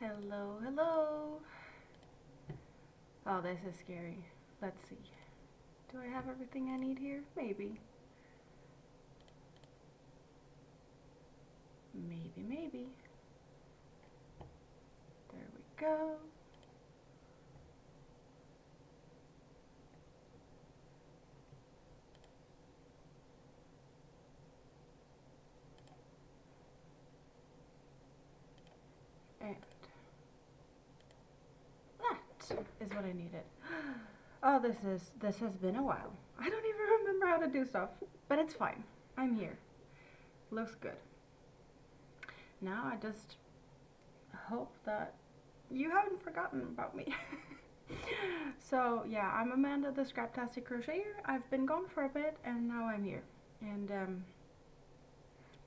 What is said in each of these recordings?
Hello, hello. Oh, this is scary. Let's see. Do I have everything I need here? Maybe. Maybe. There we go. And that is what I needed. Oh, this has been a while. I don't even remember how to do stuff, but it's fine. I'm here. Looks good. Now I just hope that you haven't forgotten about me. So yeah, I'm Amanda, the Scraptastic Crocheter. I've been gone for a bit, and now I'm here. And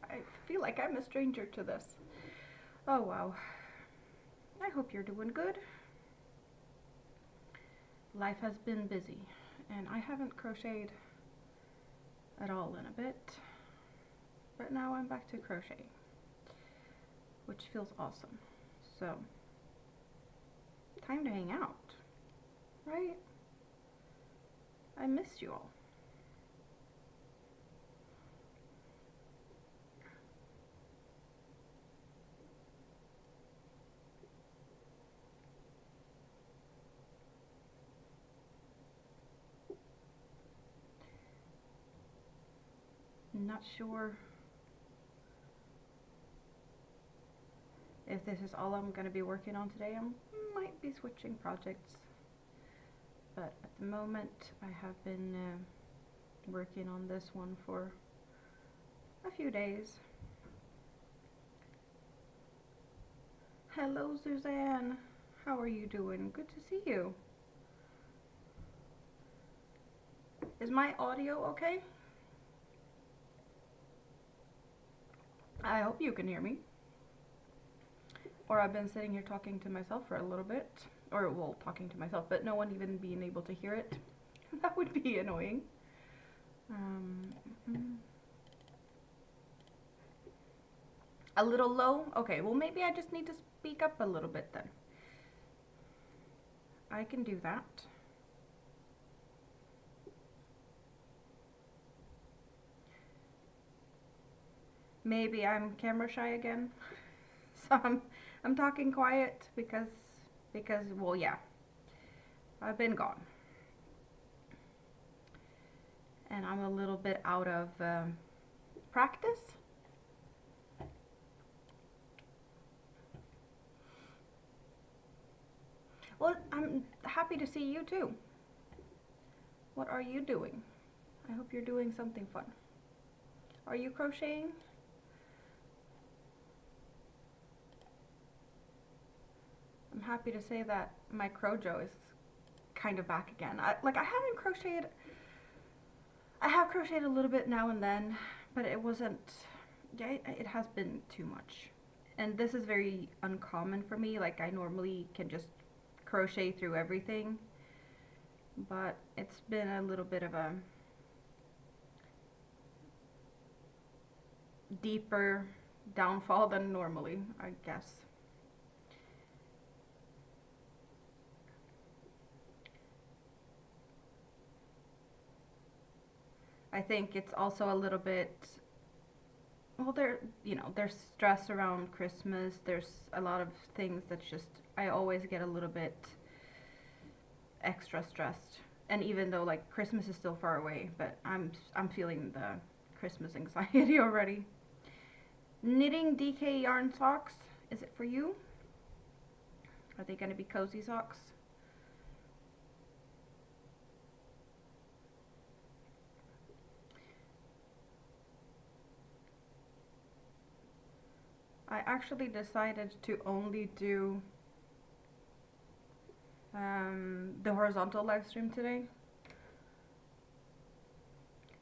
I feel like I'm a stranger to this. Oh wow. I hope you're doing good. Life has been busy, and I haven't crocheted at all in a bit. But now I'm back to crochet, which feels awesome. So, time to hang out, right? I missed you all. Not sure if this is all I'm going to be working on today. I might be switching projects, but at the moment I have been working on this one for a few days. Hello Suzanne, how are you doing? Good to see you. Is my audio okay? I hope you can hear me. Or I've been sitting here talking to myself for a little bit. Or, well, talking to myself, but no one even being able to hear it. That would be annoying. A little low? Okay, well maybe I just need to speak up a little bit then. I can do that. Maybe I'm camera shy again. So I'm talking quiet because well yeah, I've been gone. And I'm a little bit out of practice. Well, I'm happy to see you too. What are you doing? I hope you're doing something fun. Are you crocheting? I'm happy to say that my CROJO is kind of back again. I haven't crocheted. I have crocheted a little bit now and then, but it wasn't. Yeah, it has been too much. And this is very uncommon for me. Like I normally can just crochet through everything, but it's been a little bit of a deeper downfall than normally, I guess. I think it's also a little bit, well, there's stress around Christmas. There's a lot of things that's just, I always get a little bit extra stressed. And even though like Christmas is still far away, but I'm feeling the Christmas anxiety already. Knitting DK yarn socks, is it for you? Are they going to be cozy socks? I actually decided to only do the horizontal live stream today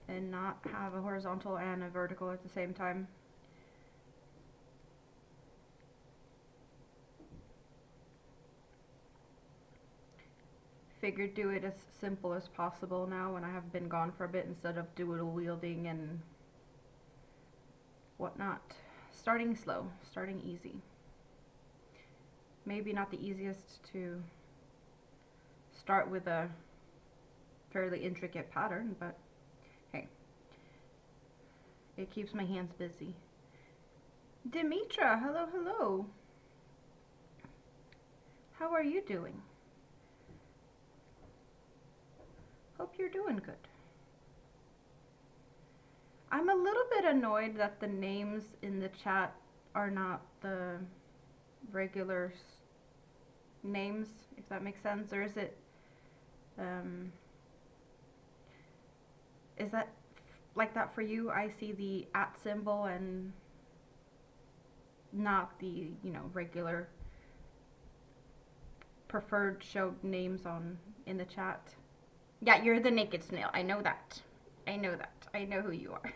and not have a horizontal and a vertical at the same time. Figured do it as simple as possible now when I have been gone for a bit instead of dual wielding and whatnot. Starting slow, starting easy. maybe not the easiest to start with a fairly intricate pattern, but hey, it keeps my hands busy. Demetra, hello, hello. How are you doing? Hope you're doing good. I'm a little bit annoyed that the names in the chat are not the regular names, if that makes sense, or is it, is that like that for you? I see the @ symbol and not the, you know, regular preferred showed names on in the chat. Yeah, you're the naked snail. I know that. I know that. I know who you are.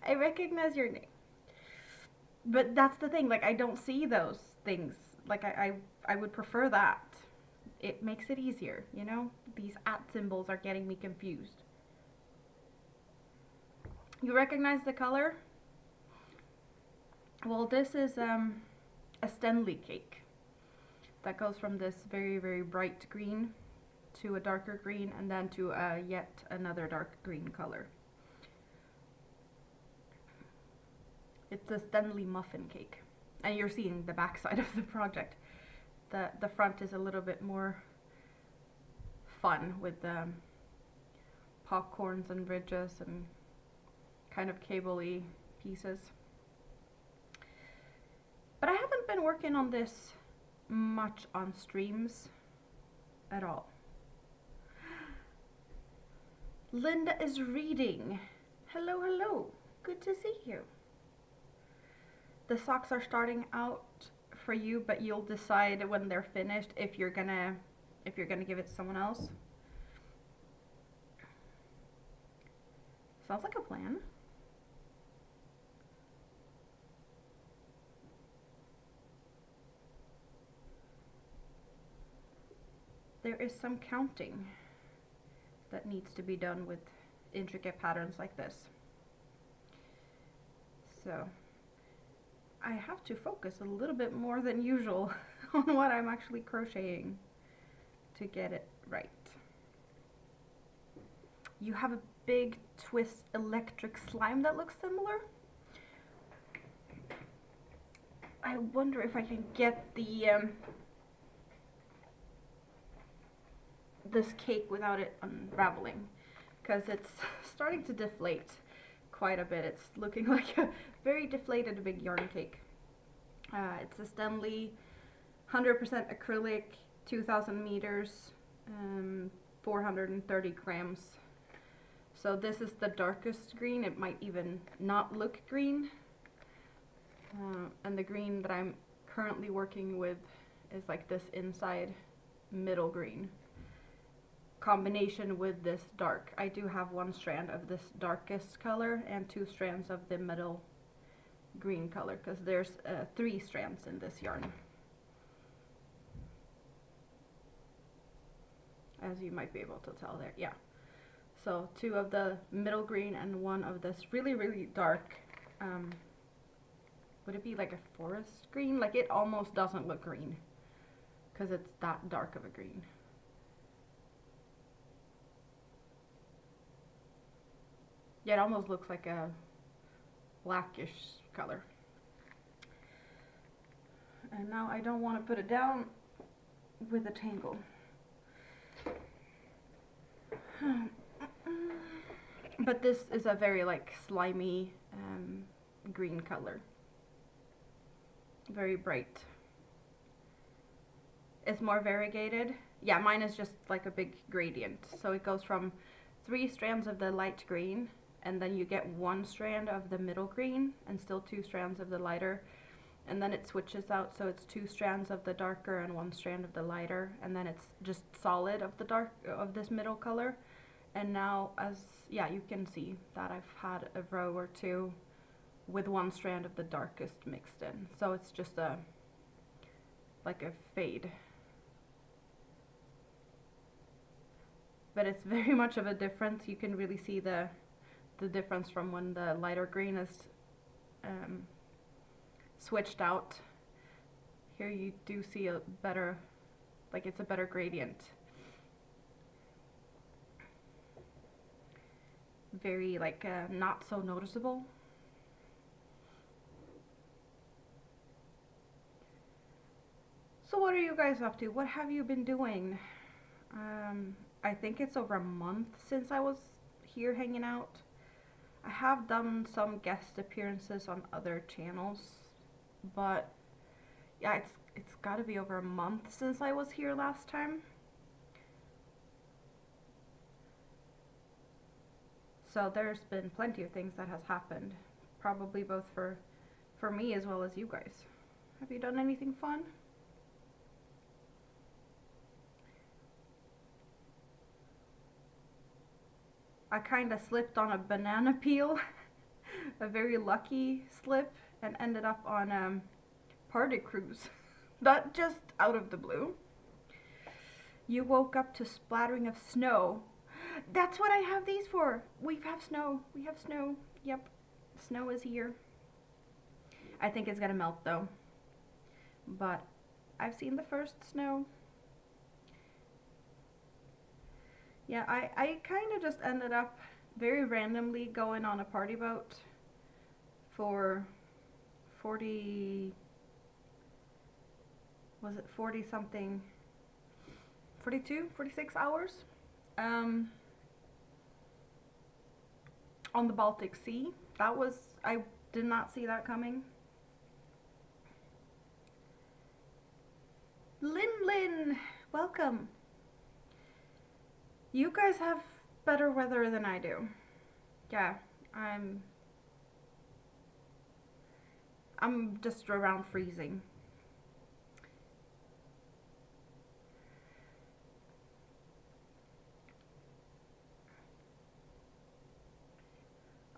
I recognize your name. But that's the thing, like I don't see those things. Like I would prefer that. It makes it easier, you know? These @ symbols are getting me confused. You recognize the color? Well, this is a Stanley cake that goes from this very, very bright green to a darker green and then to yet another dark green color. It's a Stanley muffin cake. And you're seeing the back side of the project. The front is a little bit more fun with popcorns and ridges and kind of cable-y pieces. But I haven't been working on this much on streams at all. Linda is reading. Hello, hello. Good to see you. The socks are starting out for you, but you'll decide when they're finished if you're gonna give it to someone else. Sounds like a plan. There is some counting that needs to be done with intricate patterns like this. So I have to focus a little bit more than usual on what I'm actually crocheting to get it right. You have a big twist electric slime that looks similar. I wonder if I can get the this cake without it unraveling, because it's starting to deflate quite a bit. It's looking like a very deflated big yarn cake. It's a Stanley 100% acrylic, 2000 meters, 430 grams. So this is the darkest green. It might even not look green. And the green that I'm currently working with is like this inside middle green combination with this dark. I do have one strand of this darkest color and 2 strands of the middle green color, because there's 3 strands in this yarn, as you might be able to tell there. Yeah, so 2 of the middle green and 1 of this really, really dark, would it be like a forest green? Like it almost doesn't look green because it's that dark of a green. Yeah, it almost looks like a blackish color. And now I don't want to put it down with a tangle. But this is a very like slimy green color. Very bright. It's more variegated. Yeah, mine is just like a big gradient. So it goes from 3 strands of the light green, and then you get 1 strand of the middle green and still 2 strands of the lighter, and then it switches out, so it's 2 strands of the darker and 1 strand of the lighter, and then it's just solid of the dark of this middle color. And now, as yeah, you can see that I've had a row or 2 with 1 strand of the darkest mixed in, so it's just a like a fade. But it's very much of a difference. You can really see the difference from when the lighter green is switched out. Here you do see a better, like it's a better gradient. Very like not so noticeable. So what are you guys up to? What have you been doing? I think it's over a month since I was here hanging out. I have done some guest appearances on other channels, but yeah, it's got to be over a month since I was here last time. So there's been plenty of things that has happened, probably both for me as well as you guys. Have you done anything fun? I kind of slipped on a banana peel, a very lucky slip, and ended up on a party cruise. That just out of the blue. You woke up to splattering of snow. That's what I have these for. We have snow. We have snow. Yep. Snow is here. I think it's gonna melt though. But I've seen the first snow. Yeah, I kind of just ended up very randomly going on a party boat for 40, was it 40 something, 42, 46 hours on the Baltic Sea. That was, I did not see that coming. Lin, welcome. You guys have better weather than I do. Yeah, I'm just around freezing.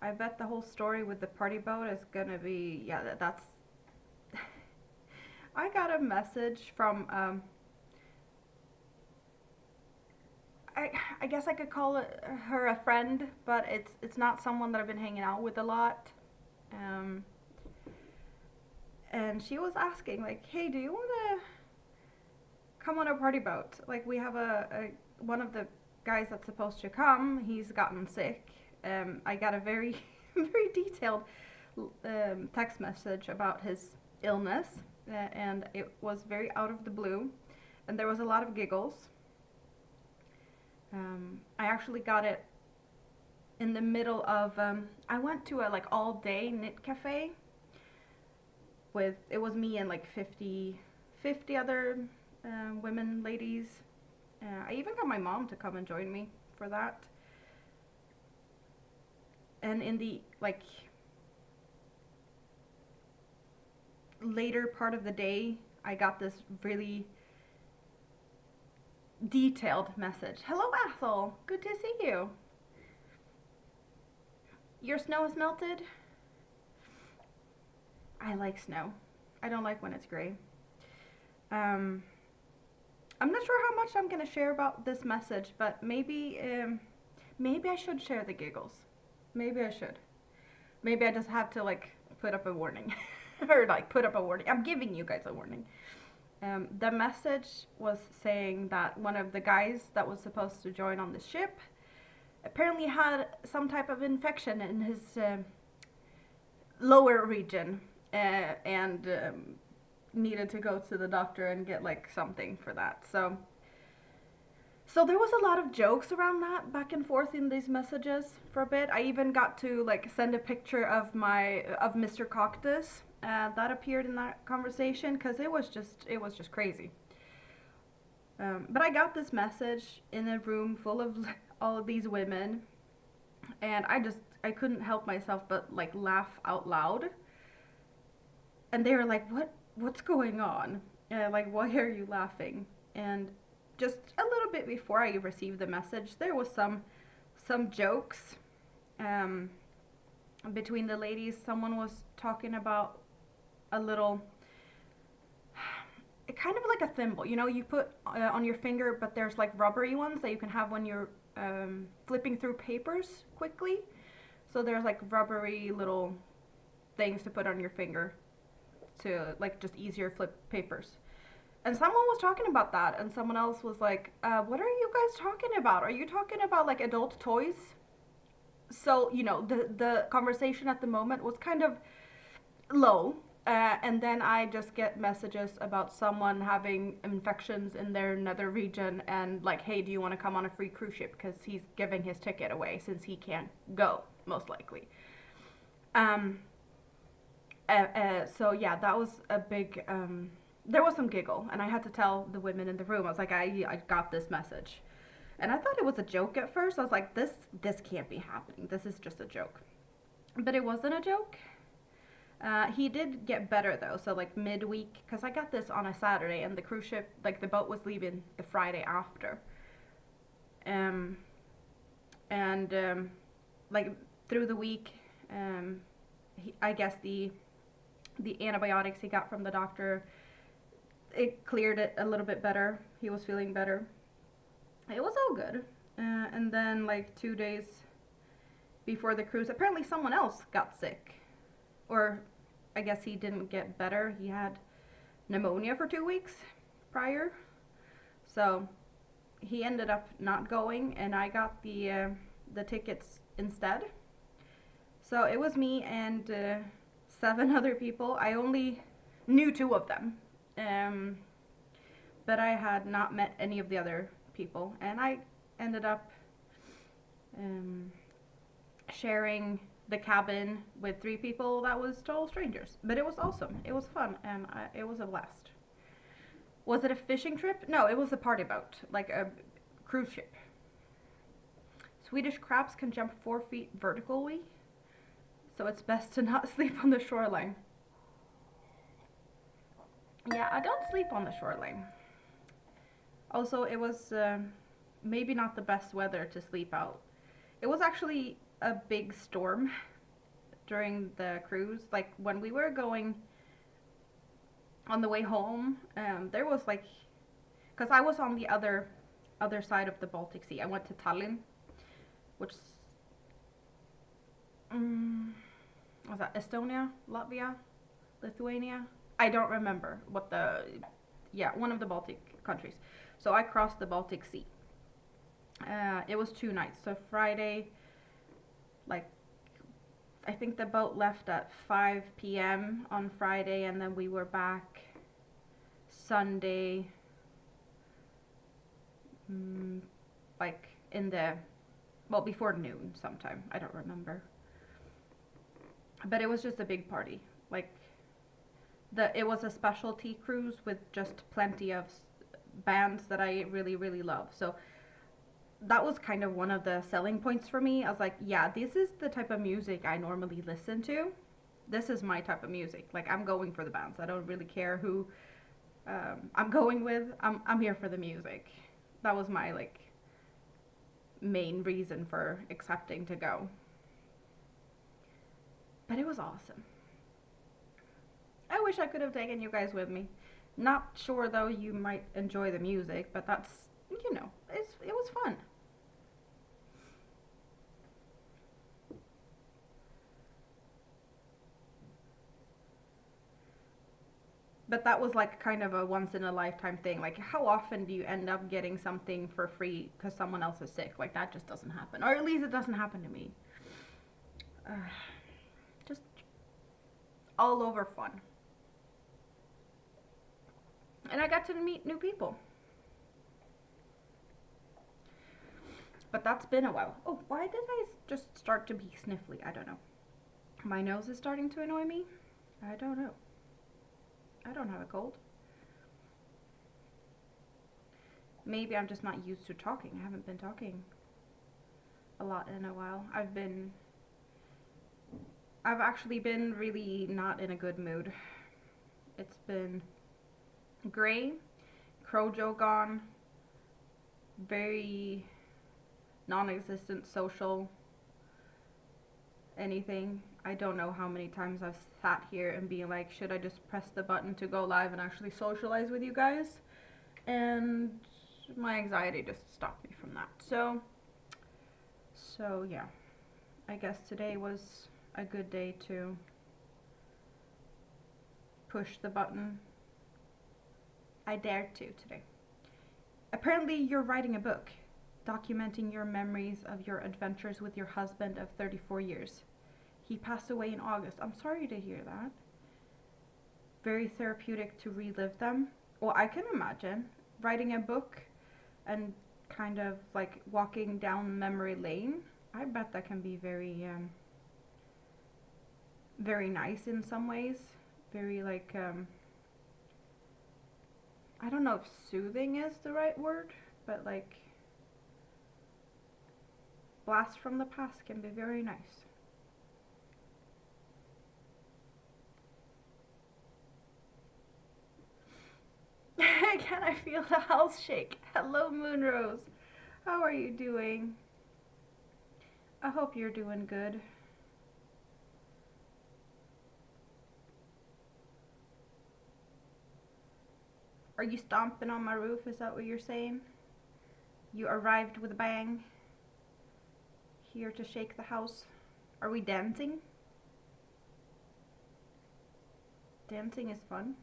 I bet the whole story with the party boat is gonna be, yeah, that's I got a message from I guess I could call her a friend, but it's not someone that I've been hanging out with a lot. And she was asking like, hey, do you want to come on a party boat? Like, we have one of the guys that's supposed to come, he's gotten sick. I got a very very detailed text message about his illness, and it was very out of the blue, and there was a lot of giggles. I actually got it in the middle of, I went to a like all day knit cafe with, it was me and like 50 other women, ladies. I even got my mom to come and join me for that. And in the like later part of the day, I got this really detailed message. Hello Ethel, good to see you. Your snow has melted? I like snow. I don't like when it's gray. I'm not sure how much I'm gonna share about this message, but maybe I should share the giggles. Maybe I should. Maybe I just have to like put up a warning. Or like put up a warning. I'm giving you guys a warning. The message was saying that one of the guys that was supposed to join on the ship apparently had some type of infection in his lower region, and needed to go to the doctor and get like something for that. So there was a lot of jokes around that back and forth in these messages for a bit. I even got to like send a picture of Mr. Cactus that appeared in that conversation, because it was just crazy. But I got this message in a room full of all of these women, and I couldn't help myself but like laugh out loud. And they were like, what's going on? Like, why are you laughing? And just a little bit before I received the message, there was some jokes between the ladies. Someone was talking about a little, kind of like a thimble, you know, you put on your finger, but there's like rubbery ones that you can have when you're flipping through papers quickly. So there's like rubbery little things to put on your finger. to like just easier flip papers. And someone was talking about that, and someone else was like, what are you guys talking about? Are you talking about like adult toys? So, you know, the conversation at the moment was kind of low. And then I just get messages about someone having infections in their nether region and like, hey, do you want to come on a free cruise ship? Because he's giving his ticket away since he can't go, most likely. So yeah, that was a big, there was some giggle, and I had to tell the women in the room, I was like, I got this message. And I thought it was a joke at first. I was like, this can't be happening. This is just a joke. But it wasn't a joke. He did get better though, so like midweek, because I got this on a Saturday, and the cruise ship, like the boat was leaving the Friday after. Like through the week, I guess the antibiotics he got from the doctor, it cleared it a little bit better. He was feeling better. It was all good. And then like 2 days before the cruise, apparently someone else got sick. Or I guess he didn't get better. He had pneumonia for 2 weeks prior. So he ended up not going, and I got the tickets instead. So it was me and 7 other people. I only knew 2 of them. But I had not met any of the other people, and I ended up sharing the cabin with 3 people that was total strangers. But it was awesome. It was fun, and it was a blast. Was it a fishing trip? No, it was a party boat, like a cruise ship. Swedish crabs can jump 4 feet vertically, so it's best to not sleep on the shoreline. Yeah, I don't sleep on the shoreline. Also, it was maybe not the best weather to sleep out. It was actually a big storm during the cruise. Like when we were going on the way home, there was like, because I was on the other side of the Baltic Sea. I went to Tallinn, which was that Estonia, Latvia, Lithuania? I don't remember what one of the Baltic countries. So I crossed the Baltic Sea. It was 2 nights. So Friday, like, I think the boat left at 5 p.m. on Friday, and then we were back Sunday, like before noon sometime. I don't remember. But it was just a big party. Like, it was a specialty cruise with just plenty of bands that I really, really love. So that was kind of one of the selling points for me. I was like, yeah, this is the type of music I normally listen to. This is my type of music. Like, I'm going for the bands. I don't really care who I'm going with. I'm here for the music. That was my like main reason for accepting to go. But it was awesome. I wish I could have taken you guys with me. Not sure though you might enjoy the music, but that's, you know, it was fun. But that was like kind of a once in a lifetime thing. Like, how often do you end up getting something for free because someone else is sick? Like, that just doesn't happen. Or at least it doesn't happen to me. Just all over fun. And I got to meet new people. But that's been a while. Oh, why did I just start to be sniffly? I don't know. My nose is starting to annoy me. I don't know. I don't have a cold. Maybe I'm just not used to talking. I haven't been talking a lot in a while. I've actually been really not in a good mood. It's been gray, CROJO gone, very non-existent social anything. I don't know how many times I've sat here and being like, should I just press the button to go live and actually socialize with you guys? And my anxiety just stopped me from that. So yeah, I guess today was a good day to push the button. I dared to today. Apparently you're writing a book, documenting your memories of your adventures with your husband of 34 years. He passed away in August. I'm sorry to hear that. Very therapeutic to relive them. Well, I can imagine writing a book and kind of like walking down memory lane. I bet that can be very, very nice in some ways. Very like, I don't know if soothing is the right word, but like blast from the past can be very nice. Can I feel the house shake? Hello, Moonrose. How are you doing? I hope you're doing good. Are you stomping on my roof? Is that what you're saying? You arrived with a bang. Here to shake the house. Are we dancing? Dancing is fun.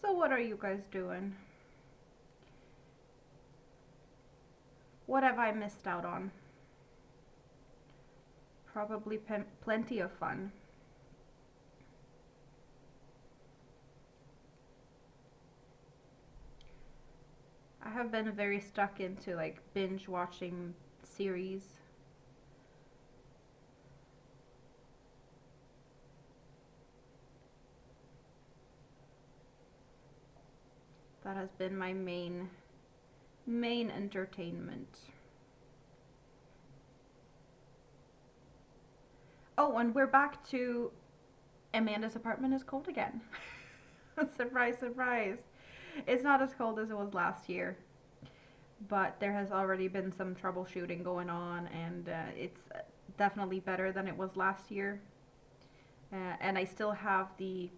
So what are you guys doing? What have I missed out on? Probably plenty of fun. I have been very stuck into like binge watching series. That has been my main entertainment. Oh, and we're back to Amanda's apartment is cold again. Surprise, surprise. It's not as cold as it was last year, but there has already been some troubleshooting going on, and it's definitely better than it was last year. And I still have the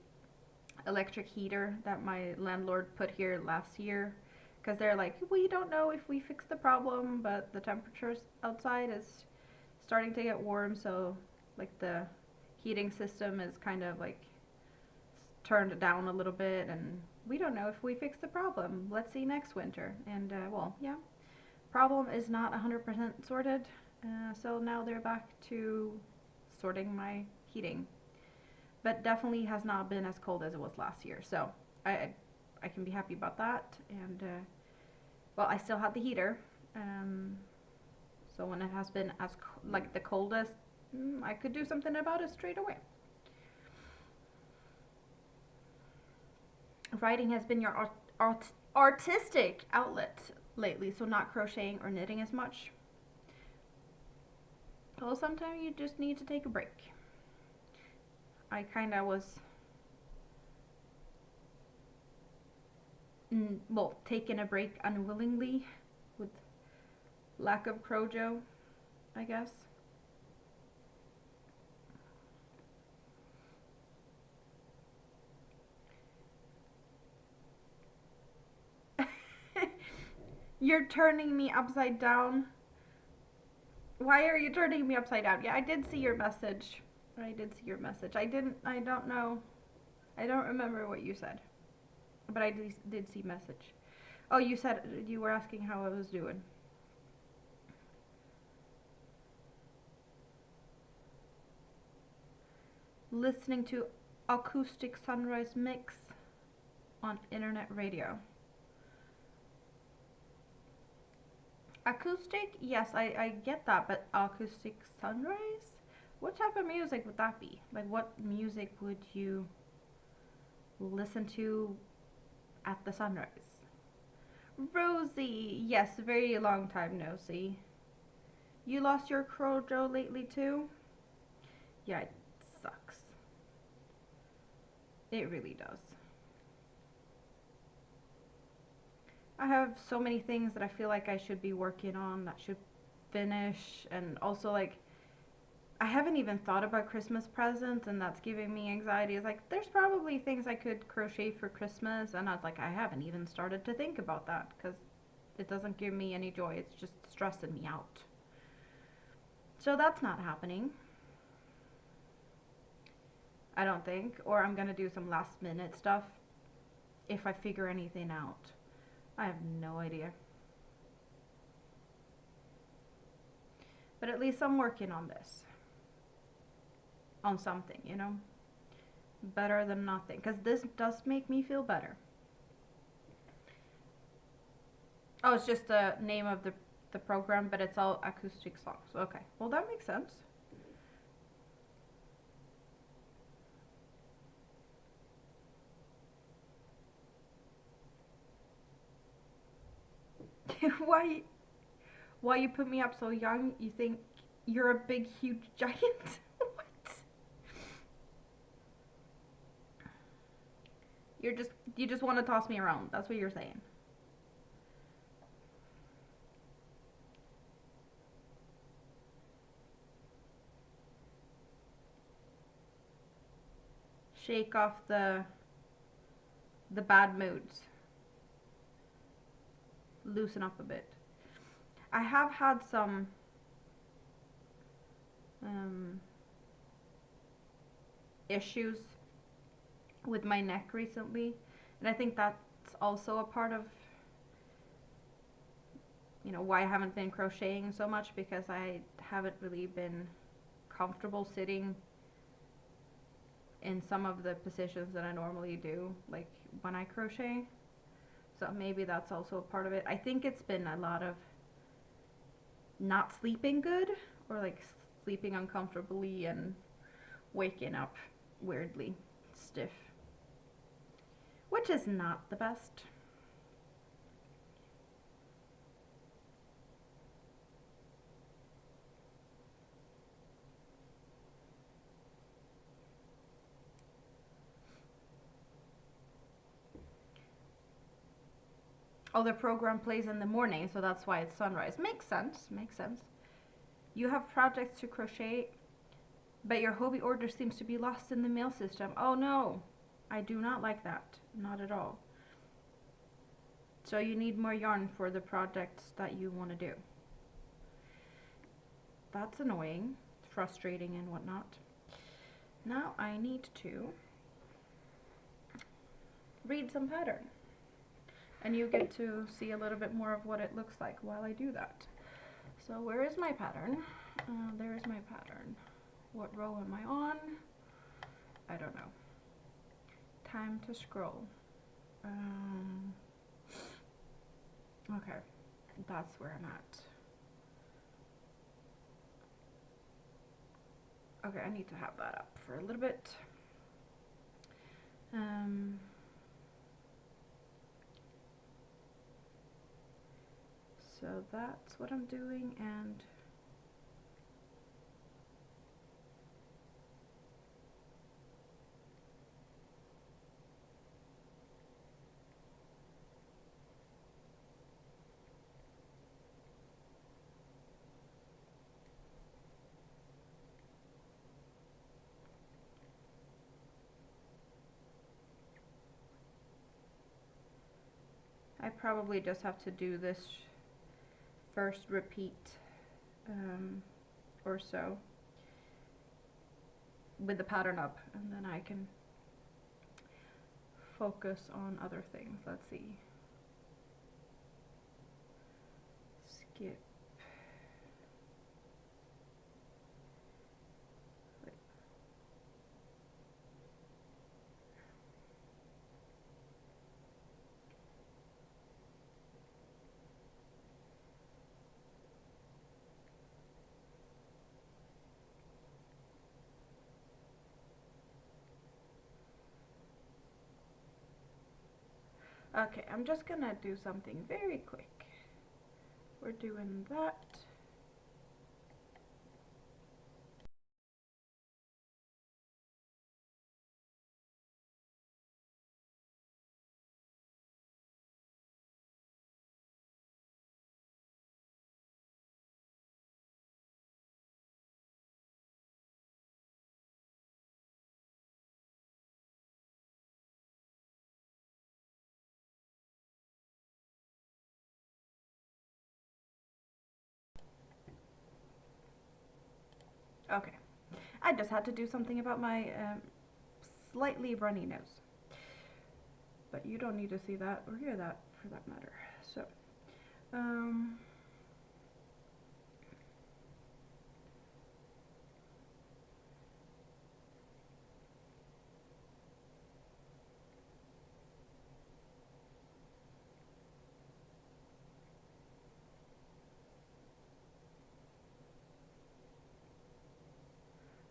electric heater that my landlord put here last year, because they're like, we don't know if we fixed the problem, but the temperatures outside is starting to get warm, so like the heating system is kind of like turned down a little bit, and we don't know if we fixed the problem. Let's see next winter. And well, yeah, problem is not 100% sorted, so now they're back to sorting my heating. But definitely has not been as cold as it was last year, so I can be happy about that. And well, I still have the heater, so when it has been as like the coldest, I could do something about it straight away. Writing has been your artistic outlet lately, so not crocheting or knitting as much. Well, sometimes you just need to take a break. I kind of was, well, taking a break unwillingly with lack of CROJO, I guess. You're turning me upside down. Why are you turning me upside down? Yeah, I did see your message. I did see your message. I don't know. I don't remember what you said. But I did see message. Oh, you said you were asking how I was doing. Listening to acoustic sunrise mix on internet radio. Acoustic? Yes, I get that, but acoustic sunrise? What type of music would that be? Like, what music would you listen to at the sunrise? Rosie, yes, very long time no see. You lost your CROJO lately too? Yeah, it sucks. It really does. I have so many things that I feel like I should be working on that should finish, and also like I haven't even thought about Christmas presents, and that's giving me anxiety. It's like there's probably things I could crochet for Christmas, and I was like I haven't even started to think about that because it doesn't give me any joy. It's just stressing me out. So that's not happening. I don't think. Or I'm gonna do some last minute stuff if I figure anything out. I have no idea. But at least I'm working on this. On something, you know? Better than nothing. Because this does make me feel better. Oh, it's just the name of the program, but it's all acoustic songs. Okay, well that makes sense. Why you put me up so young? You think you're a big, huge giant? What? You just want to toss me around. That's what you're saying. Shake off the bad moods. Loosen up a bit. I have had some issues with my neck recently, and I think that's also a part of, you know, why I haven't been crocheting so much, because I haven't really been comfortable sitting in some of the positions that I normally do, like when I crochet. So maybe that's also a part of it. I think it's been a lot of not sleeping good, or like sleeping uncomfortably and waking up weirdly stiff, which is not the best. Oh, the program plays in the morning, so that's why it's sunrise. Makes sense, makes sense. You have projects to crochet, but your hobby order seems to be lost in the mail system. Oh no, I do not like that. Not at all. So you need more yarn for the projects that you want to do. That's annoying, frustrating and whatnot. Now I need to read some pattern. And you get to see a little bit more of what it looks like while I do that. So where is my pattern? There is my pattern. What row am I on? I don't know. Time to scroll. Okay, that's where I'm at. Okay, I need to have that up for a little bit. So that's what I'm doing, and I probably just have to do this first repeat or so with the pattern up, and then I can focus on other things. Let's see. Skip. Okay, I'm just gonna do something very quick. We're doing that. Okay, I just had to do something about my slightly runny nose. But you don't need to see that or hear that for that matter. So, um,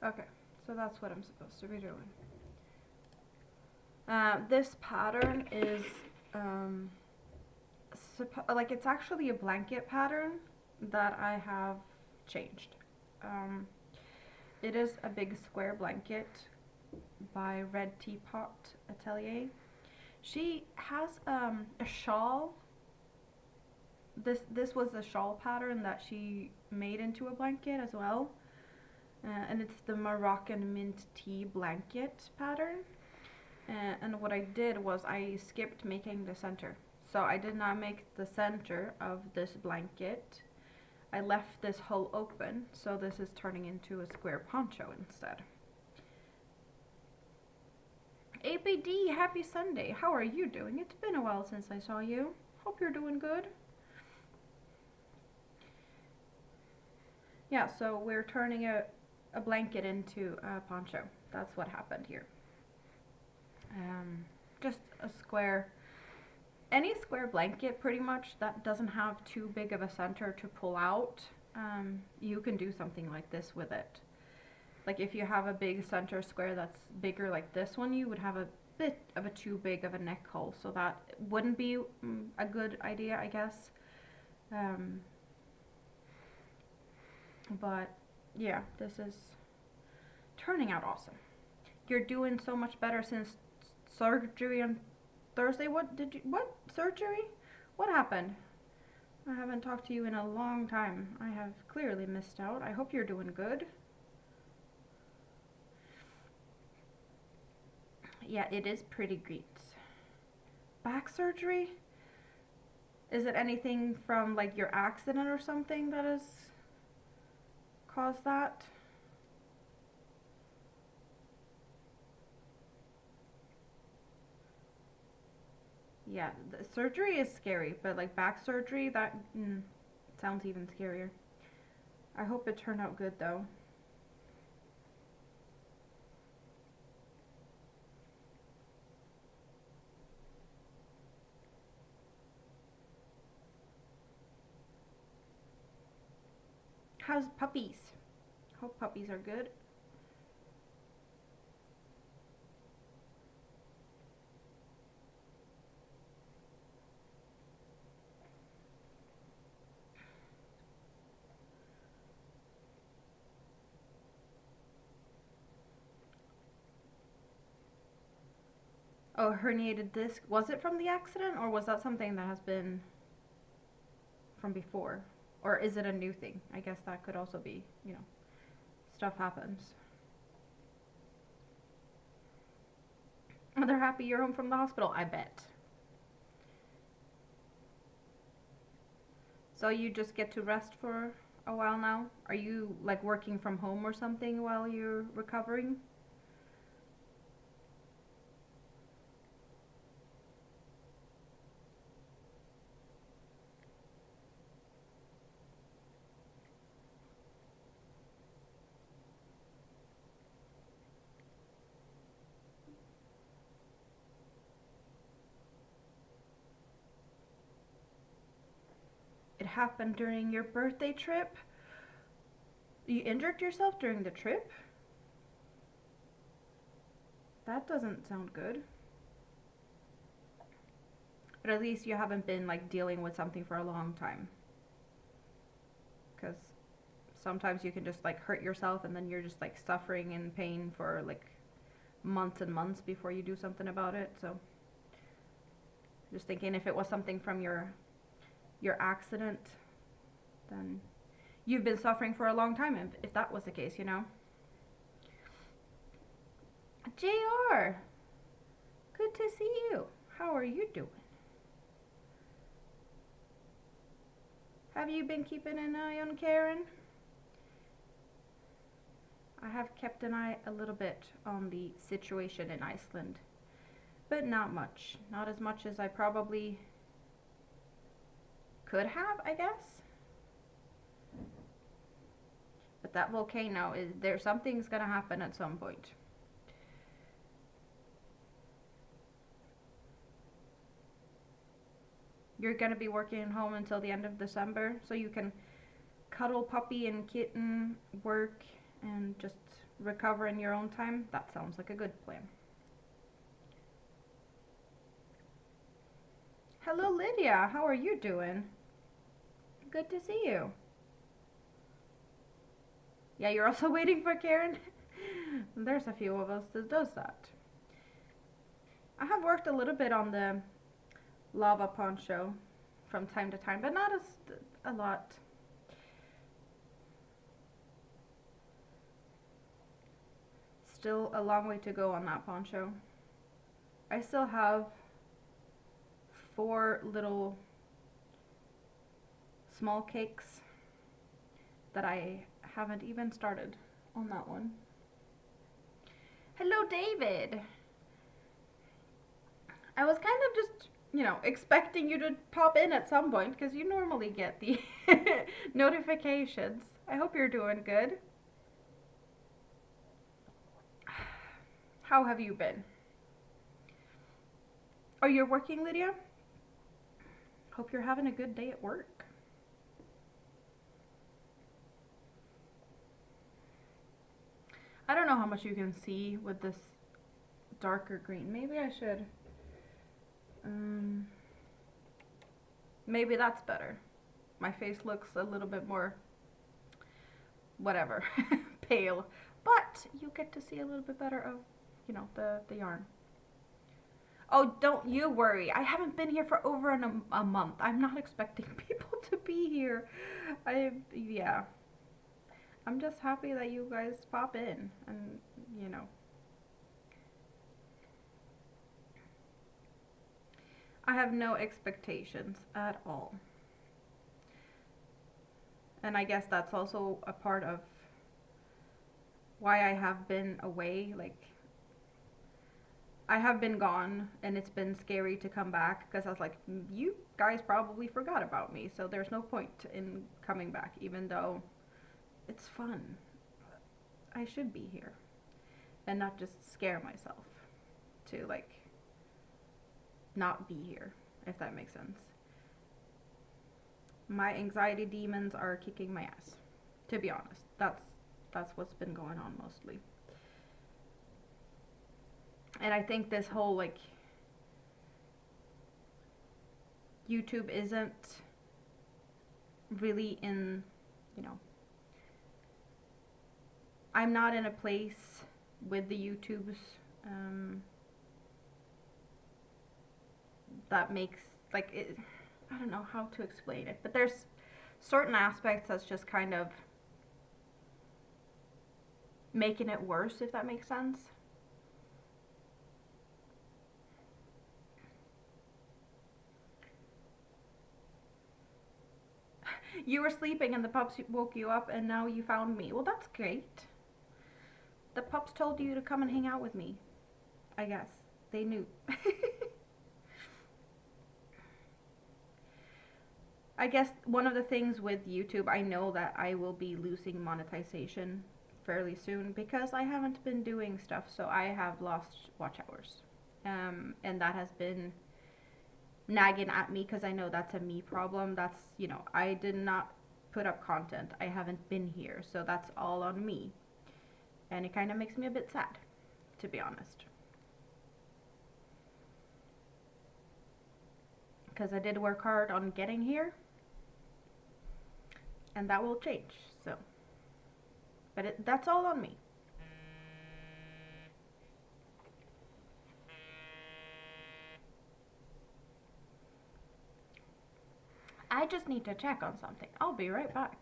okay, so that's what I'm supposed to be doing. This pattern is, like it's actually a blanket pattern that I have changed. Um, it is a big square blanket by Red Teapot Atelier. She has a shawl. This was a shawl pattern that she made into a blanket as well. And it's the Moroccan mint tea blanket pattern. And what I did was I skipped making the center. So I did not make the center of this blanket. I left this hole open, so this is turning into a square poncho instead. APD, happy Sunday. How are you doing? It's been a while since I saw you. Hope you're doing good. Yeah, so we're turning a blanket into a poncho. That's what happened here. Just a square, any square blanket pretty much that doesn't have too big of a center to pull out. You can do something like this with it. Like if you have a big center square that's bigger like this one, you would have a bit of a too big of a neck hole, so that wouldn't be a good idea, I guess. But yeah, this is turning out awesome. You're doing so much better since surgery on Thursday. What surgery? What happened? I haven't talked to you in a long time. I have clearly missed out. I hope you're doing good. Yeah, it is pretty great. Back surgery? Is it anything from like your accident or something that has caused that? Yeah, the surgery is scary, but like back surgery, that sounds even scarier. I hope it turned out good though. How's puppies? Hope puppies are good. Oh, herniated disc. Was it from the accident or was that something that has been from before? Or is it a new thing? I guess that could also be, you know, stuff happens. They're happy you're home from the hospital, I bet. So you just get to rest for a while now? Are you like working from home or something while you're recovering? It happened during your birthday trip? You injured yourself during the trip? That doesn't sound good. But at least you haven't been like dealing with something for a long time. Because sometimes you can just like hurt yourself and then you're just like suffering in pain for like months and months before you do something about it. So just thinking if it was something from your accident, then you've been suffering for a long time if that was the case, you know. JR, good to see you. How are you doing? Have you been keeping an eye on Karen? I have kept an eye a little bit on the situation in Iceland, but not much. Not as much as I probably could have, I guess. But that volcano is there. Something's gonna happen at some point. You're gonna be working at home until the end of December, so you can cuddle puppy and kitten, work, and just recover in your own time. That sounds like a good plan. Hello Lydia, how are you doing? Good to see you. Yeah, you're also waiting for Karen? There's a few of us that does that. I have worked a little bit on the lava poncho from time to time, but not as a lot. Still a long way to go on that poncho. I still have 4 little small cakes that I haven't even started on that one. Hello David! I was kind of just, you know, expecting you to pop in at some point because you normally get the notifications. I hope you're doing good. How have you been? Oh, you're working, Lydia? Hope you're having a good day at work. I don't know how much you can see with this darker green. Maybe I should. Maybe that's better. My face looks a little bit more, whatever, pale. But you get to see a little bit better of, you know, the yarn. Oh, don't you worry. I haven't been here for over a month. I'm not expecting people to be here. Yeah. I'm just happy that you guys pop in and, you know. I have no expectations at all. And I guess that's also a part of why I have been away. Like, I have been gone and it's been scary to come back because I was like, you guys probably forgot about me, so there's no point in coming back, even though it's fun. I should be here and not just scare myself to like not be here, if that makes sense. My anxiety demons are kicking my ass, to be honest. That's what's been going on mostly. And I think this whole like YouTube isn't really in, you know, I'm not in a place with the YouTubes that makes like it, I don't know how to explain it, but there's certain aspects that's just kind of making it worse, if that makes sense. You were sleeping and the pups woke you up and now you found me. Well, that's great. The pups told you to come and hang out with me. I guess. They knew. I guess one of the things with YouTube, I know that I will be losing monetization fairly soon because I haven't been doing stuff, so I have lost watch hours. And that has been nagging at me because I know that's a me problem. That's, you know, I did not put up content. I haven't been here, so that's all on me. And it kind of makes me a bit sad, to be honest. because I did work hard on getting here, and that will change. So, but that's all on me. I just need to check on something. I'll be right back.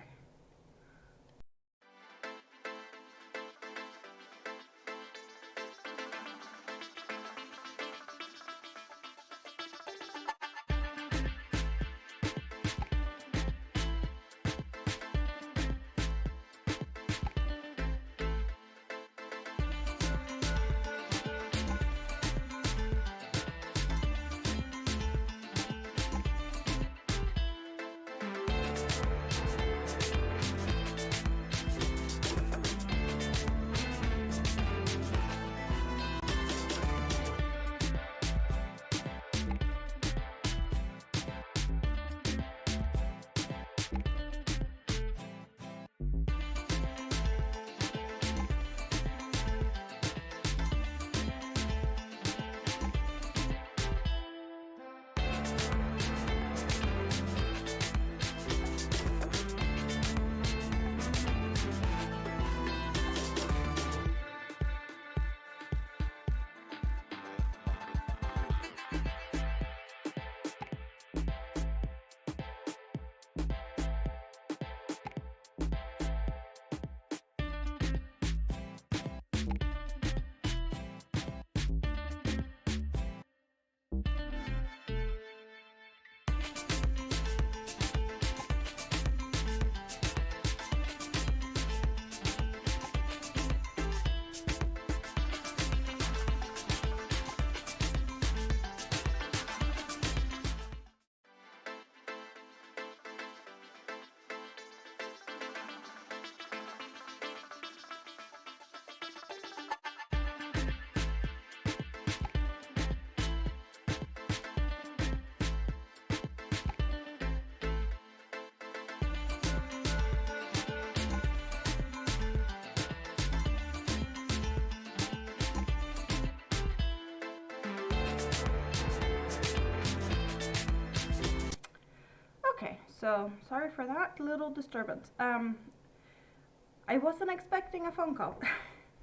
Okay, so sorry for that little disturbance. I wasn't expecting a phone call,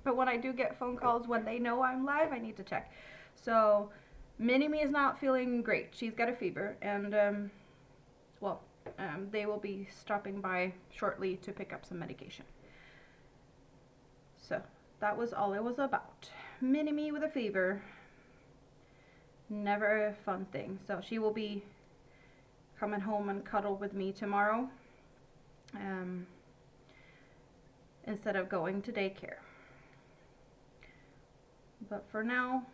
but when I do get phone calls when they know I'm live, I need to check. So, Mini-Me is not feeling great. She's got a fever, and they will be stopping by shortly to pick up some medication. So, that was all it was about. Mini-Me with a fever. Never a fun thing. So, she will be coming home and cuddle with me tomorrow, instead of going to daycare. But for now,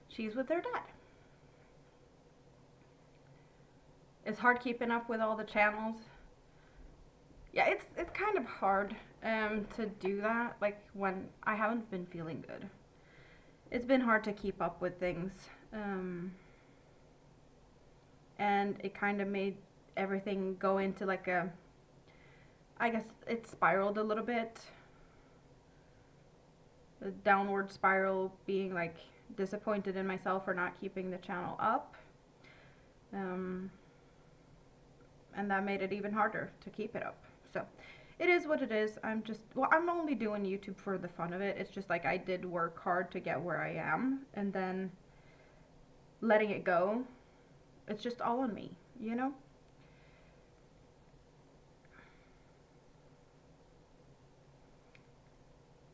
she's with her dad. It's hard keeping up with all the channels. Yeah, it's kind of hard to do that, like when I haven't been feeling good. It's been hard to keep up with things. And it kind of made everything go into like I guess it spiraled a little bit. The downward spiral, being like disappointed in myself for not keeping the channel up. And that made it even harder to keep it up. So it is what it is. I'm only doing YouTube for the fun of it. It's just like I did work hard to get where I am, and then letting it go, it's just all on me, you know?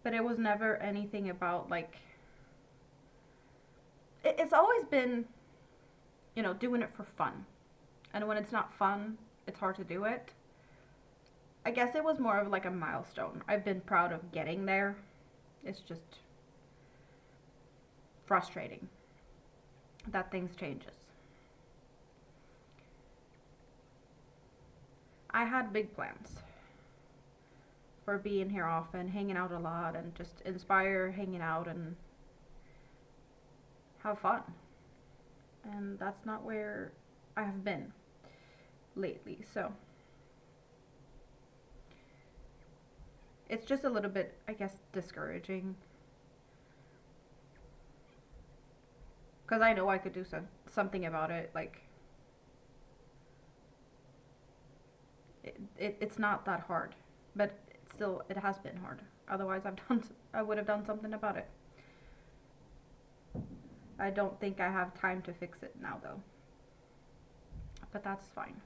But it was never anything about like, it's always been, you know, doing it for fun. And when it's not fun, it's hard to do it. I guess it was more of like a milestone. I've been proud of getting there. It's just frustrating that things changes. I had big plans for being here often, hanging out a lot, and just inspire hanging out and have fun. And that's not where I have been lately, so it's just a little bit, I guess, discouraging. because I know I could do something about it. Like, it's not that hard, but still, it has been hard. Otherwise, I would have done something about it. I don't think I have time to fix it now, though. But that's fine.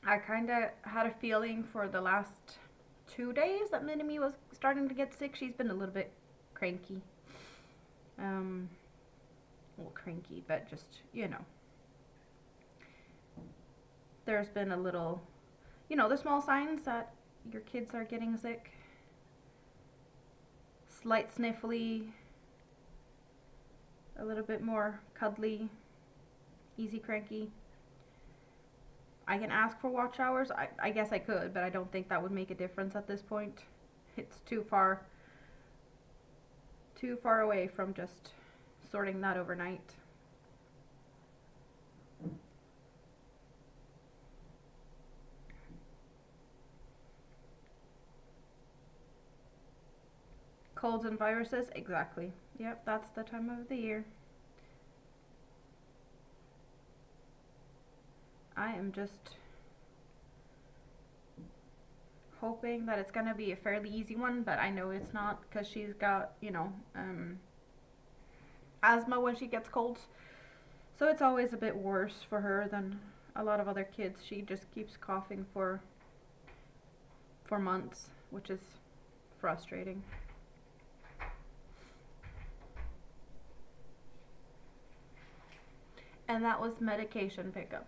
I kind of had a feeling for the last 2 days that Minnie was starting to get sick. She's been a little bit cranky. Well, cranky, but just, you know. There's been a little, you know, the small signs that your kids are getting sick. Slight sniffly, a little bit more cuddly, easy cranky. I can ask for watch hours. I guess I could, but I don't think that would make a difference at this point. It's too far away from just sorting that overnight. Colds and viruses, exactly. Yep, that's the time of the year. I am just hoping that it's gonna be a fairly easy one, but I know it's not because she's got, you know, asthma when she gets colds. So it's always a bit worse for her than a lot of other kids. She just keeps coughing for months, which is frustrating. And that was medication pickup.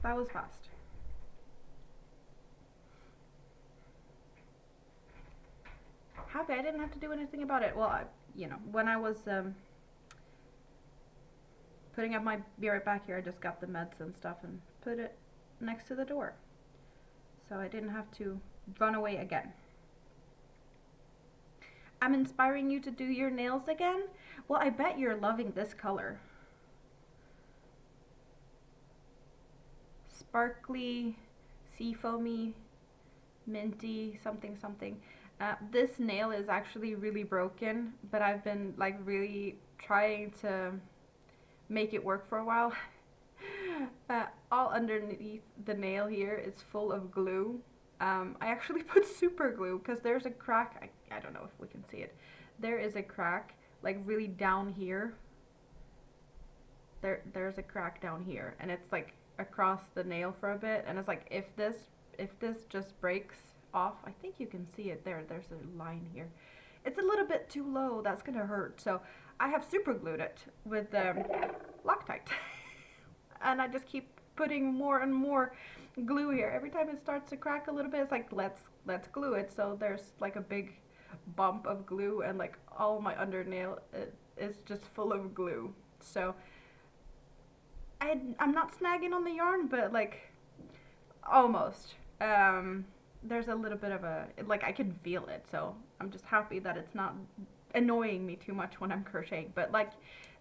That was fast. Happy I didn't have to do anything about it. Well, you know, when I was putting up my be right back here, I just got the meds and stuff and put it next to the door. So I didn't have to run away again. I'm inspiring you to do your nails again? Well, I bet you're loving this color. Sparkly, seafoamy, minty, something something. This nail is actually really broken, but I've been like really trying to make it work for a while. All underneath the nail here is full of glue. I actually put super glue because there's a crack. I don't know if we can see it. There is a crack like really down here. There's a crack down here, and it's like across the nail for a bit, and it's like if this just breaks off, I think you can see it there. There's a line here. It's a little bit too low. That's gonna hurt. So I have super glued it with Loctite, and I just keep putting more and more glue here. Every time it starts to crack a little bit, it's like let's glue it. So there's like a big bump of glue, and like all my under nail is just full of glue. So I'm not snagging on the yarn, but like almost. There's a little bit of a, like I can feel it, so I'm just happy that it's not annoying me too much when I'm crocheting. But like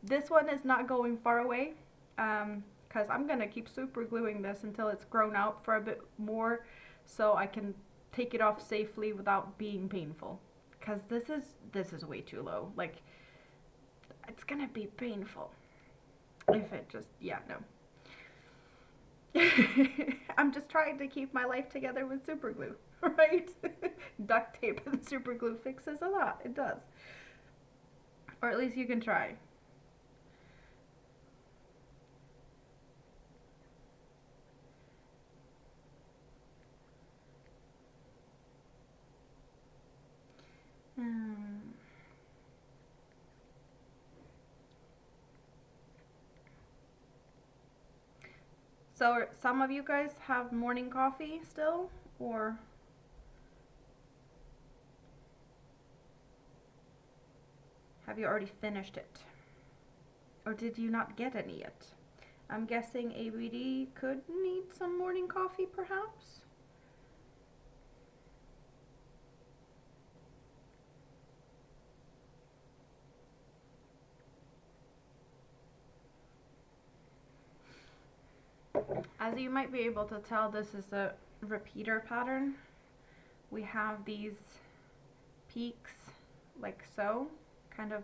this one is not going far away, because I'm gonna keep super gluing this until it's grown out for a bit more, so I can take it off safely without being painful. Because this is way too low. Like it's gonna be painful if it just, yeah, no. I'm just trying to keep my life together with super glue, right? Duct tape and super glue fixes a lot. It does. Or at least you can try. So some of you guys have morning coffee still, or? Have you already finished it? Or did you not get any yet? I'm guessing ABD could need some morning coffee, perhaps? As you might be able to tell, this is a repeater pattern. We have these peaks like so, kind of,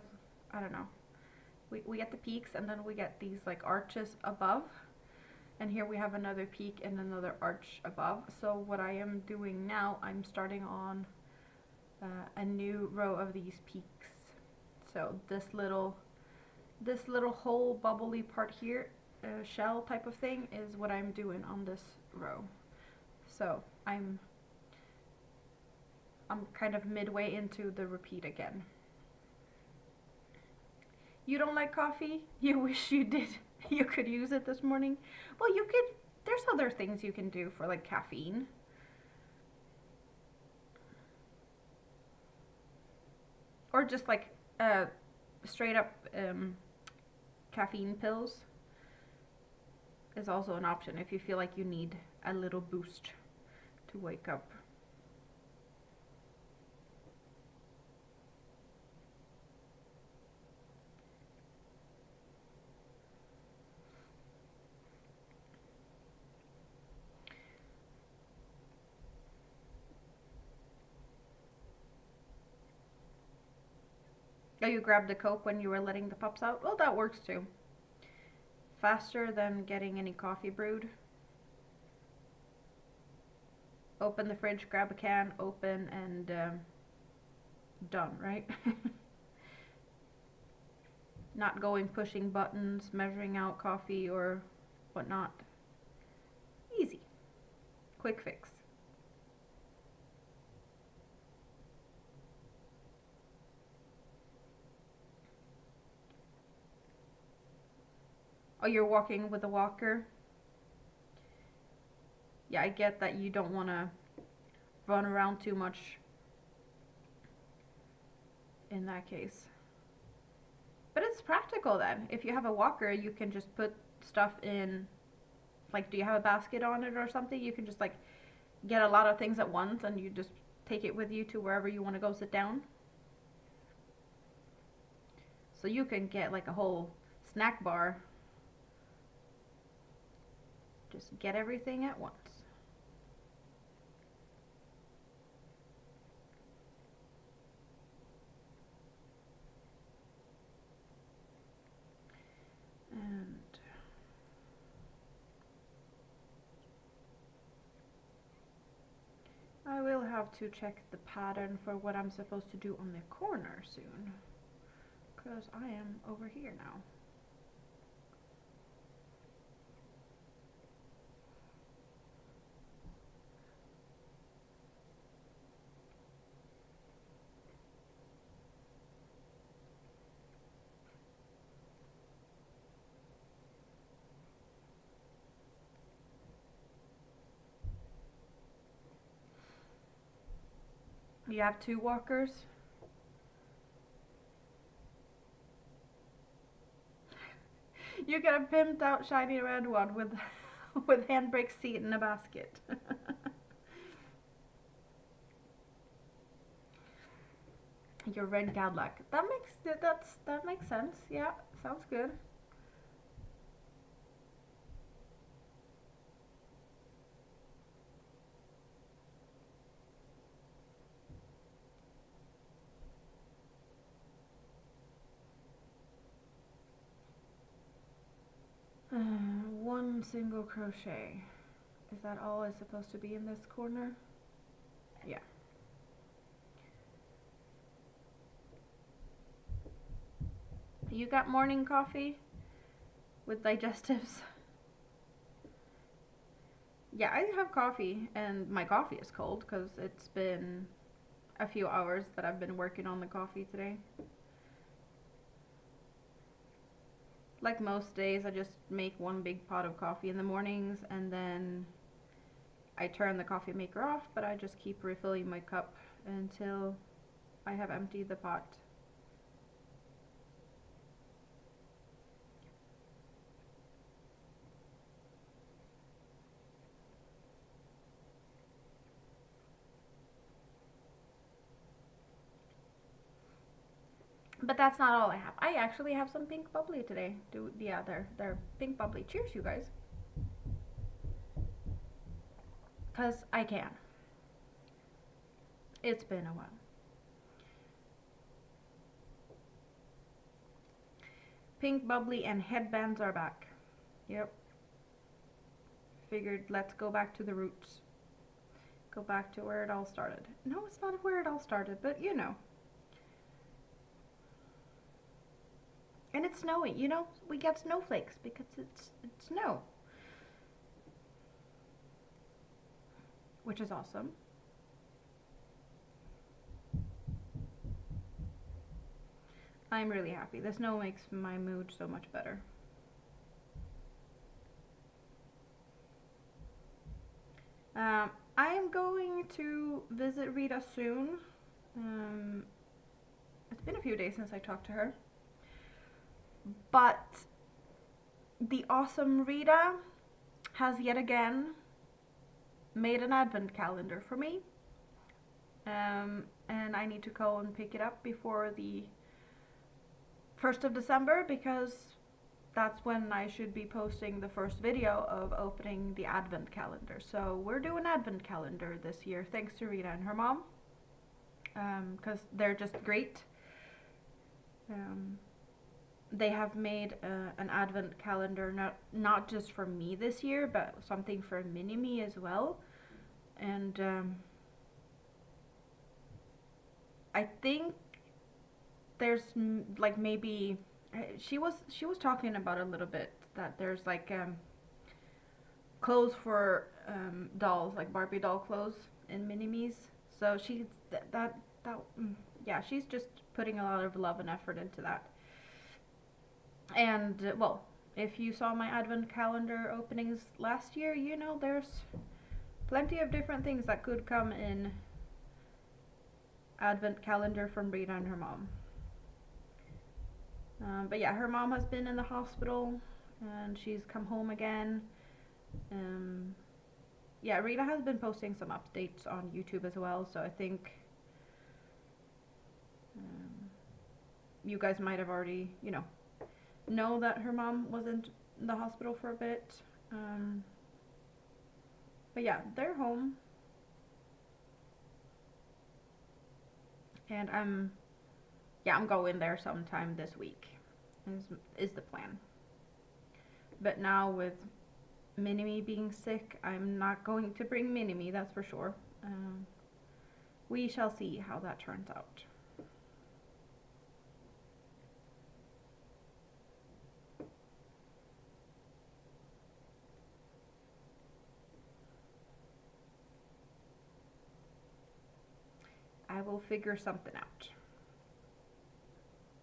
I don't know. We get the peaks and then we get these like arches above. And here we have another peak and another arch above. So what I am doing now, I'm starting on a new row of these peaks. So this little whole bubbly part here, shell type of thing, is what I'm doing on this row. So I'm kind of midway into the repeat again. You don't like coffee? You wish you did. You could use it this morning. Well, you could, there's other things you can do for like caffeine. Or just like straight up caffeine pills is also an option if you feel like you need a little boost to wake up. Oh, you grabbed the Coke when you were letting the pups out? Well, that works too. Faster than getting any coffee brewed. Open the fridge, grab a can, open, and done, right? Not going pushing buttons, measuring out coffee or whatnot. Easy. Quick fix. Oh, you're walking with a walker? Yeah, I get that you don't want to run around too much in that case. But it's practical then. If you have a walker, you can just put stuff in, like, do you have a basket on it or something? You can just like get a lot of things at once and you just take it with you to wherever you want to go sit down. So you can get like a whole snack bar. Just get everything at once. And I will have to check the pattern for what I'm supposed to do on the corner soon, because I am over here now. You have two walkers? You get a pimped out shiny red one with with handbrake seat and a basket. Your red Cadillac. That makes sense. Yeah, sounds good. One single crochet. Is that all is supposed to be in this corner? Yeah. You got morning coffee with digestives? Yeah, I have coffee, and my coffee is cold because it's been a few hours that I've been working on the coffee today. Like most days, I just make one big pot of coffee in the mornings, and then I turn the coffee maker off, but I just keep refilling my cup until I have emptied the pot. But that's not all I have. I actually have some pink bubbly today. Yeah, they're pink bubbly. Cheers, you guys. Cause I can. It's been a while. Pink bubbly and headbands are back. Yep. Figured let's go back to the roots. Go back to where it all started. No, it's not where it all started, but you know. And it's snowy, you know? We get snowflakes because it's snow. Which is awesome. I'm really happy. The snow makes my mood so much better. I am going to visit Rita soon. It's been a few days since I talked to her. But the awesome Rita has yet again made an advent calendar for me. And I need to go and pick it up before the 1st of December because that's when I should be posting the first video of opening the advent calendar. So we're doing advent calendar this year thanks to Rita and her mom, because they're just great. They have made an advent calendar not just for me this year, but something for Mini-Me as well. And I think there's like maybe she was talking about a little bit that there's like clothes for dolls, like Barbie doll clothes in Mini-Me's. So she's yeah, she's just putting a lot of love and effort into that. And well, if you saw my advent calendar openings last year, you know there's plenty of different things that could come in advent calendar from Rita and her mom. But yeah, her mom has been in the hospital and she's come home again. Yeah, Rita has been posting some updates on YouTube as well, so I think you guys might have already, you know that her mom was in the hospital for a bit. But yeah, they're home. And I'm going there sometime this week is the plan. But now with Mini-Me being sick, I'm not going to bring Mini-Me, that's for sure. We shall see how that turns out. I will figure something out.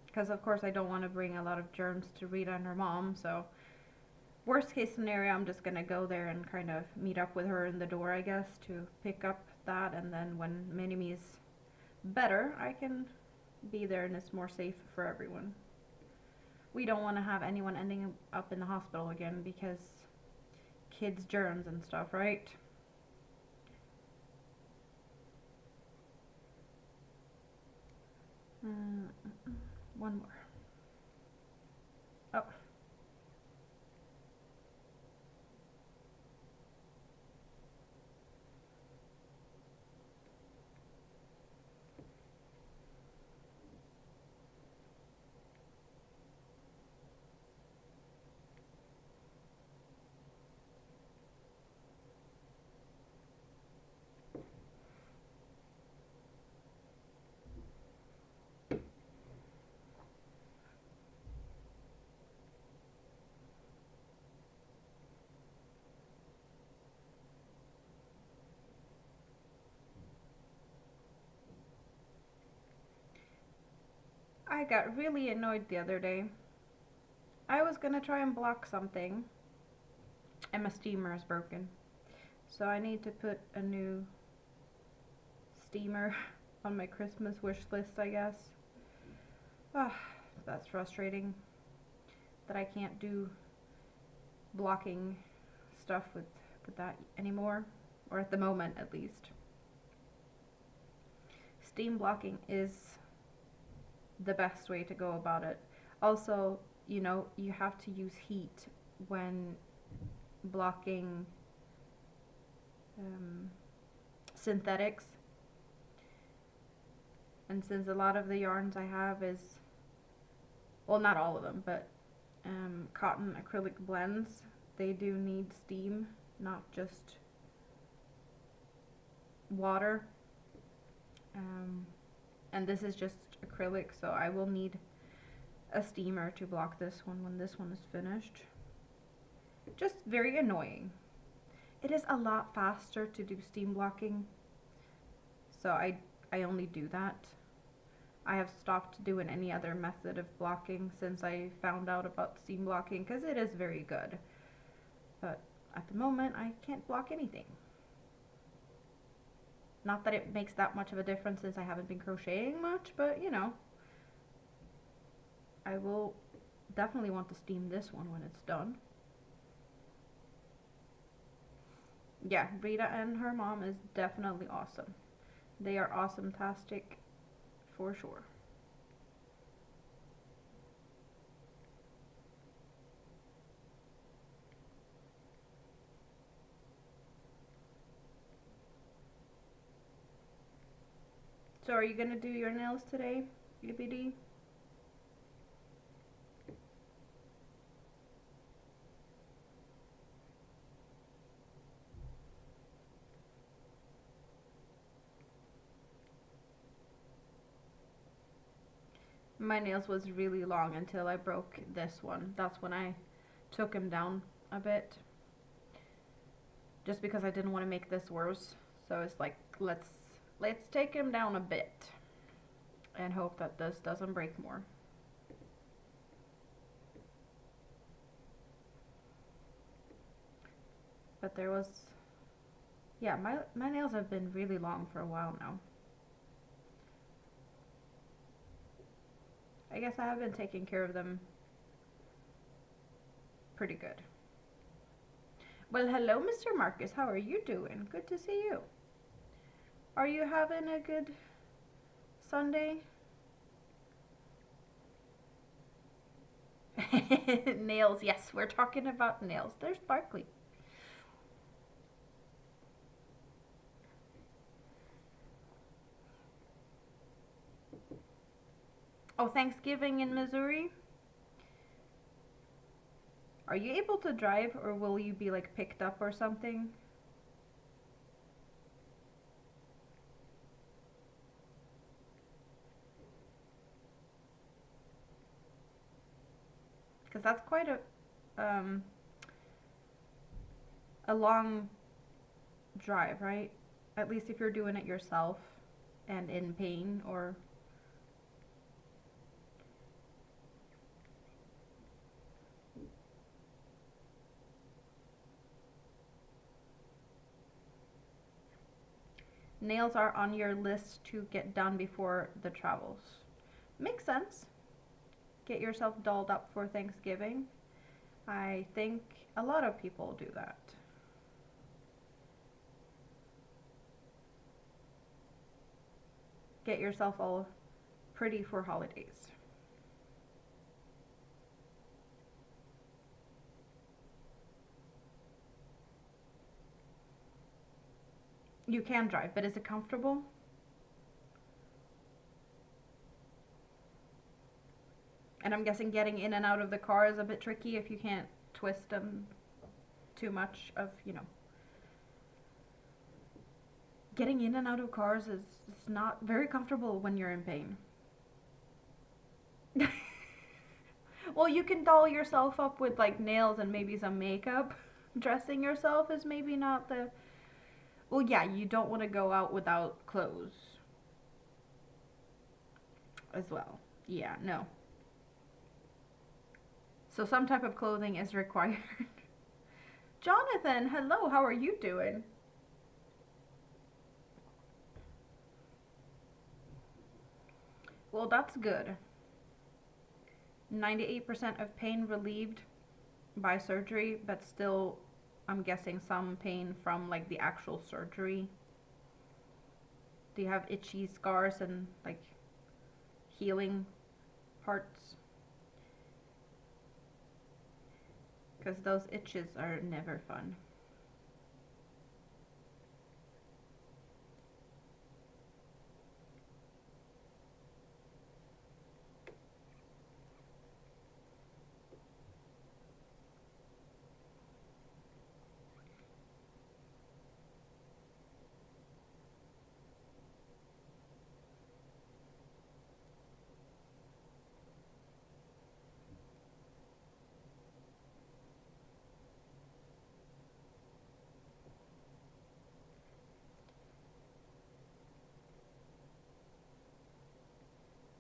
Because of course I don't want to bring a lot of germs to Rita and her mom, so worst case scenario, I'm just gonna go there and kind of meet up with her in the door, I guess, to pick up that, and then when Mini-Me's better, I can be there and it's more safe for everyone. We don't want to have anyone ending up in the hospital again because kids' germs and stuff, right? One more. Oh. I got really annoyed the other day. I was gonna try and block something and my steamer is broken. So I need to put a new steamer on my Christmas wish list, I guess. Ah, that's frustrating that I can't do blocking stuff with that anymore, or at the moment at least. Steam blocking is the best way to go about it. Also, you know, you have to use heat when blocking synthetics. And since a lot of the yarns I have is, well, not all of them, but cotton acrylic blends, they do need steam, not just water. And this is just acrylic, so I will need a steamer to block this one when this one is finished. Just very annoying. It is a lot faster to do steam blocking, so I only do that. I have stopped doing any other method of blocking since I found out about steam blocking, because it is very good. But at the moment, I can't block anything. Not that it makes that much of a difference since I haven't been crocheting much, but you know, I will definitely want to steam this one when it's done. Yeah, Rita and her mom is definitely awesome. They are awesome-tastic for sure. So are you gonna do your nails today, EBD? My nails was really long until I broke this one. That's when I took him down a bit. Just because I didn't want to make this worse. So it's like, let's take him down a bit. And hope that this doesn't break more. But there was, yeah, my nails have been really long for a while now. I guess I have been taking care of them pretty good. Well, hello, Mr. Marcus. How are you doing? Good to see you. Are you having a good Sunday? Nails, yes, we're talking about nails. They're sparkly. Oh, Thanksgiving in Missouri? Are you able to drive, or will you be like picked up or something? Because that's quite a long drive, right? At least if you're doing it yourself and in pain, or nails are on your list to get done before the travels. Makes sense. Get yourself dolled up for Thanksgiving. I think a lot of people do that. Get yourself all pretty for holidays. You can drive, but is it comfortable? And I'm guessing getting in and out of the car is a bit tricky if you can't twist them too much of, you know. Getting in and out of cars is not very comfortable when you're in pain. Well, you can doll yourself up with like nails and maybe some makeup. Dressing yourself is maybe not the... Well, yeah, you don't want to go out without clothes as well. Yeah, no. So some type of clothing is required. Jonathan, hello, how are you doing? Well, that's good. 98% of pain relieved by surgery, but still, I'm guessing some pain from like the actual surgery. Do you have itchy scars and like healing parts, because those itches are never fun.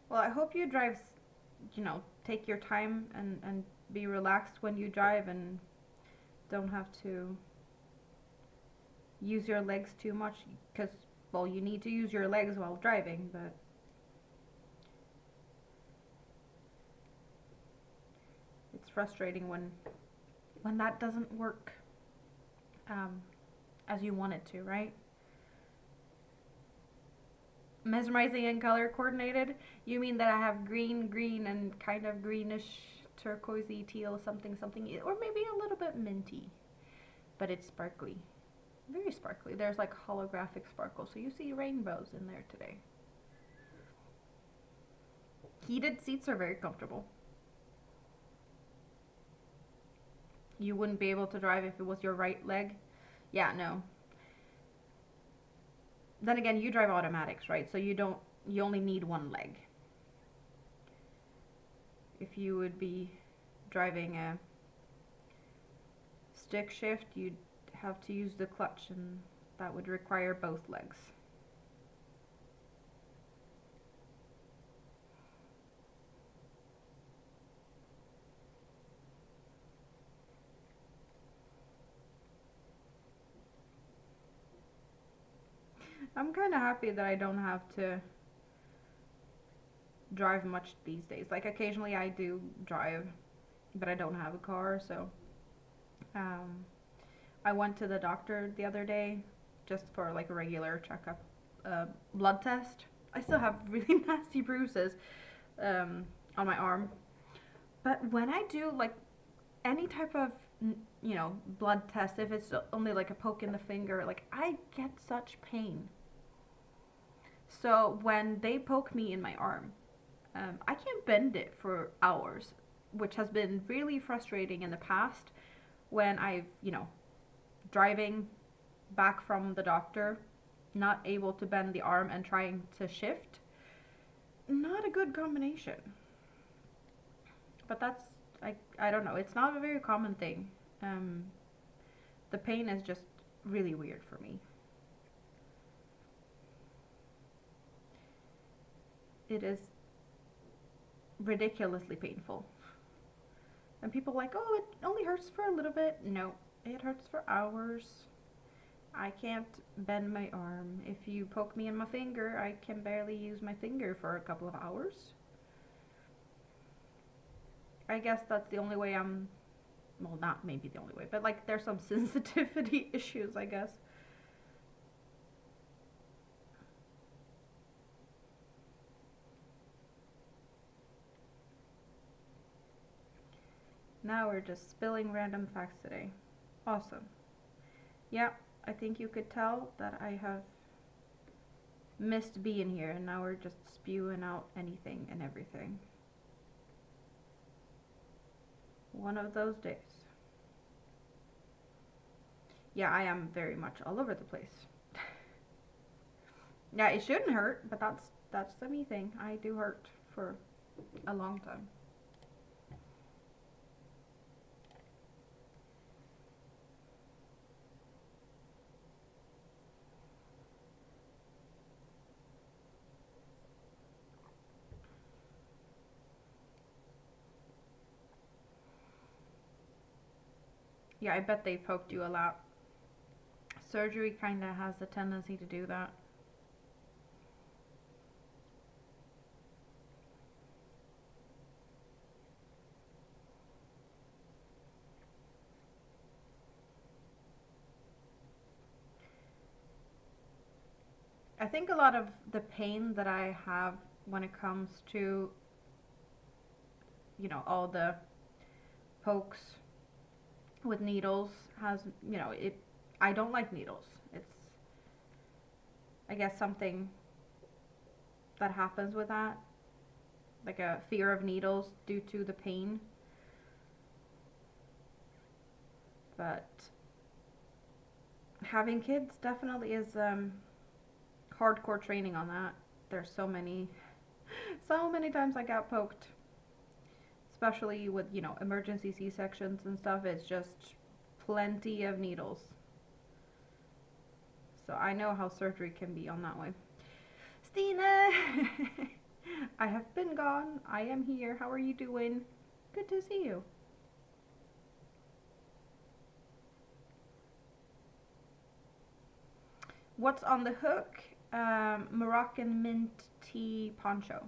Well, I hope you drive, you know, take your time and be relaxed when you drive and don't have to use your legs too much, because, well, you need to use your legs while driving, but it's frustrating when that doesn't work as you want it to, right? Mesmerizing and color coordinated? You mean that I have green, green, and kind of greenish, turquoisey, teal, something, something, or maybe a little bit minty, but it's sparkly. Very sparkly. There's like holographic sparkle, so you see rainbows in there today. Heated seats are very comfortable. You wouldn't be able to drive if it was your right leg? Yeah, no. Then again, you drive automatics, right? So you only need one leg. If you would be driving a stick shift, you'd have to use the clutch, and that would require both legs. I'm kind of happy that I don't have to drive much these days. Like occasionally I do drive, but I don't have a car, so I went to the doctor the other day just for like a regular checkup, blood test. I still have really nasty bruises on my arm, but when I do like any type of, you know, blood test, if it's only like a poke in the finger, like I get such pain. So when they poke me in my arm, I can't bend it for hours, which has been really frustrating in the past when I've, you know, driving back from the doctor, not able to bend the arm and trying to shift. Not a good combination. But that's, I don't know, it's not a very common thing. The pain is just really weird for me. It is ridiculously painful. And people are like, oh, it only hurts for a little bit. No, it hurts for hours. I can't bend my arm. If you poke me in my finger, I can barely use my finger for a couple of hours. I guess that's the only way I'm, well, not maybe the only way, but like there's some sensitivity issues, I guess. Now we're just spilling random facts today. Awesome. Yeah, I think you could tell that I have missed being here, and now we're just spewing out anything and everything. One of those days. Yeah, I am very much all over the place. Yeah, it shouldn't hurt, but that's the me thing. I do hurt for a long time. Yeah, I bet they poked you a lot. Surgery kind of has a tendency to do that. I think a lot of the pain that I have when it comes to you know, all the pokes with needles has, you know, I don't like needles. It's, I guess, something that happens with that, like a fear of needles due to the pain. But having kids definitely is hardcore training on that. There's so many times I got poked, especially with, you know, emergency C-sections and stuff. It's just plenty of needles. So I know how surgery can be on that way. Stina! I have been gone. I am here. How are you doing? Good to see you. What's on the hook? Moroccan mint tea poncho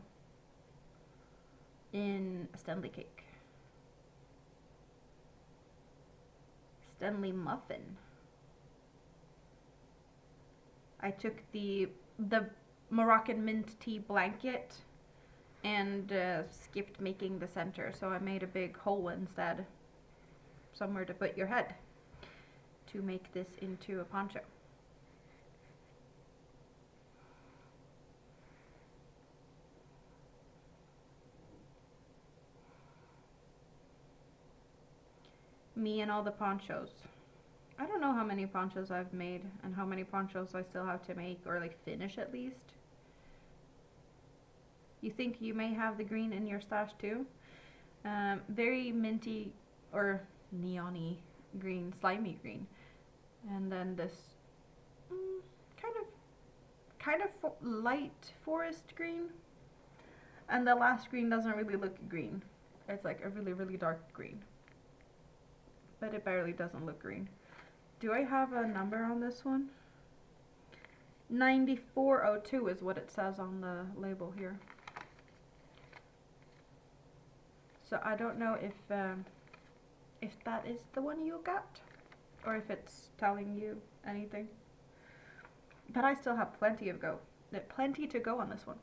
in Stanley cake. Stanley muffin. I took the Moroccan mint tea blanket and skipped making the center, so I made a big hole instead, somewhere to put your head, to make this into a poncho. Me and all the ponchos. I don't know how many ponchos I've made and how many ponchos I still have to make, or like finish at least. You think you may have the green in your stash too? Very minty or neon-y green, slimy green. And then this kind of light forest green. And the last green doesn't really look green. It's like a really, really dark green. But it barely doesn't look green. Do I have a number on this one? 9402 is what it says on the label here. So I don't know if that is the one you got, or if it's telling you anything. But I still have plenty to go on this one.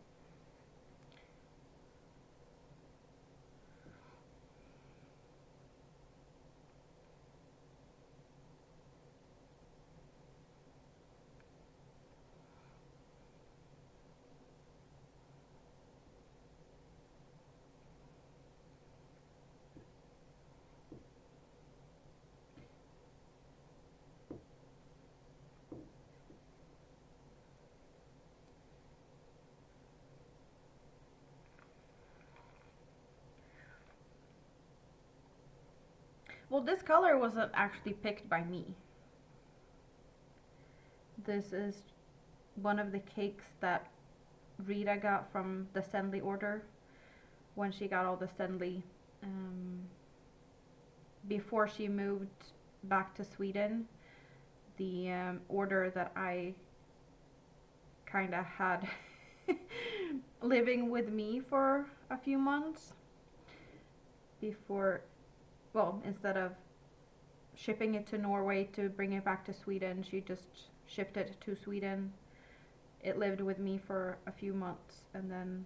Well, this color wasn't actually picked by me. This is one of the cakes that Rita got from the Stanley order when she got all the Stanley before she moved back to Sweden. The order that I kind of had living with me for a few months before, well, instead of shipping it to Norway to bring it back to Sweden, she just shipped it to Sweden. It lived with me for a few months, and then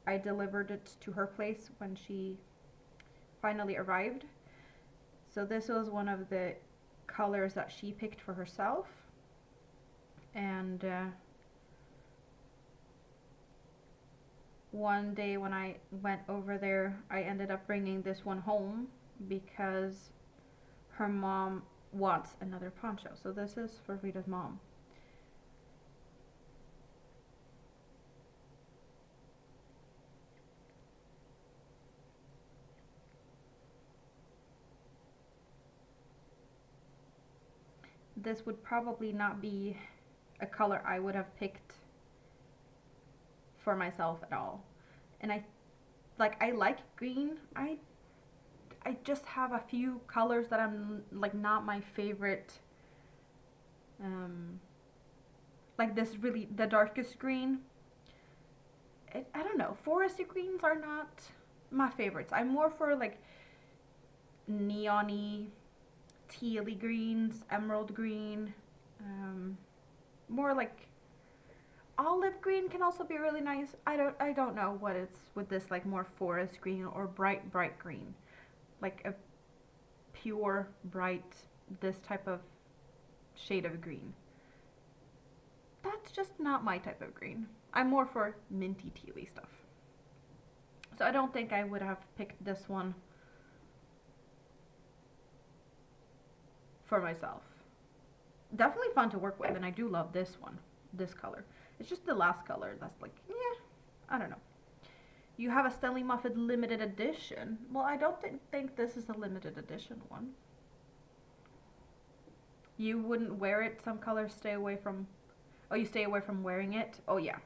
I delivered it to her place when she finally arrived. So this was one of the colors that she picked for herself, and one day when I went over there, I ended up bringing this one home because her mom wants another poncho. So this is for Rita's mom. This would probably not be a color I would have picked for myself at all. And I like green. I just have a few colors that I'm like not my favorite. Like this really, the darkest green. I don't know, foresty greens are not my favorites. I'm more for like neon-y, tealy greens, emerald green, more like olive green can also be really nice. I don't know what it's with this, like more forest green or bright green. Like a pure bright, this type of shade of green. That's just not my type of green. I'm more for minty tealy stuff. So I don't think I would have picked this one for myself. Definitely fun to work with, and I do love this one, this color. It's just the last color that's like, yeah, I don't know. You have a Stanley Muffet limited edition. Well, I don't think this is a limited edition one. You wouldn't wear it. Some colors stay away from, oh, you stay away from wearing it? Oh, yeah.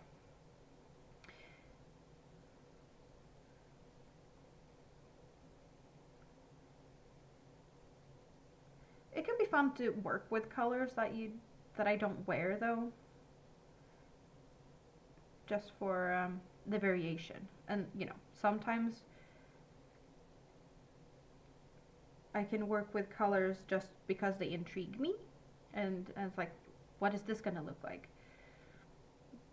It can be fun to work with colors that I don't wear though. Just for the variation. And you know, sometimes I can work with colors just because they intrigue me. And it's like, what is this gonna look like?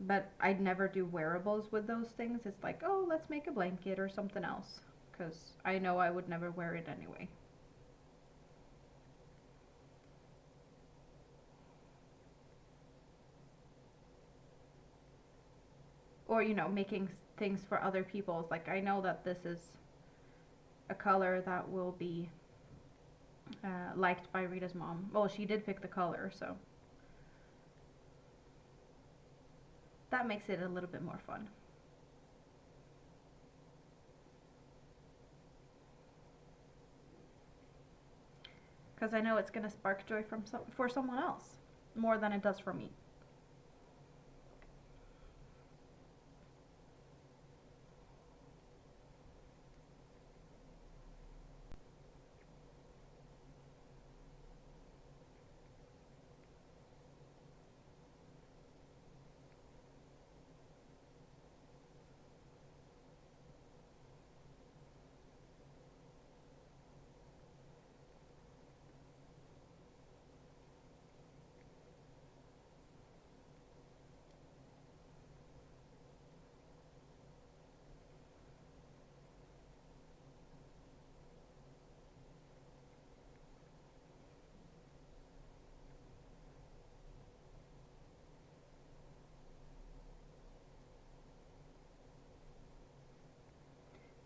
But I'd never do wearables with those things. It's like, oh, let's make a blanket or something else. Because I know I would never wear it anyway. Or, you know, making things for other people. It's like, I know that this is a color that will be liked by Rita's mom. Well, she did pick the color, so that makes it a little bit more fun. Because I know it's going to spark joy for someone else more than it does for me.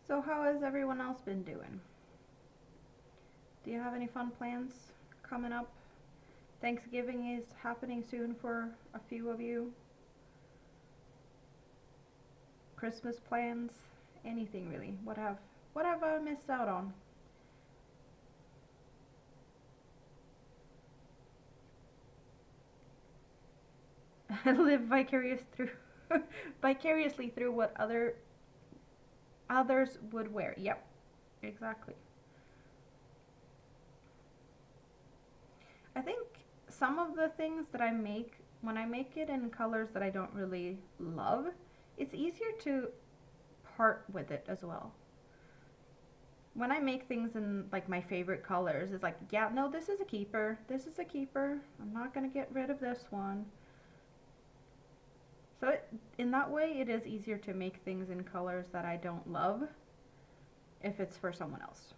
So how has everyone else been doing? Do you have any fun plans coming up? Thanksgiving is happening soon for a few of you. Christmas plans, anything really. What have I missed out on? Live vicariously through what others would wear. Yep, exactly. I think some of the things that I make, when I make it in colors that I don't really love, it's easier to part with it as well. When I make things in like my favorite colors, it's like, yeah, no, this is a keeper. This is a keeper. I'm not going to get rid of this one. So in that way, it is easier to make things in colors that I don't love if it's for someone else.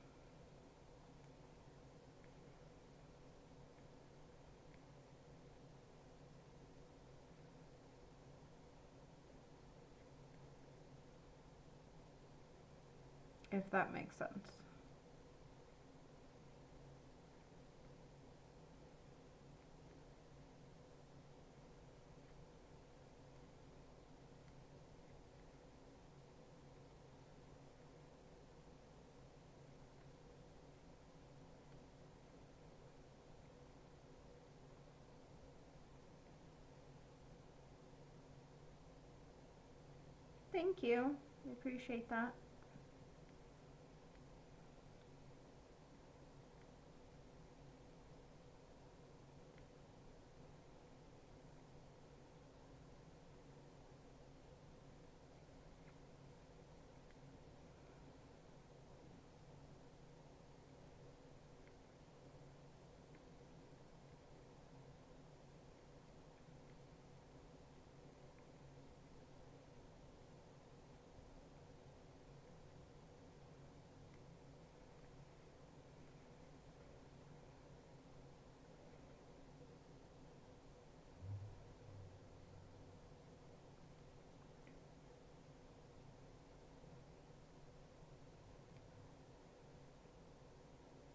If that makes sense. Thank you. I appreciate that.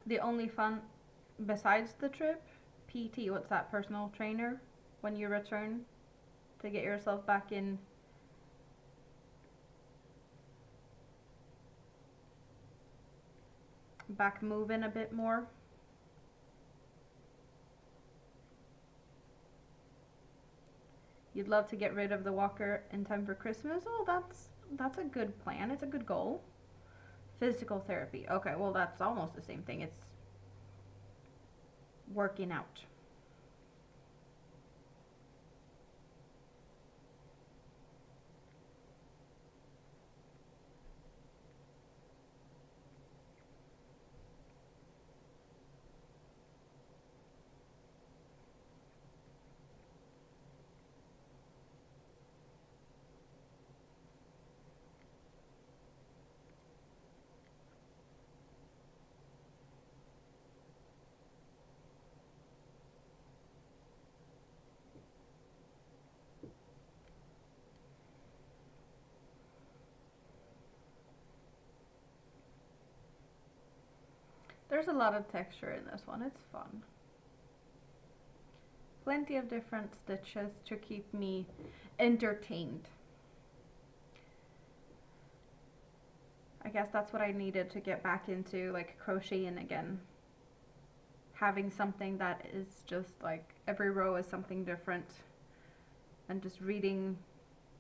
The only fun besides the trip, PT, what's that, personal trainer, when you return to get yourself back in. Back moving a bit more. You'd love to get rid of the walker in time for Christmas. Oh, that's a good plan. It's a good goal. Physical therapy. Okay, well that's almost the same thing. It's working out. There's a lot of texture in this one. It's fun. Plenty of different stitches to keep me entertained. I guess that's what I needed to get back into, like, crocheting again. Having something that is just like every row is something different, and just reading,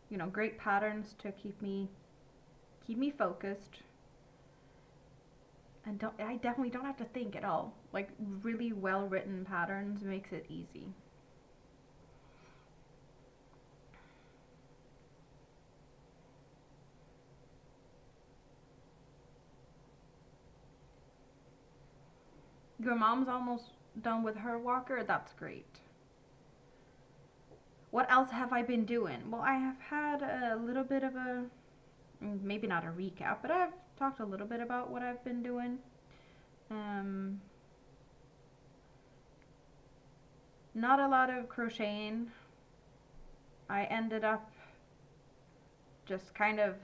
you know, great patterns to keep me focused. And I definitely don't have to think at all. Like, really well written patterns makes it easy. Your mom's almost done with her walker? That's great. What else have I been doing? Well, I have had a little bit of a, maybe not a recap, but I've talked a little bit about what I've been doing. Not a lot of crocheting. I ended up just kind of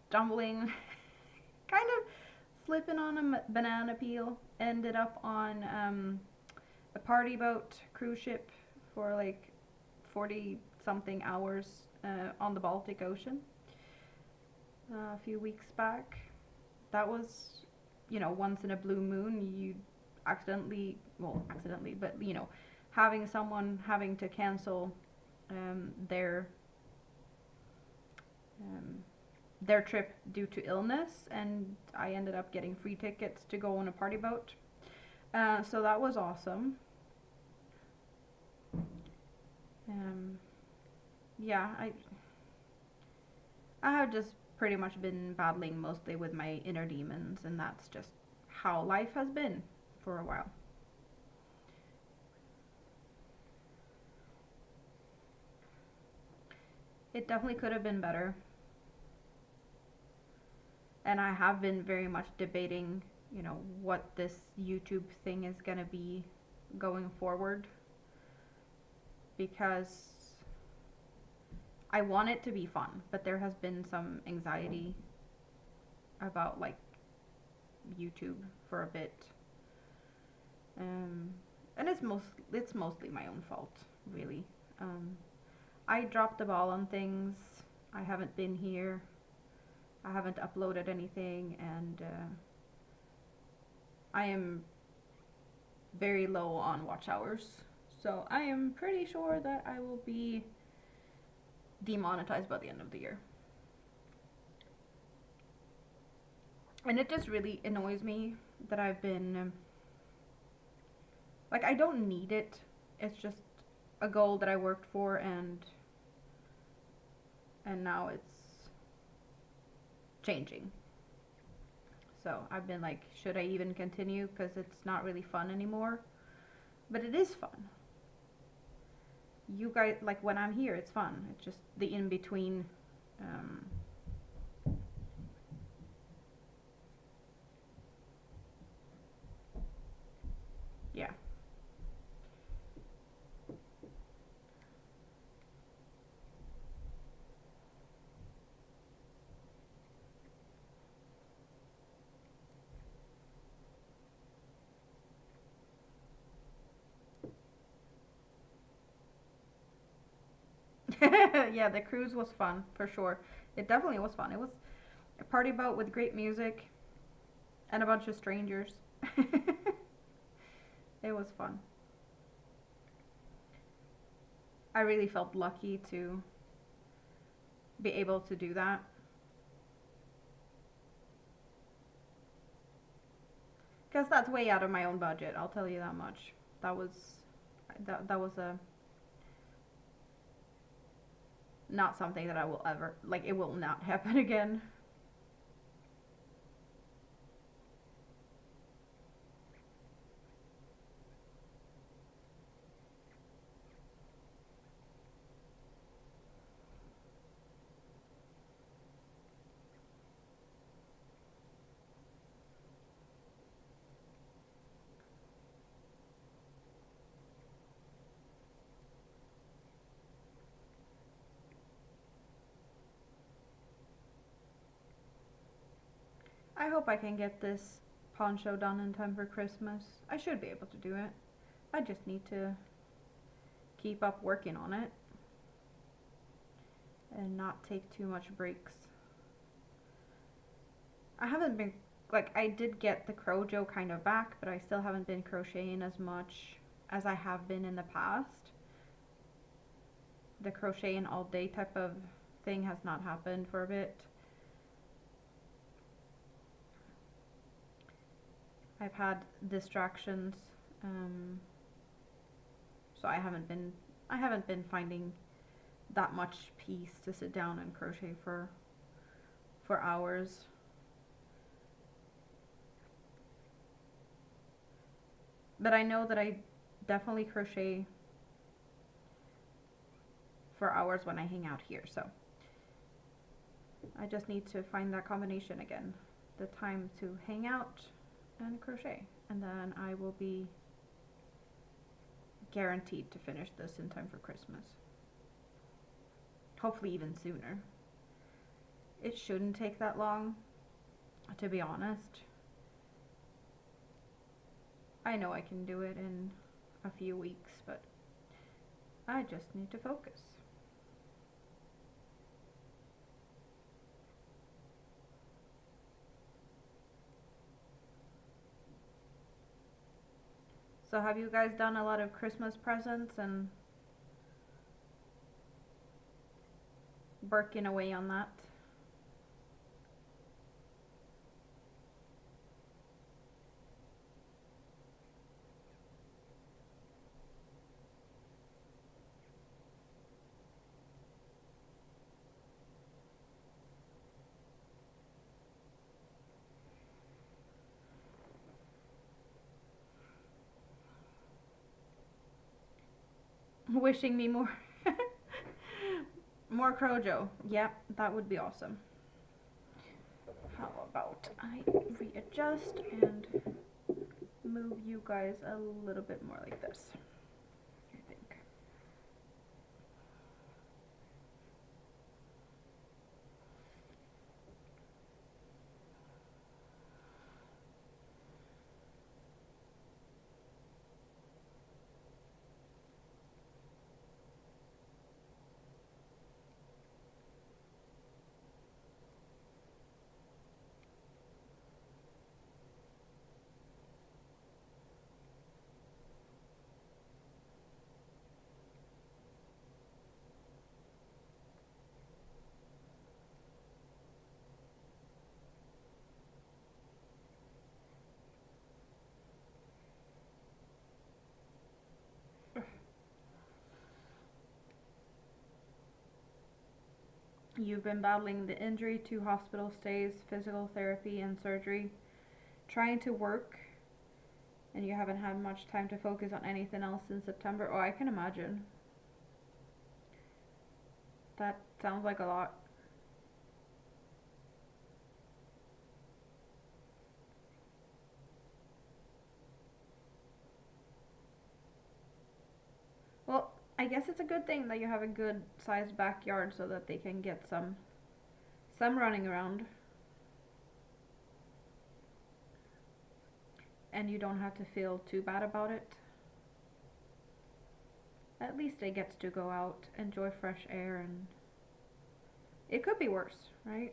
stumbling, kind of slipping on a banana peel. Ended up on a party boat cruise ship for like 40 something hours on the Baltic Ocean a few weeks back. That was, you know, once in a blue moon. You accidentally, but you know, having someone having to cancel their trip due to illness, and I ended up getting free tickets to go on a party boat. So that was awesome. Yeah, I have just pretty much been battling mostly with my inner demons, and that's just how life has been for a while. It definitely could have been better. And I have been very much debating, you know, what this YouTube thing is going to be going forward, because I want it to be fun, but there has been some anxiety about like YouTube for a bit. And it's mostly my own fault, really. I dropped the ball on things. I haven't been here. I haven't uploaded anything, and I am very low on watch hours. So I am pretty sure that I will be demonetized by the end of the year. And it just really annoys me that I've been, like, I don't need it. It's just a goal that I worked for, and now it's changing. So I've been like, should I even continue? Because it's not really fun anymore. But it is fun. You guys, like, when I'm here, it's fun. It's just the in-between. Yeah. Yeah, the cruise was fun, for sure. It definitely was fun. It was a party boat with great music and a bunch of strangers. It was fun. I really felt lucky to be able to do that. Because that's way out of my own budget, I'll tell you that much. That was that was a not something that I will ever, like, it will not happen again. I hope I can get this poncho done in time for Christmas. I should be able to do it. I just need to keep up working on it and not take too much breaks. I haven't been, like, I did get the CROJO kind of back, but I still haven't been crocheting as much as I have been in the past. The crocheting all day type of thing has not happened for a bit. I've had distractions, so I haven't been finding that much peace to sit down and crochet for hours. But I know that I definitely crochet for hours when I hang out here, so I just need to find that combination again. The time to hang out and crochet, and then I will be guaranteed to finish this in time for Christmas. Hopefully even sooner. It shouldn't take that long, to be honest. I know I can do it in a few weeks, but I just need to focus. So have you guys done a lot of Christmas presents and working away on that? Wishing me more more CROJO. Yep, that would be awesome. How about I readjust and move you guys a little bit more like this, I think. You've been battling the injury, 2 hospital stays, physical therapy, and surgery, trying to work, and you haven't had much time to focus on anything else in September. Oh, I can imagine. That sounds like a lot. Well, I guess it's a good thing that you have a good sized backyard so that they can get some running around. And you don't have to feel too bad about it. At least it gets to go out, enjoy fresh air, and it could be worse, right?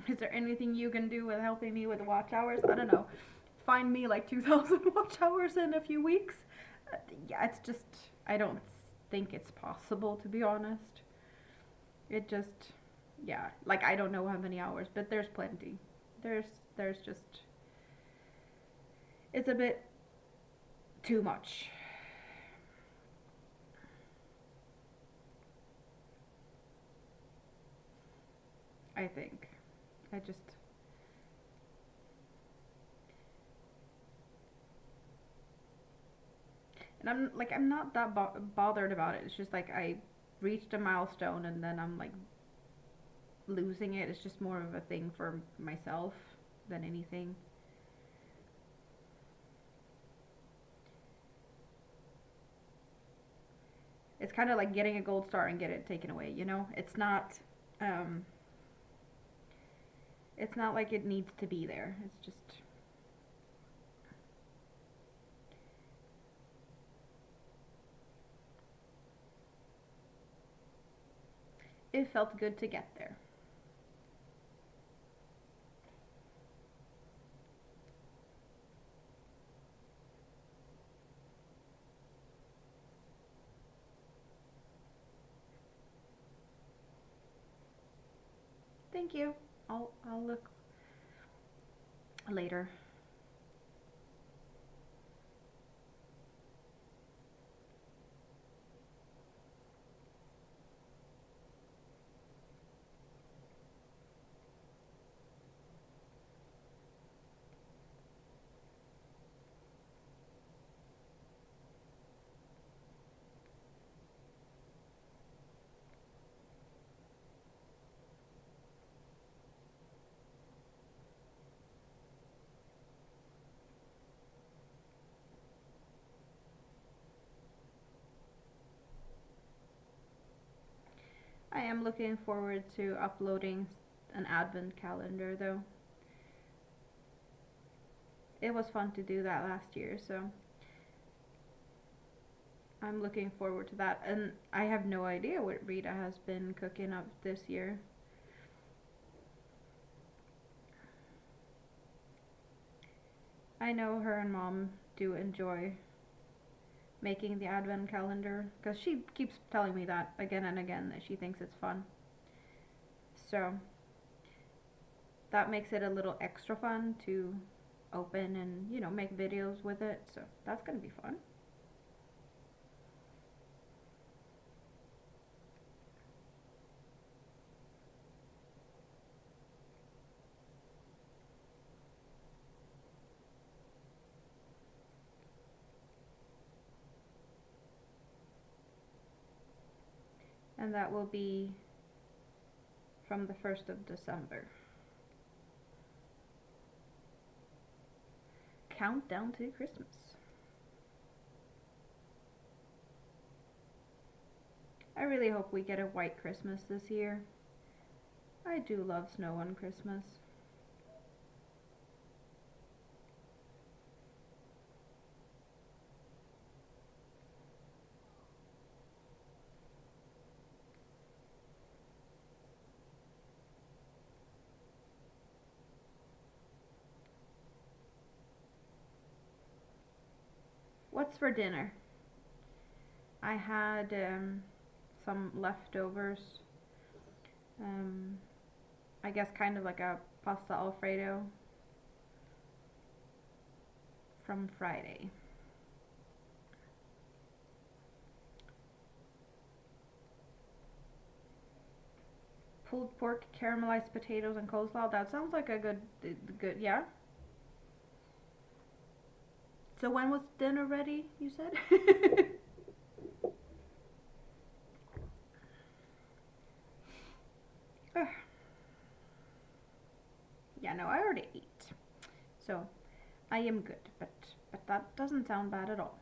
Is there anything you can do with helping me with watch hours? I don't know. Find me like 2,000 watch hours in a few weeks. Yeah, it's just, I don't think it's possible, to be honest. It just, yeah, like I don't know how many hours, but there's plenty. There's just, it's a bit too much. I think. I just, and I'm not that bothered about it. It's just like I reached a milestone and then I'm like losing it. It's just more of a thing for myself than anything. It's kind of like getting a gold star and get it taken away, you know? Um, it's not like it needs to be there. It's just, it felt good to get there. Thank you. I'll look later. I am looking forward to uploading an advent calendar though. It was fun to do that last year, so I'm looking forward to that. And I have no idea what Rita has been cooking up this year. I know her and Mom do enjoy making the advent calendar because she keeps telling me that again and again that she thinks it's fun. So that makes it a little extra fun to open and, you know, make videos with it. So that's going to be fun. And that will be from the 1st of December. Countdown to Christmas. I really hope we get a white Christmas this year. I do love snow on Christmas. What's for dinner? I had some leftovers. I guess kind of like a pasta alfredo from Friday. Pulled pork, caramelized potatoes, and coleslaw. That sounds like a good, yeah. So when was dinner ready, you said? Yeah, no, I already ate. So I am good, but that doesn't sound bad at all.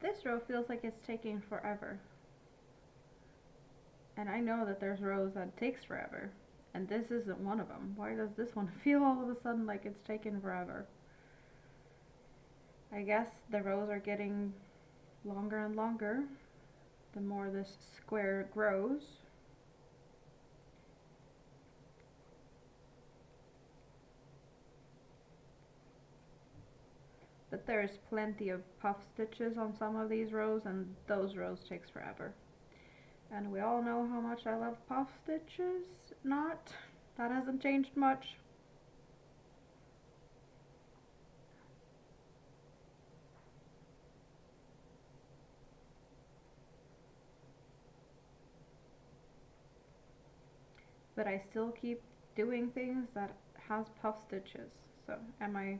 This row feels like it's taking forever. And I know that there's rows that takes forever. And this isn't one of them. Why does this one feel all of a sudden like it's taken forever? I guess the rows are getting longer and longer the more this square grows. But there's plenty of puff stitches on some of these rows, and those rows takes forever. And we all know how much I love puff stitches. Not. That hasn't changed much. But I still keep doing things that has puff stitches. So am I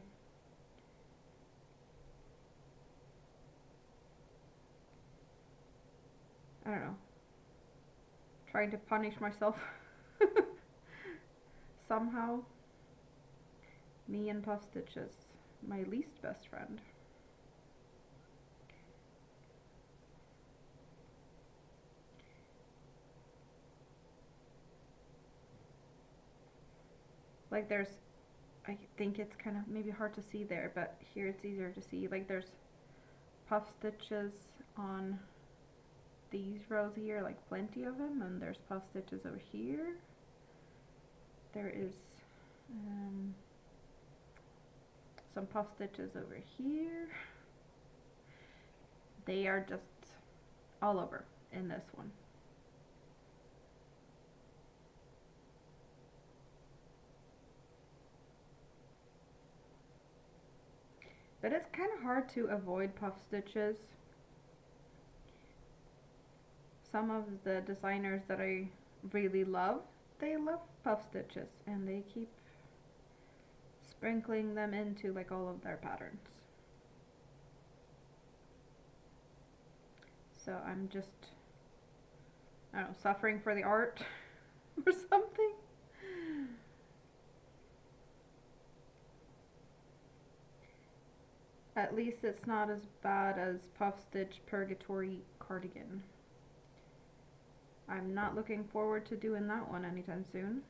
don't know, trying to punish myself somehow? Me and puff stitches, my least best friend. Like there's, I think it's kind of maybe hard to see there, but here it's easier to see. Like there's puff stitches on these rows here, like plenty of them, and there's puff stitches over here. There is some puff stitches over here. They are just all over in this one. But it's kind of hard to avoid puff stitches. Some of the designers that I really love, they love puff stitches and they keep sprinkling them into like all of their patterns. So I'm just, I don't know, suffering for the art or something. At least it's not as bad as Puff Stitch Purgatory Cardigan. I'm not looking forward to doing that one anytime soon.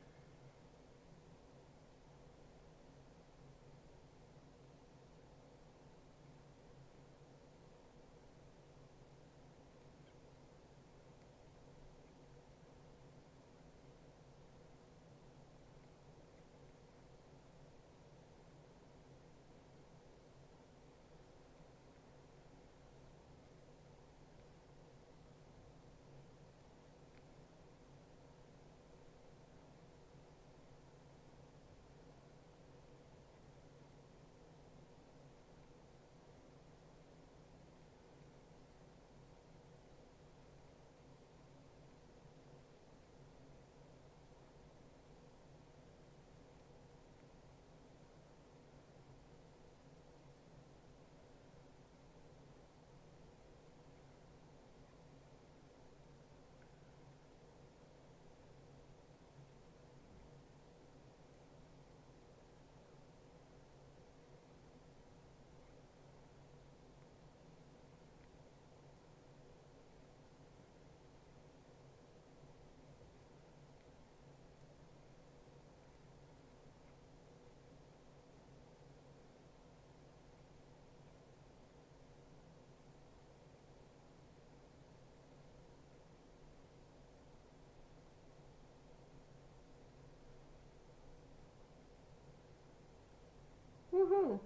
Woohoo!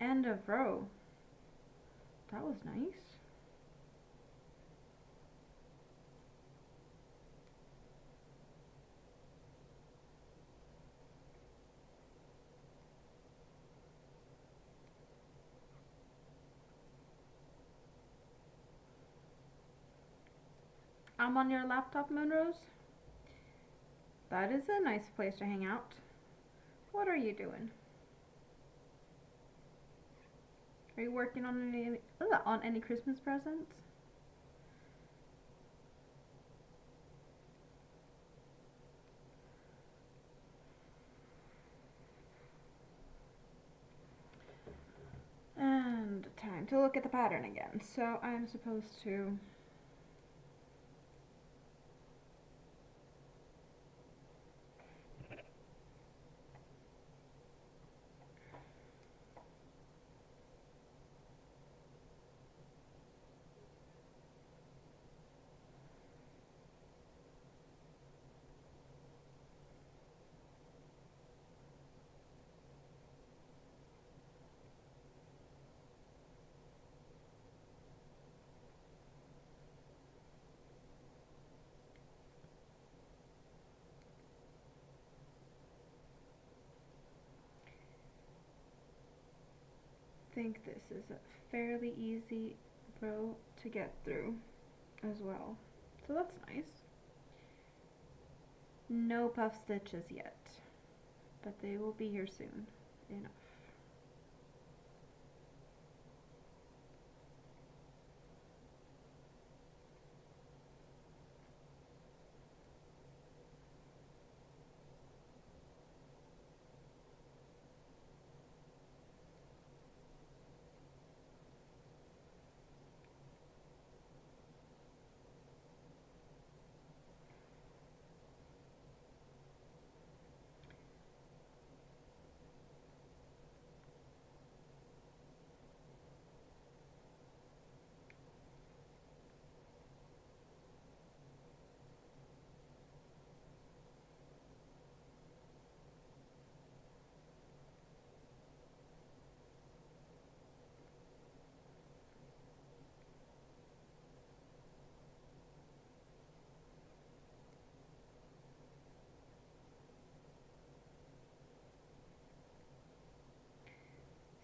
End of row. That was nice. I'm on your laptop, Moonrose. That is a nice place to hang out. What are you doing? Are you working on any Christmas presents? And time to look at the pattern again. So I'm supposed to think this is a fairly easy row to get through as well. So that's nice. No puff stitches yet, but they will be here soon enough.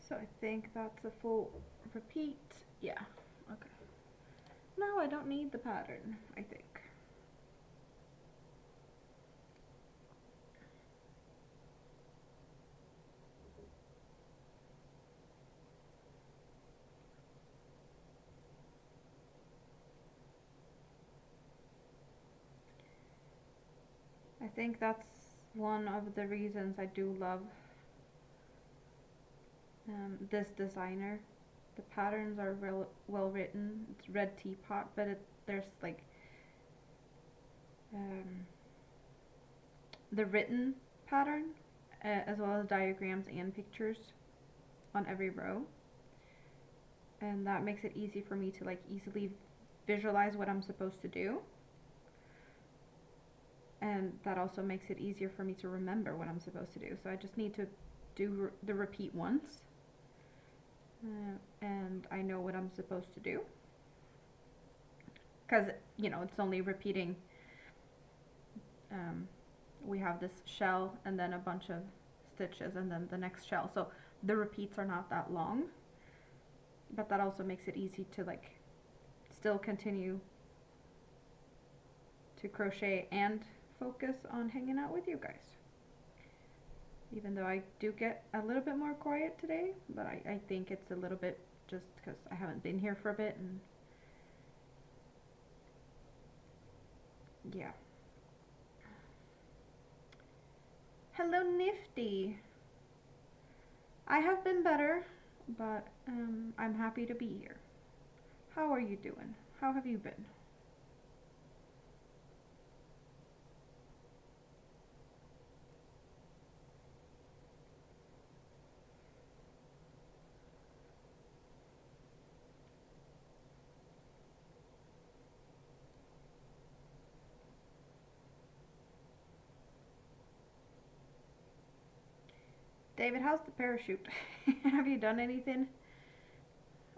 So I think that's a full repeat. Yeah, okay. Now I don't need the pattern, I think. I think that's one of the reasons I do love this designer. The patterns are real well written. It's red teapot, but there's like the written pattern as well as diagrams and pictures on every row, and that makes it easy for me to like easily visualize what I'm supposed to do, and that also makes it easier for me to remember what I'm supposed to do. So I just need to do the repeat once, and I know what I'm supposed to do, because you know it's only repeating. We have this shell and then a bunch of stitches and then the next shell, so the repeats are not that long, but that also makes it easy to like still continue to crochet and focus on hanging out with you guys, even though I do get a little bit more quiet today, but I think it's a little bit just because I haven't been here for a bit, and yeah. Hello, Nifty. I have been better, but I'm happy to be here. How are you doing? How have you been? David, how's the parachute? Have you done anything?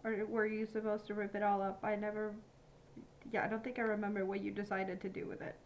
Or were you supposed to rip it all up? I don't think I remember what you decided to do with it.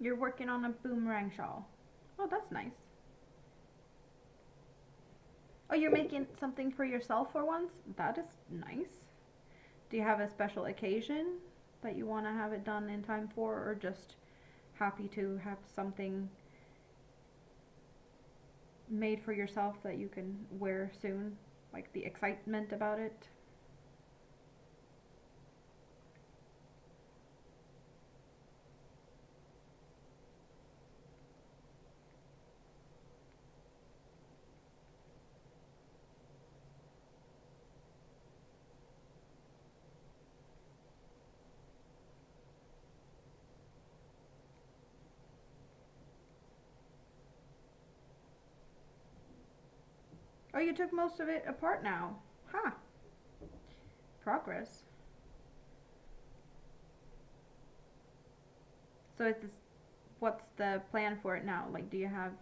You're working on a boomerang shawl. Oh, that's nice. Oh, you're making something for yourself for once? That is nice. Do you have a special occasion that you want to have it done in time for, or just happy to have something made for yourself that you can wear soon? Like the excitement about it? Oh, you took most of it apart now. Huh. Progress. So what's the plan for it now? Like, do you have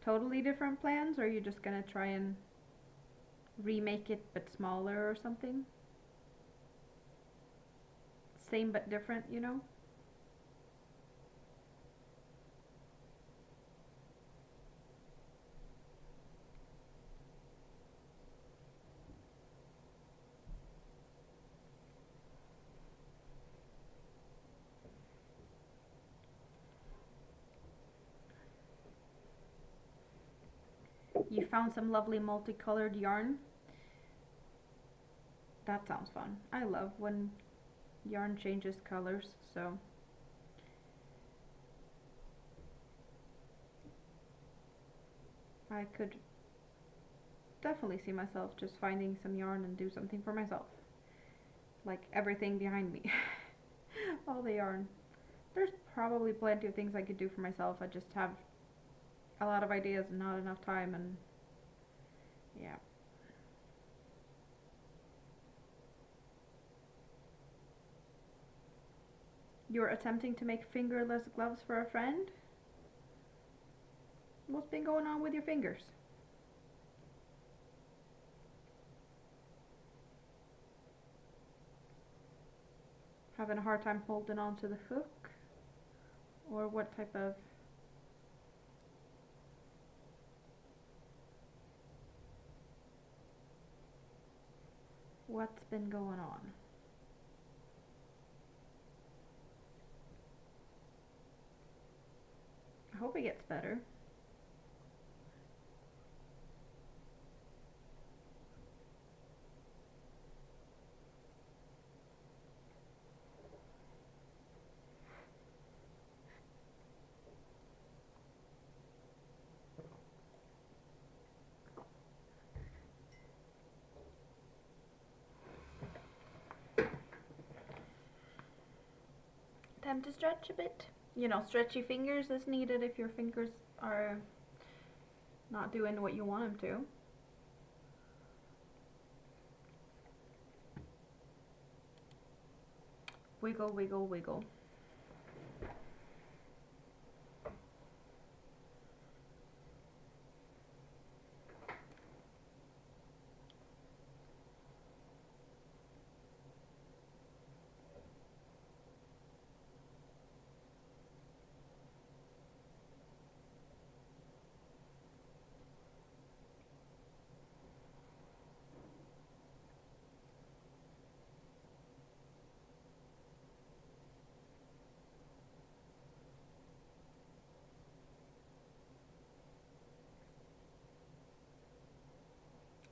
totally different plans, or are you just gonna try and remake it but smaller or something? Same but different, you know? You found some lovely multicolored yarn. That sounds fun. I love when yarn changes colors, so I could definitely see myself just finding some yarn and do something for myself. Like everything behind me. All the yarn. There's probably plenty of things I could do for myself. I just have a lot of ideas and not enough time, and yeah. You're attempting to make fingerless gloves for a friend? What's been going on with your fingers? Having a hard time holding on to the hook? Or what type of... What's been going on? I hope it gets better. Time to stretch a bit. You know, stretchy fingers is needed if your fingers are not doing what you want them to. Wiggle, wiggle, wiggle.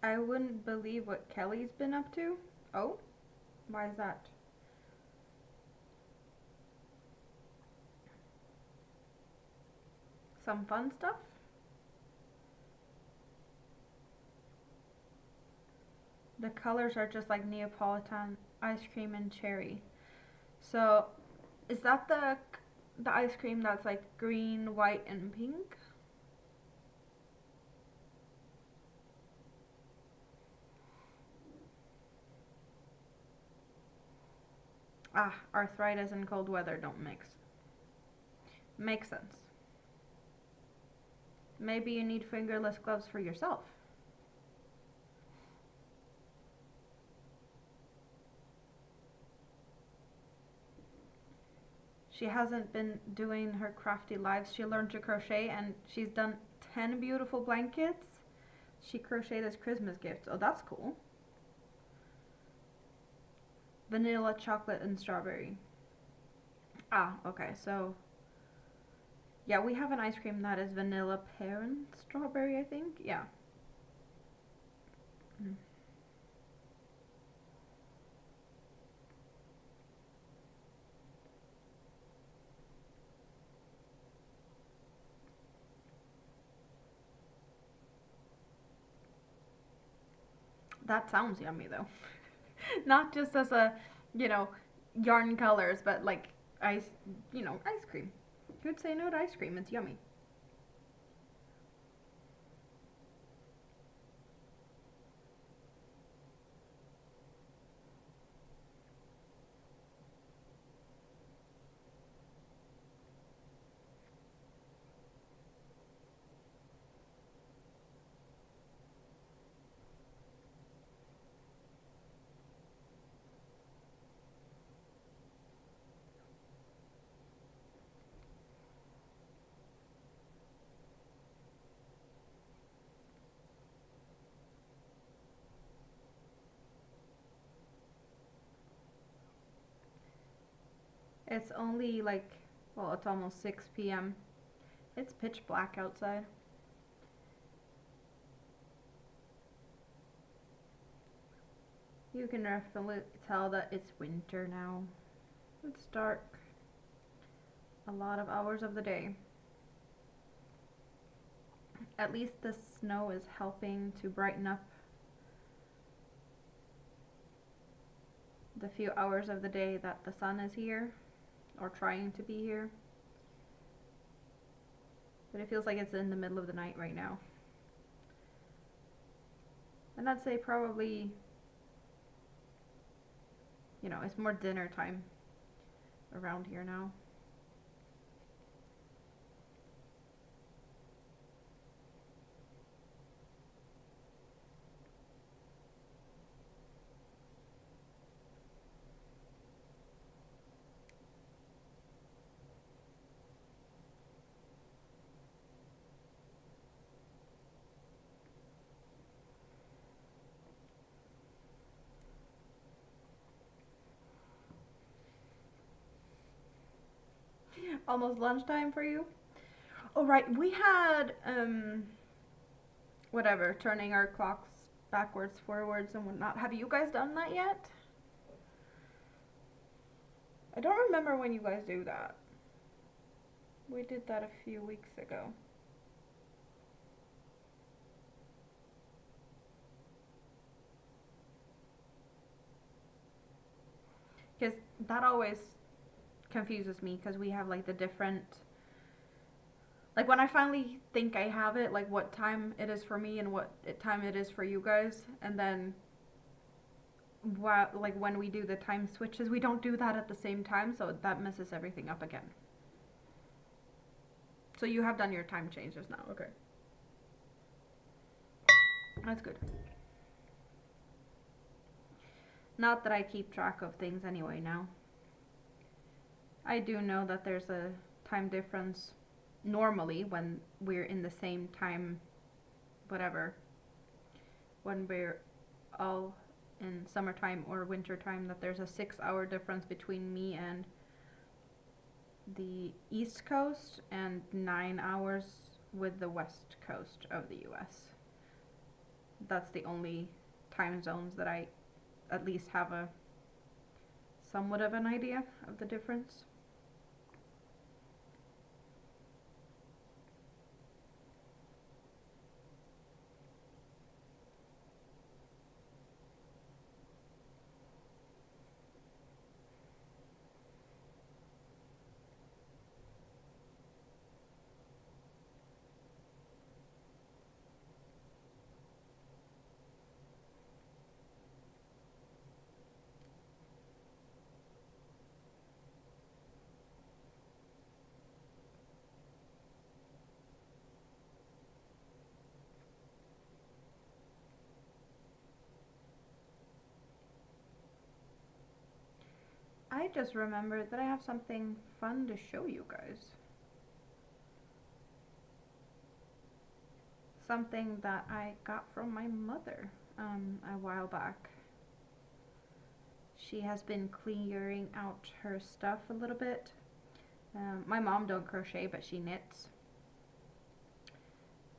I wouldn't believe what Kelly's been up to. Oh? Why is that? Some fun stuff? The colors are just like Neapolitan ice cream and cherry. So, is that the ice cream that's like green, white, and pink? Ah, arthritis and cold weather don't mix. Makes sense. Maybe you need fingerless gloves for yourself. She hasn't been doing her crafty lives. She learned to crochet and she's done 10 beautiful blankets. She crocheted as Christmas gifts. Oh, that's cool. Vanilla, chocolate, and strawberry. Ah, okay, so yeah, we have an ice cream that is vanilla, pear, and strawberry, I think. Yeah. Mm. That sounds yummy though. Not just as a, you know, yarn colors, but like ice, ice cream. Who'd say no to ice cream? It's yummy. It's only like, well, it's almost 6 p.m. It's pitch black outside. You can definitely tell that it's winter now. It's dark a lot of hours of the day. At least the snow is helping to brighten up the few hours of the day that the sun is here, or trying to be here. But it feels like it's in the middle of the night right now. And I'd say probably, you know, it's more dinner time around here now. Almost lunchtime for you? Oh, right. We had, whatever, turning our clocks backwards, forwards, and whatnot. Have you guys done that yet? I don't remember when you guys do that. We did that a few weeks ago. Because that always confuses me, because we have like the different, like when I finally think I have it, like what time it is for me and what time it is for you guys, and then like when we do the time switches, we don't do that at the same time, so that messes everything up again. So you have done your time changes now, okay. That's good. Not that I keep track of things anyway now. I do know that there's a time difference normally when we're in the same time, whatever, when we're all in summertime or wintertime, that there's a 6-hour difference between me and the East Coast and 9 hours with the West Coast of the US. That's the only time zones that I at least have a somewhat of an idea of the difference. I just remembered that I have something fun to show you guys. Something that I got from my mother a while back. She has been clearing out her stuff a little bit. My mom don't crochet, but she knits.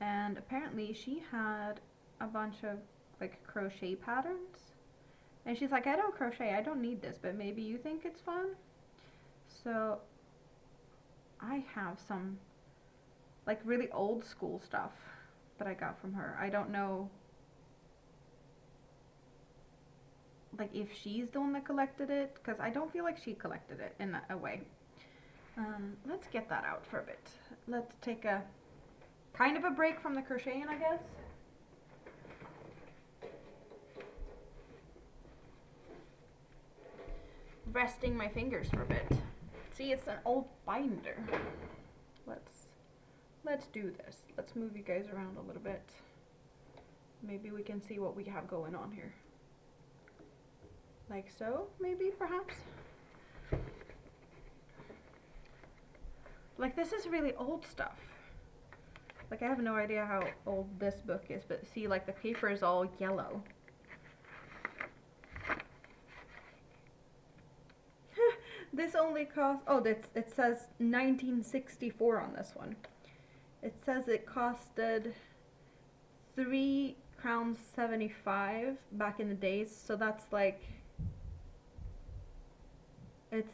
And apparently she had a bunch of like crochet patterns. And she's like, I don't crochet, I don't need this, but maybe you think it's fun? So I have some like really old school stuff that I got from her. I don't know like if she's the one that collected it, because I don't feel like she collected it in a way. Let's get that out for a bit. Let's take a kind of a break from the crocheting, I guess. Resting my fingers for a bit. See, it's an old binder. Let's do this. Let's move you guys around a little bit. Maybe we can see what we have going on here. Like so, maybe, perhaps. Like, this is really old stuff. Like, I have no idea how old this book is, but see, like, the paper is all yellow. This only cost, oh, it says 1964 on this one. It says it costed $3 crowns 75 back in the days, so that's like, it's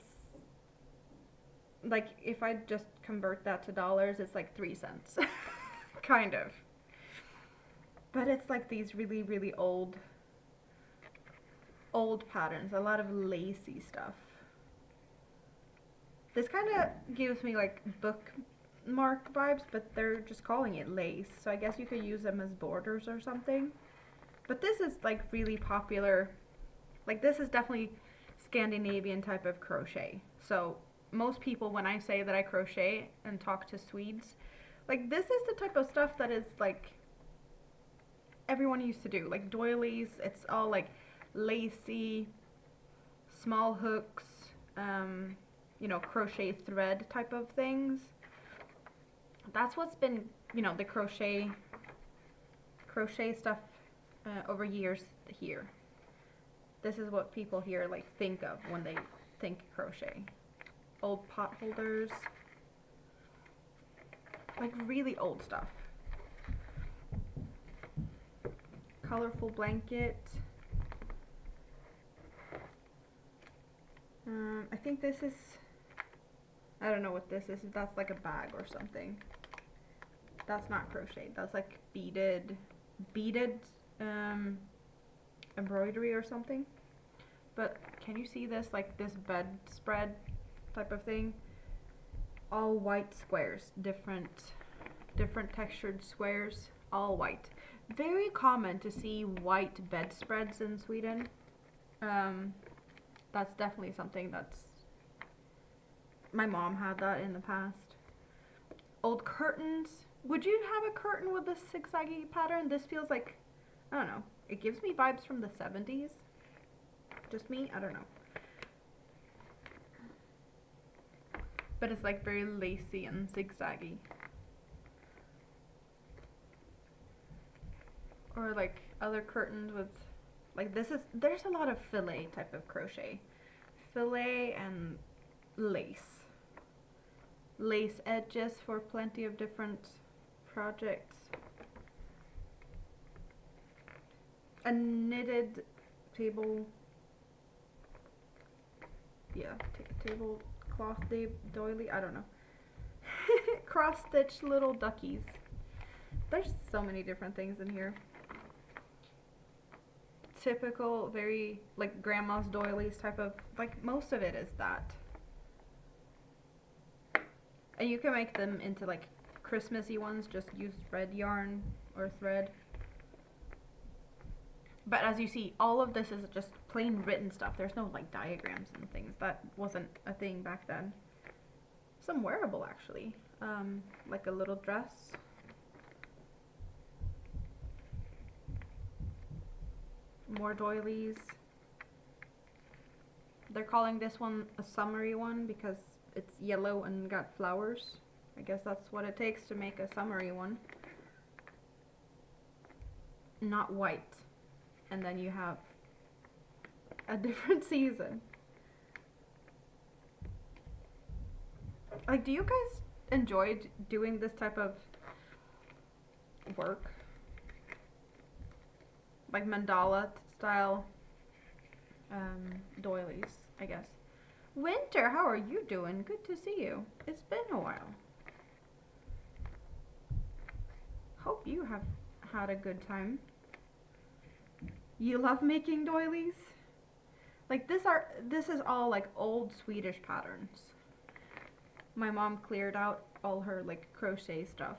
like, if I just convert that to dollars, it's like 3 cents. Kind of. But it's like these really, really old patterns, a lot of lacy stuff. This kind of gives me like bookmark vibes, but they're just calling it lace, so I guess you could use them as borders or something. But this is like really popular, like this is definitely Scandinavian type of crochet. So most people, when I say that I crochet and talk to Swedes, like this is the type of stuff that is like everyone used to do, like doilies. It's all like lacy, small hooks, you know, crochet thread type of things. That's what's been, you know, the crochet stuff over years here. This is what people here like think of when they think crochet. Old pot holders, like really old stuff. Colorful blanket. I think this is, I don't know what this is. That's like a bag or something. That's not crochet. That's like beaded embroidery or something. But can you see this, like this bedspread type of thing? All white squares, different textured squares, all white. Very common to see white bedspreads in Sweden. That's definitely something that's, my mom had that in the past. Old curtains. Would you have a curtain with this zigzaggy pattern? This feels like, I don't know, it gives me vibes from the 70s. Just me? I don't know. But it's like very lacy and zigzaggy. Or like other curtains with, like this is, there's a lot of filet type of crochet. Filet and lace. Lace edges for plenty of different projects. A knitted table, yeah, tablecloth doily, I don't know. Cross-stitched little duckies. There's so many different things in here. Typical, very like grandma's doilies type of, like most of it is that. And you can make them into like Christmassy ones, just use red yarn or thread. But as you see, all of this is just plain written stuff. There's no like diagrams and things. That wasn't a thing back then. Some wearable actually, like a little dress. More doilies. They're calling this one a summery one because it's yellow and got flowers. I guess that's what it takes to make a summery one. Not white. And then you have a different season. Like, do you guys enjoy doing this type of work? Like mandala style doilies, I guess. Winter, how are you doing? Good to see you. It's been a while. Hope you have had a good time. You love making doilies? Like this is all like old Swedish patterns. My mom cleared out all her like crochet stuff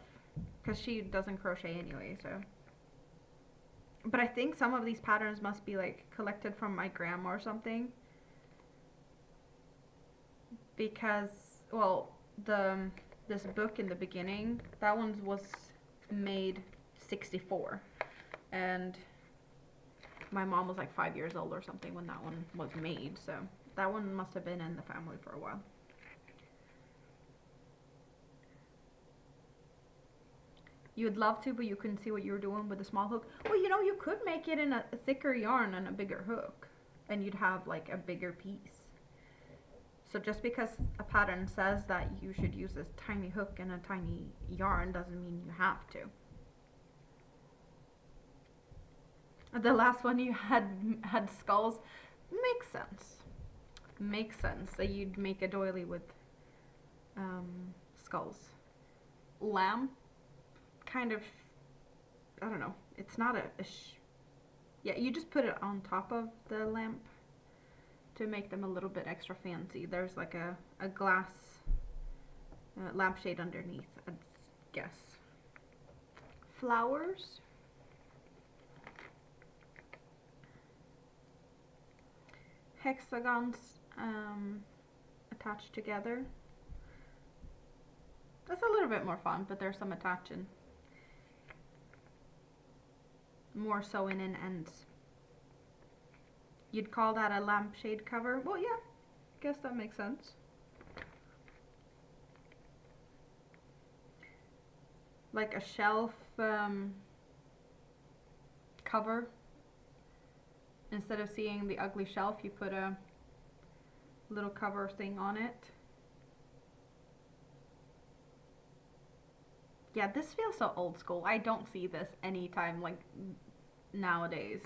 because she doesn't crochet anyway, so. But I think some of these patterns must be like collected from my grandma or something. Because, well, this book in the beginning, that one was made 64. And my mom was like 5 years old or something when that one was made. So that one must have been in the family for a while. You'd love to, but you couldn't see what you were doing with a small hook. Well, you know, you could make it in a thicker yarn and a bigger hook, and you'd have like a bigger piece. So just because a pattern says that you should use this tiny hook and a tiny yarn doesn't mean you have to. The last one you had skulls. Makes sense. Makes sense that you'd make a doily with skulls. Lamp, kind of, I don't know. It's not yeah, you just put it on top of the lamp to make them a little bit extra fancy. There's like a glass lampshade underneath, I guess. Flowers. Hexagons attached together. That's a little bit more fun, but there's some attaching. More sewing in ends. You'd call that a lampshade cover? Well, yeah, guess that makes sense. Like a shelf cover. Instead of seeing the ugly shelf, you put a little cover thing on it. Yeah, this feels so old school. I don't see this anytime like nowadays.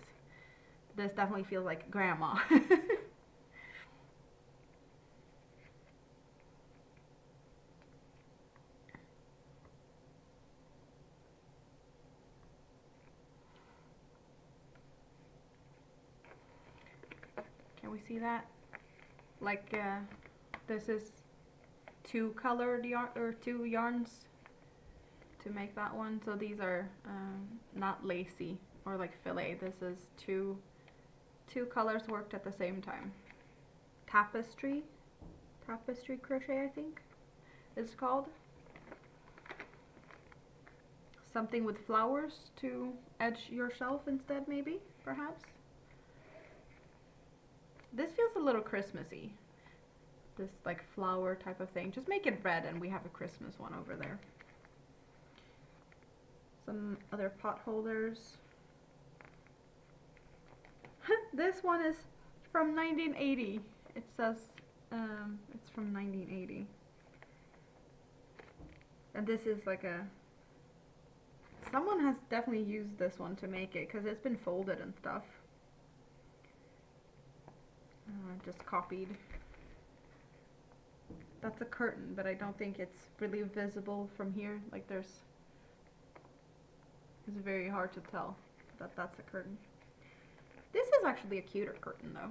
This definitely feels like grandma. Can we see that? Like this is two colored yarn or two yarns to make that one. So these are not lacy or like filet. This is two colors worked at the same time. Tapestry crochet, I think it's called. Something with flowers to edge your shelf instead, maybe, perhaps. This feels a little Christmassy. This like flower type of thing. Just make it red and we have a Christmas one over there. Some other pot holders. This one is from 1980. It says it's from 1980. And this is like a... Someone has definitely used this one to make it because it's been folded and stuff. Just copied. That's a curtain, but I don't think it's really visible from here. Like it's very hard to tell that that's a curtain. This is actually a cuter curtain though.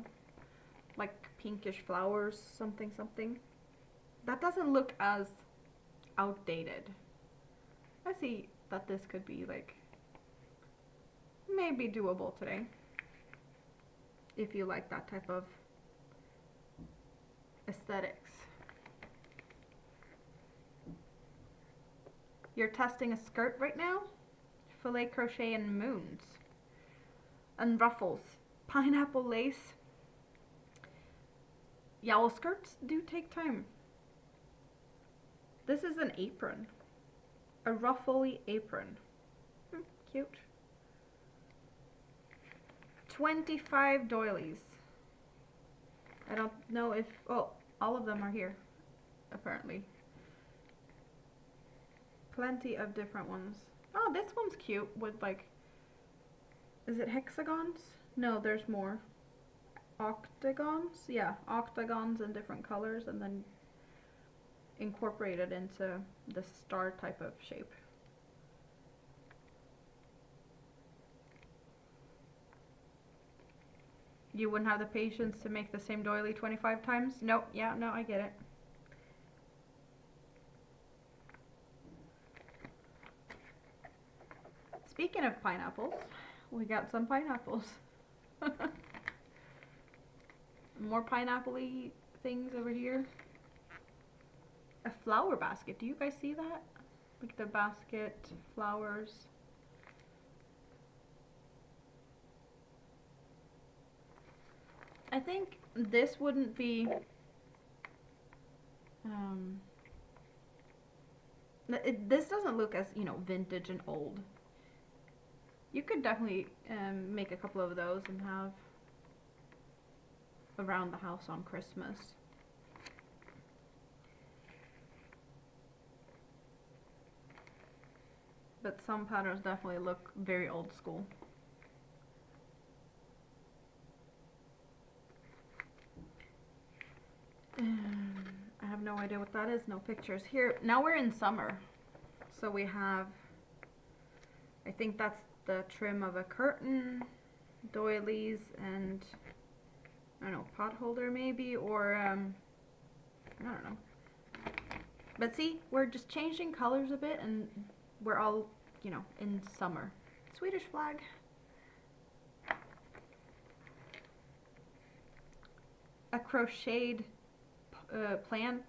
Like pinkish flowers, something. That doesn't look as outdated. I see that this could be like maybe doable today. If you like that type of aesthetics. You're testing a skirt right now? Filet crochet and moons. And ruffles. Pineapple lace. Yeah, well, skirts do take time. This is an apron. A ruffly apron. Cute. 25 doilies. I don't know if... Oh, all of them are here, apparently. Plenty of different ones. Oh, this one's cute with like... Is it hexagons? No, there's more. Octagons? Yeah, octagons in different colors and then incorporated into the star type of shape. You wouldn't have the patience to make the same doily 25 times? Nope, yeah, no, I get it. Speaking of pineapples, we got some pineapples. More pineapple-y things over here. A flower basket. Do you guys see that? Like the basket, flowers. I think this wouldn't be... this doesn't look as, you know, vintage and old. You could definitely make a couple of those and have around the house on Christmas. But some patterns definitely look very old school. I have no idea what that is, no pictures. Here, now we're in summer. So we have, I think that's the trim of a curtain, doilies, and I don't know, pot holder maybe, or I don't know. But see, we're just changing colors a bit and we're all, you know, in summer. Swedish flag. A crocheted plant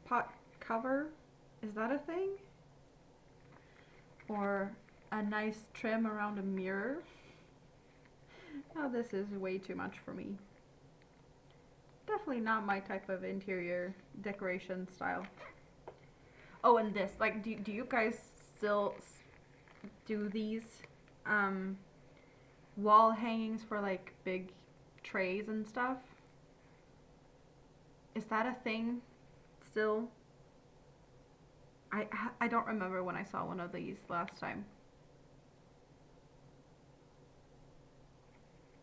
pot cover. Is that a thing? Or a nice trim around a mirror. Oh, this is way too much for me. Definitely not my type of interior decoration style. Oh, and this, like, do you guys still do these wall hangings for like big trays and stuff? Is that a thing still? I don't remember when I saw one of these last time.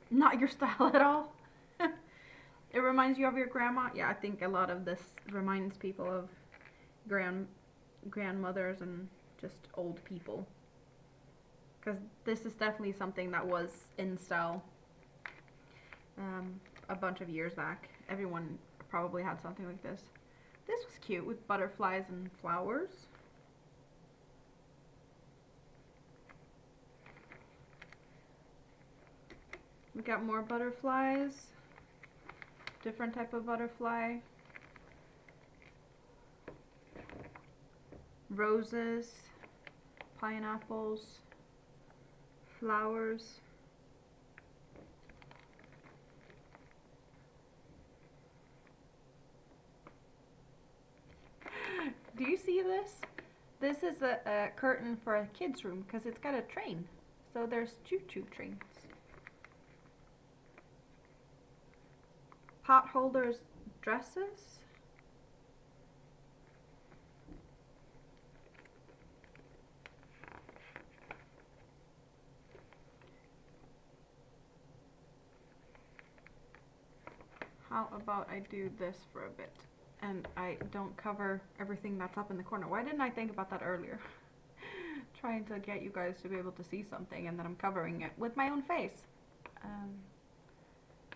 Not your style at all? It reminds you of your grandma? Yeah, I think a lot of this reminds people of grandmothers and just old people. Because this is definitely something that was in style a bunch of years back. Everyone probably had something like this. This was cute with butterflies and flowers. We got more butterflies. Different type of butterfly. Roses, pineapples, flowers. Do you see this? This is a curtain for a kid's room because it's got a train. So there's choo-choo trains. Pot holders, dresses. How about I do this for a bit and I don't cover everything that's up in the corner? Why didn't I think about that earlier? Trying to get you guys to be able to see something and then I'm covering it with my own face.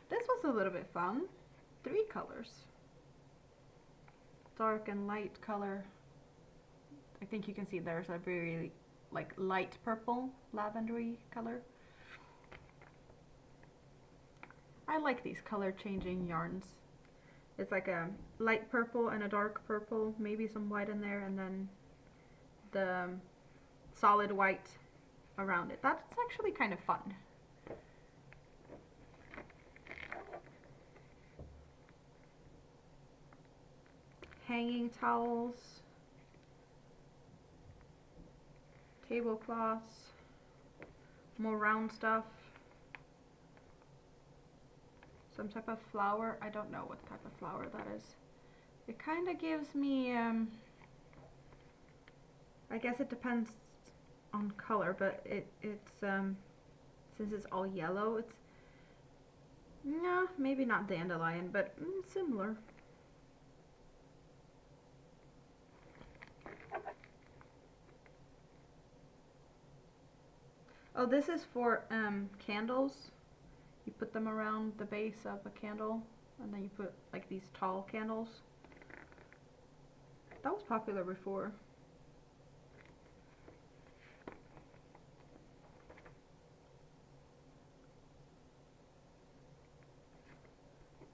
This was a little bit fun. 3 colors. Dark and light color. I think you can see there's a very like light purple, lavendery color. I like these color changing yarns. It's like a light purple and a dark purple, maybe some white in there, and then the solid white around it. That's actually kind of fun. Hanging towels, tablecloths, more round stuff, some type of flower. I don't know what type of flower that is. It kind of gives me, I guess it depends on color, but it's since it's all yellow, it's, no, maybe not dandelion, but similar. Oh, this is for candles. You put them around the base of a candle, and then you put like these tall candles. That was popular before.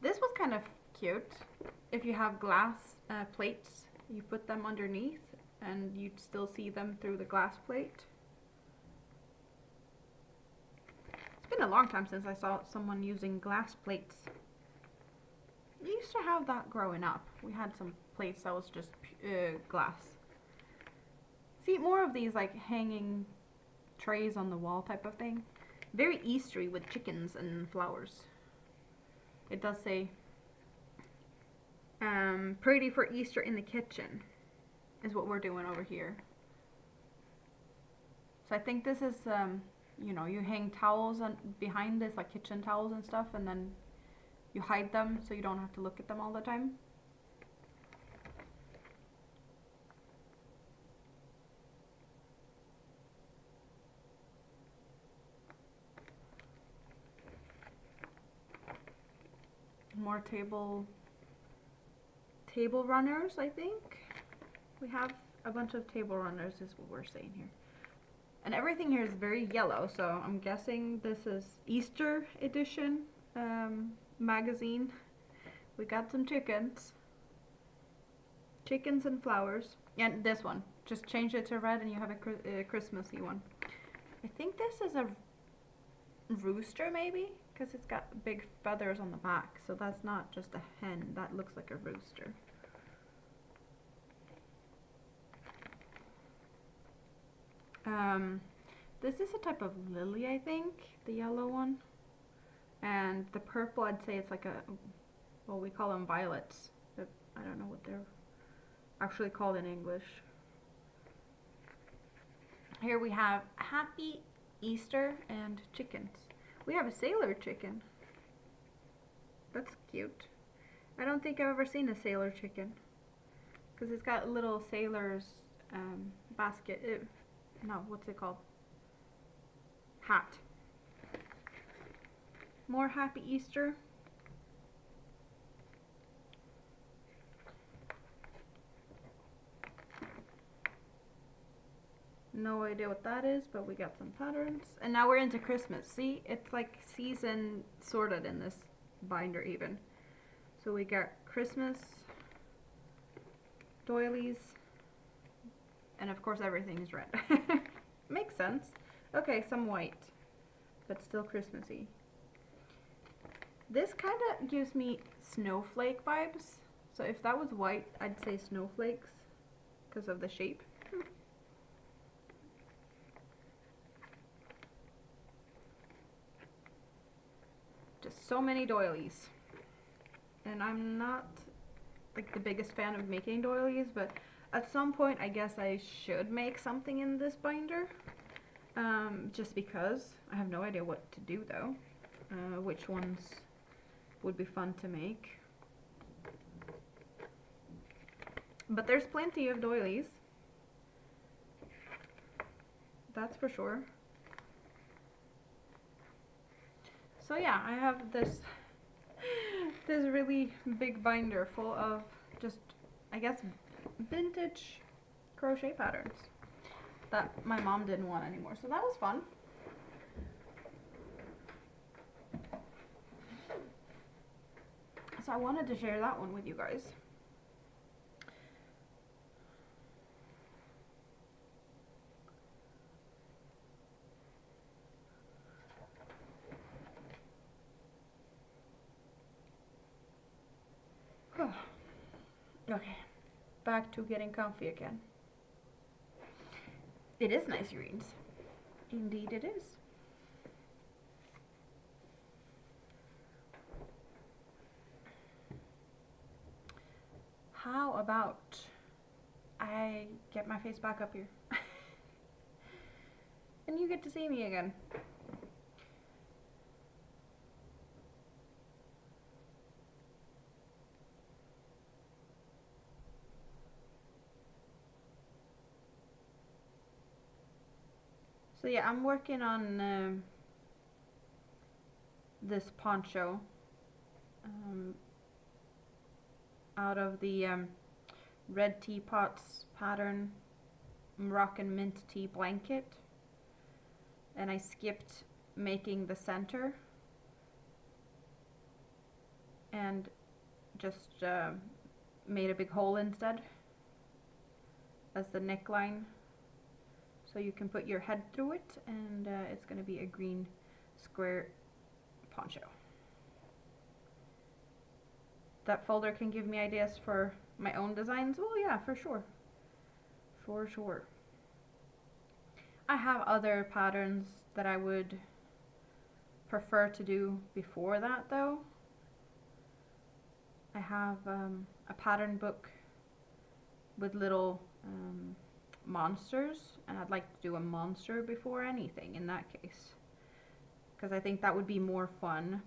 This was kind of cute. If you have glass plates, you put them underneath and you'd still see them through the glass plate. It's been a long time since I saw someone using glass plates. We used to have that growing up. We had some plates that was just glass. See, more of these like hanging trays on the wall type of thing. Very Eastery with chickens and flowers. It does say pretty for Easter in the kitchen is what we're doing over here. So I think this is you know, you hang towels behind this, like kitchen towels and stuff, and then you hide them so you don't have to look at them all the time. More table runners, I think. We have a bunch of table runners is what we're saying here. And everything here is very yellow, so I'm guessing this is Easter edition magazine. We got some chickens and flowers. And this one, just change it to red and you have a Christmassy one. I think this is a rooster maybe, because it's got big feathers on the back, so that's not just a hen, that looks like a rooster. This is a type of lily, I think, the yellow one. And the purple, I'd say it's like a, well, we call them violets, but I don't know what they're actually called in English. Here we have Happy Easter and chickens. We have a sailor chicken. That's cute. I don't think I've ever seen a sailor chicken, because it's got a little sailor's basket. No, what's it called? Hat. More Happy Easter. No idea what that is, but we got some patterns. And now we're into Christmas. See, it's like season sorted in this binder even. So we got Christmas, doilies, and of course everything is red. Makes sense. Okay, some white, but still Christmassy. This kind of gives me snowflake vibes. So if that was white, I'd say snowflakes because of the shape. Just so many doilies. And I'm not like the biggest fan of making doilies, but at some point I guess I should make something in this binder. Just because. I have no idea what to do though. Which ones would be fun to make. But there's plenty of doilies. That's for sure. So yeah, I have this really big binder full of just, I guess, vintage crochet patterns that my mom didn't want anymore. So that was fun. So I wanted to share that one with you guys. Okay, back to getting comfy again. It is nice earrings. Indeed it is. How about I get my face back up here and you get to see me again. So yeah, I'm working on this poncho out of the Red Teapots pattern Moroccan mint tea blanket, and I skipped making the center and just made a big hole instead as the neckline. So you can put your head through it, and it's going to be a green square poncho. That folder can give me ideas for my own designs. Well, yeah, for sure. For sure. I have other patterns that I would prefer to do before that, though. I have a pattern book with little monsters, and I'd like to do a monster before anything in that case, because I think that would be more fun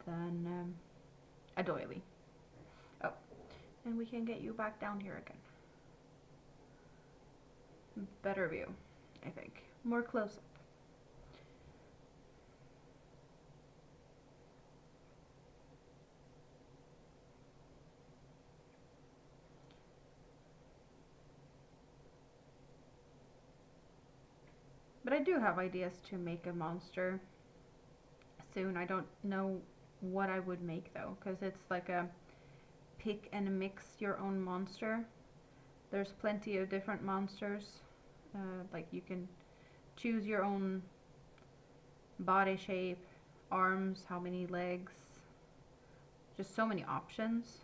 than a doily. Oh, and we can get you back down here again. Better view, I think. More close up. But I do have ideas to make a monster soon. I don't know what I would make though, because it's like a pick and mix your own monster. There's plenty of different monsters. Like you can choose your own body shape, arms, how many legs, just so many options.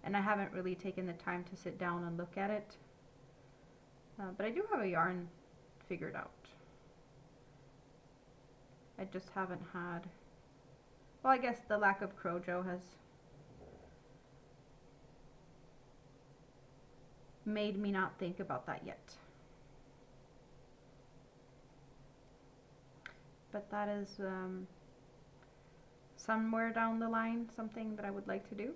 And I haven't really taken the time to sit down and look at it. But I do have a yarn figured out. I just haven't had, well, I guess the lack of CROJO has made me not think about that yet. But that is somewhere down the line something that I would like to do.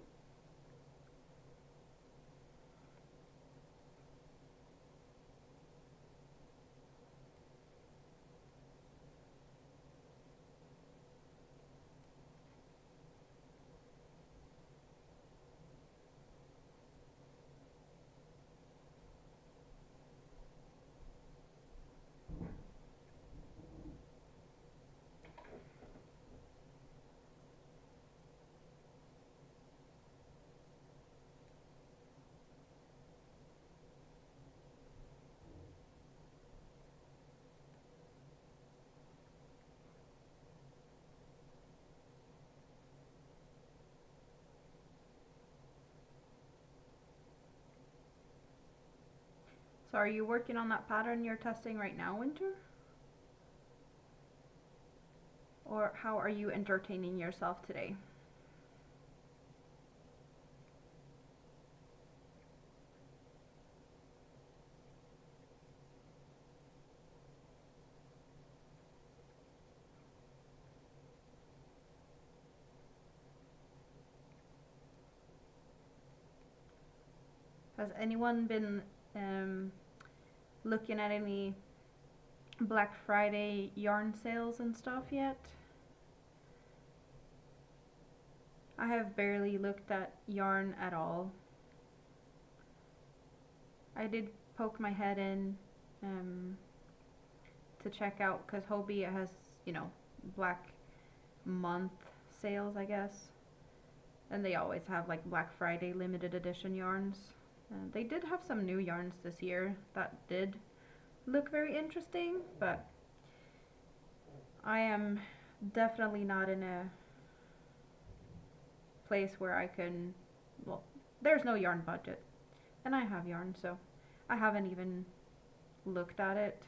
So are you working on that pattern you're testing right now, Winter? Or how are you entertaining yourself today? Has anyone been looking at any Black Friday yarn sales and stuff yet? I have barely looked at yarn at all. I did poke my head in to check out, because Hobie has, you know, Black Month sales, I guess. And they always have like Black Friday limited edition yarns. They did have some new yarns this year that did look very interesting, but I am definitely not in a place where I can, well, there's no yarn budget, and I have yarn, so I haven't even looked at it.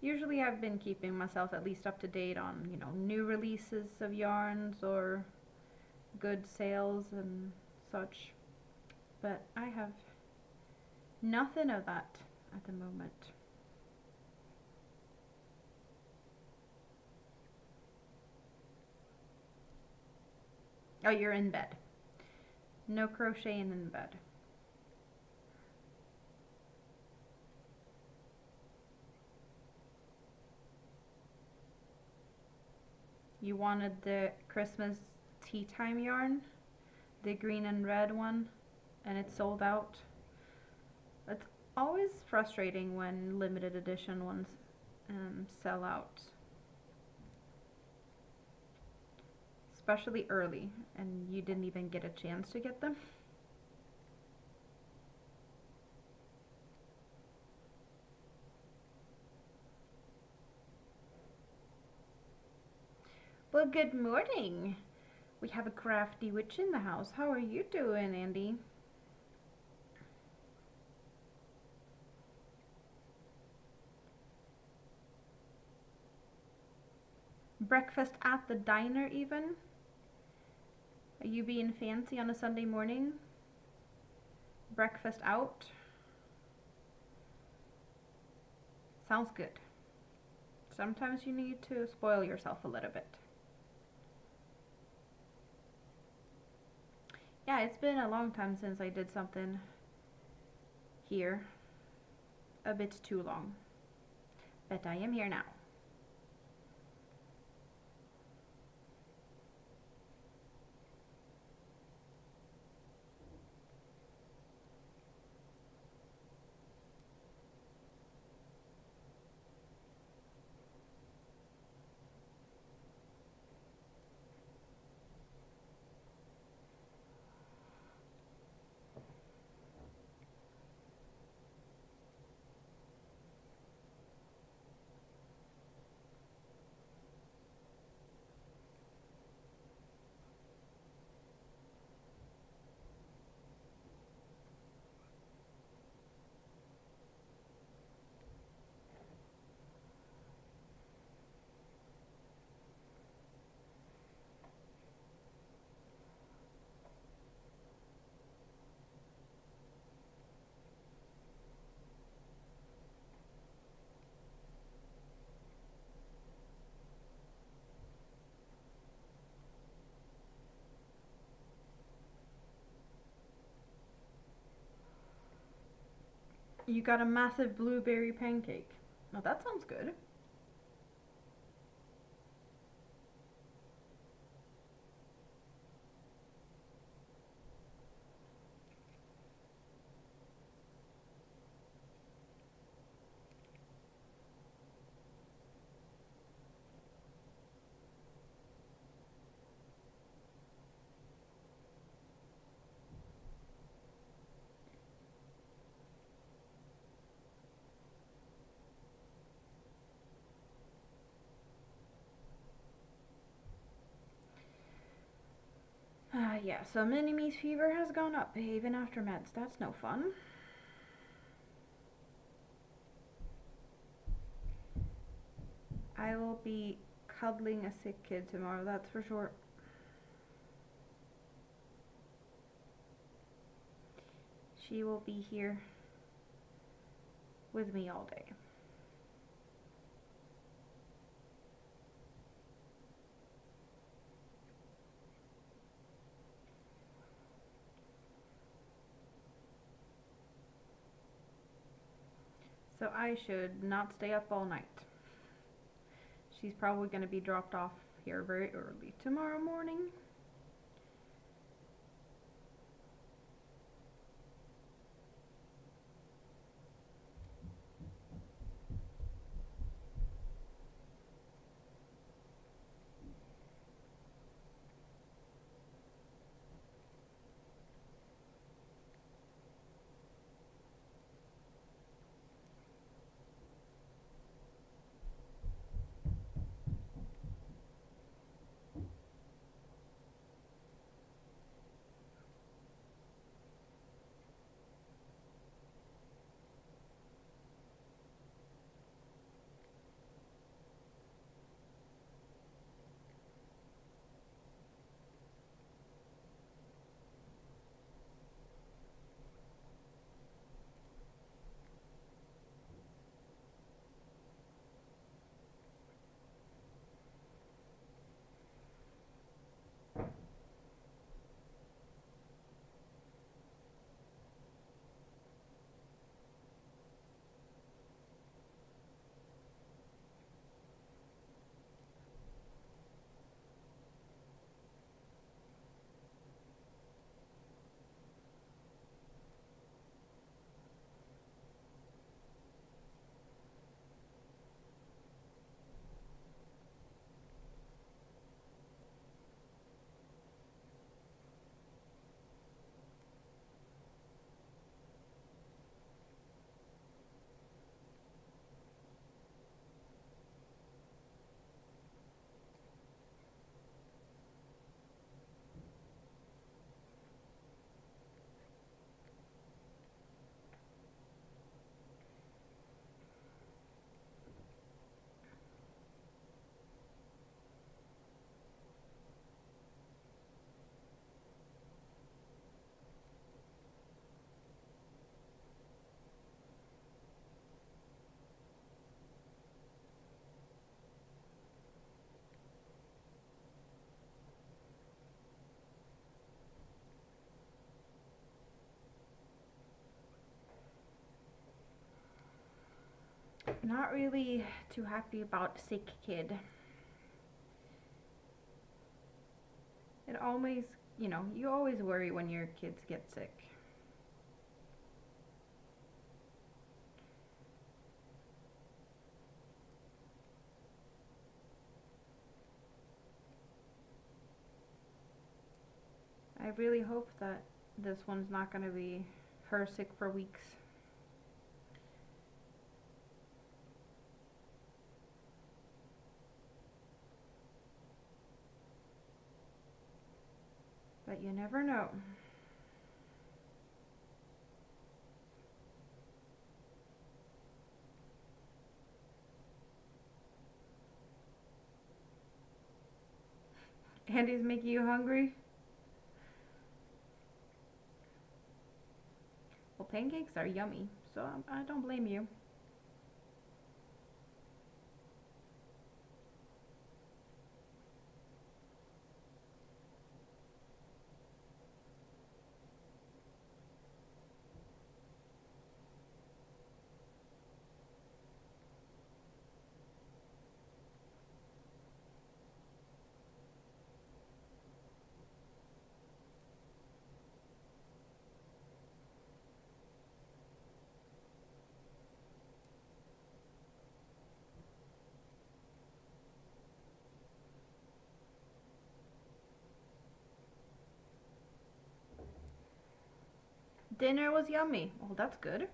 Usually I've been keeping myself at least up to date on, you know, new releases of yarns or good sales and such, but I have nothing of that at the moment. Oh, you're in bed. No crocheting in bed. You wanted the Christmas tea time yarn, the green and red one, and it's sold out. It's always frustrating when limited edition ones sell out, especially early, and you didn't even get a chance to get them. Well, good morning. We have a crafty witch in the house. How are you doing, Andy? Breakfast at the diner even? Are you being fancy on a Sunday morning? Breakfast out? Sounds good. Sometimes you need to spoil yourself a little bit. Yeah, it's been a long time since I did something here. A bit too long. But I am here now. You got a massive blueberry pancake. Oh, that sounds good. Yeah, so Mini-Me's fever has gone up even after meds. That's no fun. I will be cuddling a sick kid tomorrow, that's for sure. She will be here with me all day. So I should not stay up all night. She's probably going to be dropped off here very early tomorrow morning. Not really too happy about sick kid. It always, you know, you always worry when your kids get sick. I really hope that this one's not going to be her sick for weeks. But you never know. Andy's making you hungry? Well, pancakes are yummy, so I don't blame you. Dinner was yummy. Well, that's good.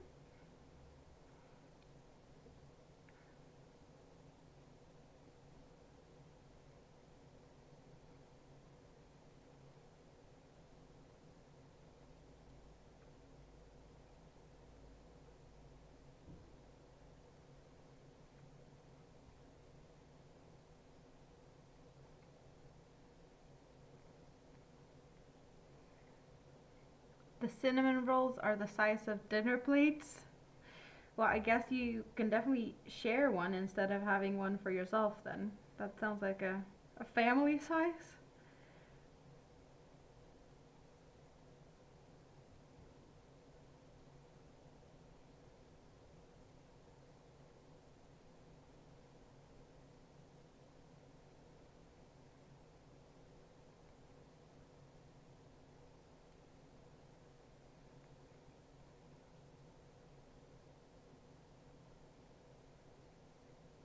The cinnamon rolls are the size of dinner plates. Well, I guess you can definitely share one instead of having one for yourself then. That sounds like a family size.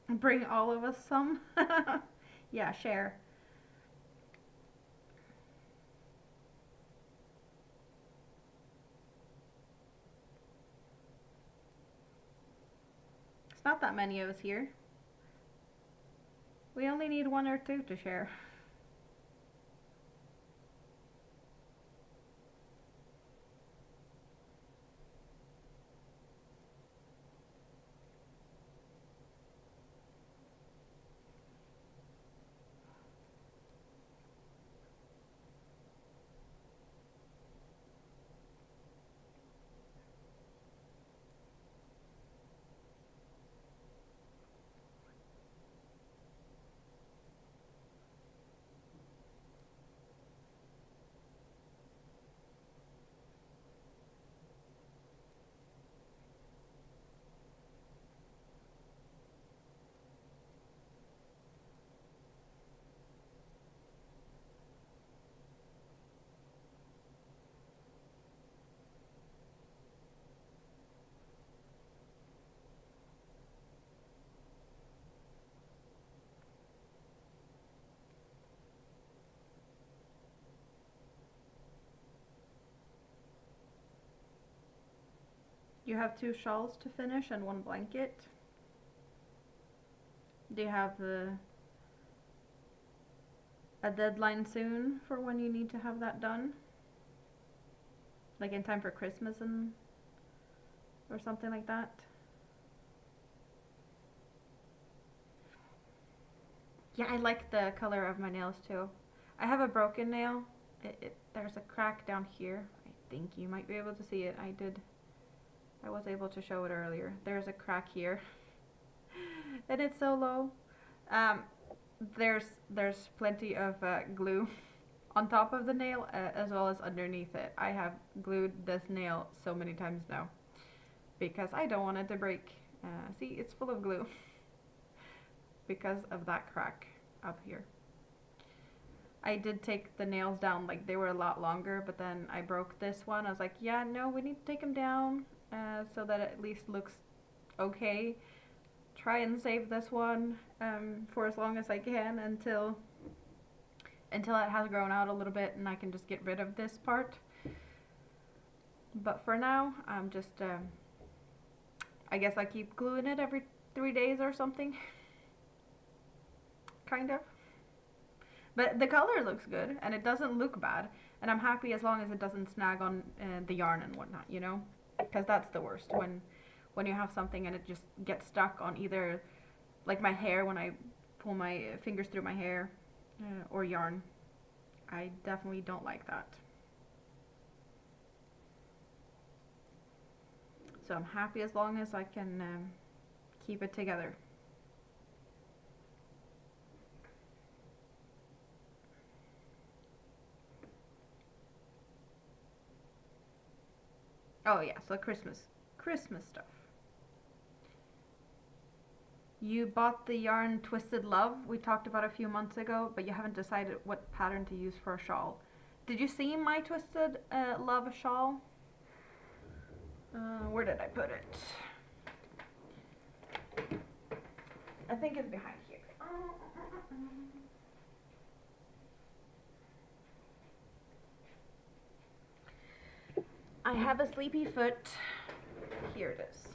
Bring all of us some. Yeah, share. It's not that many of us here. We only need one or two to share. You have two shawls to finish and one blanket. Do you have a deadline soon for when you need to have that done? Like in time for Christmas and or something like that? Yeah, I like the color of my nails too. I have a broken nail. There's a crack down here. I think you might be able to see it. I was able to show it earlier. There's a crack here. And it's so low. Um, there's plenty of glue on top of the nail as well as underneath it. I have glued this nail so many times now because I don't want it to break. See, it's full of glue because of that crack up here. I did take the nails down, like they were a lot longer, but then I broke this one. I was like, yeah, no, we need to take them down so that it at least looks okay. Try and save this one for as long as I can until it has grown out a little bit and I can just get rid of this part. But for now, I'm just, I guess I keep gluing it every 3 days or something. Kind of. But the color looks good and it doesn't look bad. And I'm happy as long as it doesn't snag on the yarn and whatnot, you know? Because that's the worst, when you have something and it just gets stuck on either, like my hair when I pull my fingers through my hair, or yarn. I definitely don't like that. So I'm happy as long as I can keep it together. Oh yeah, so Christmas stuff. You bought the yarn Twisted Love we talked about a few months ago, but you haven't decided what pattern to use for a shawl. Did you see my Twisted Love shawl? Where did I put it? I think it's behind here. I have a sleepy foot. Here it is.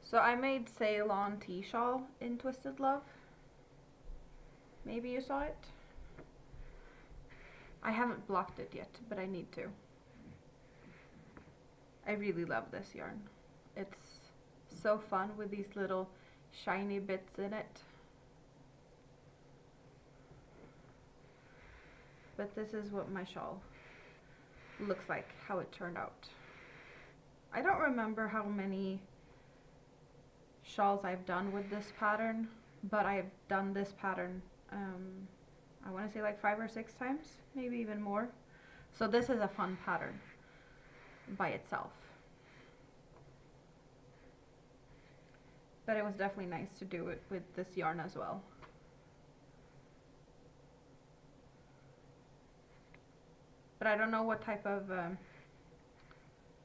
So I made Ceylon tea shawl in Twisted Love. Maybe you saw it? I haven't blocked it yet, but I need to. I really love this yarn. It's so fun with these little shiny bits in it. But this is what my shawl looks like, how it turned out. I don't remember how many shawls I've done with this pattern, but I've done this pattern I want to say like 5 or 6 times, maybe even more. So this is a fun pattern by itself. But it was definitely nice to do it with this yarn as well. But I don't know what type of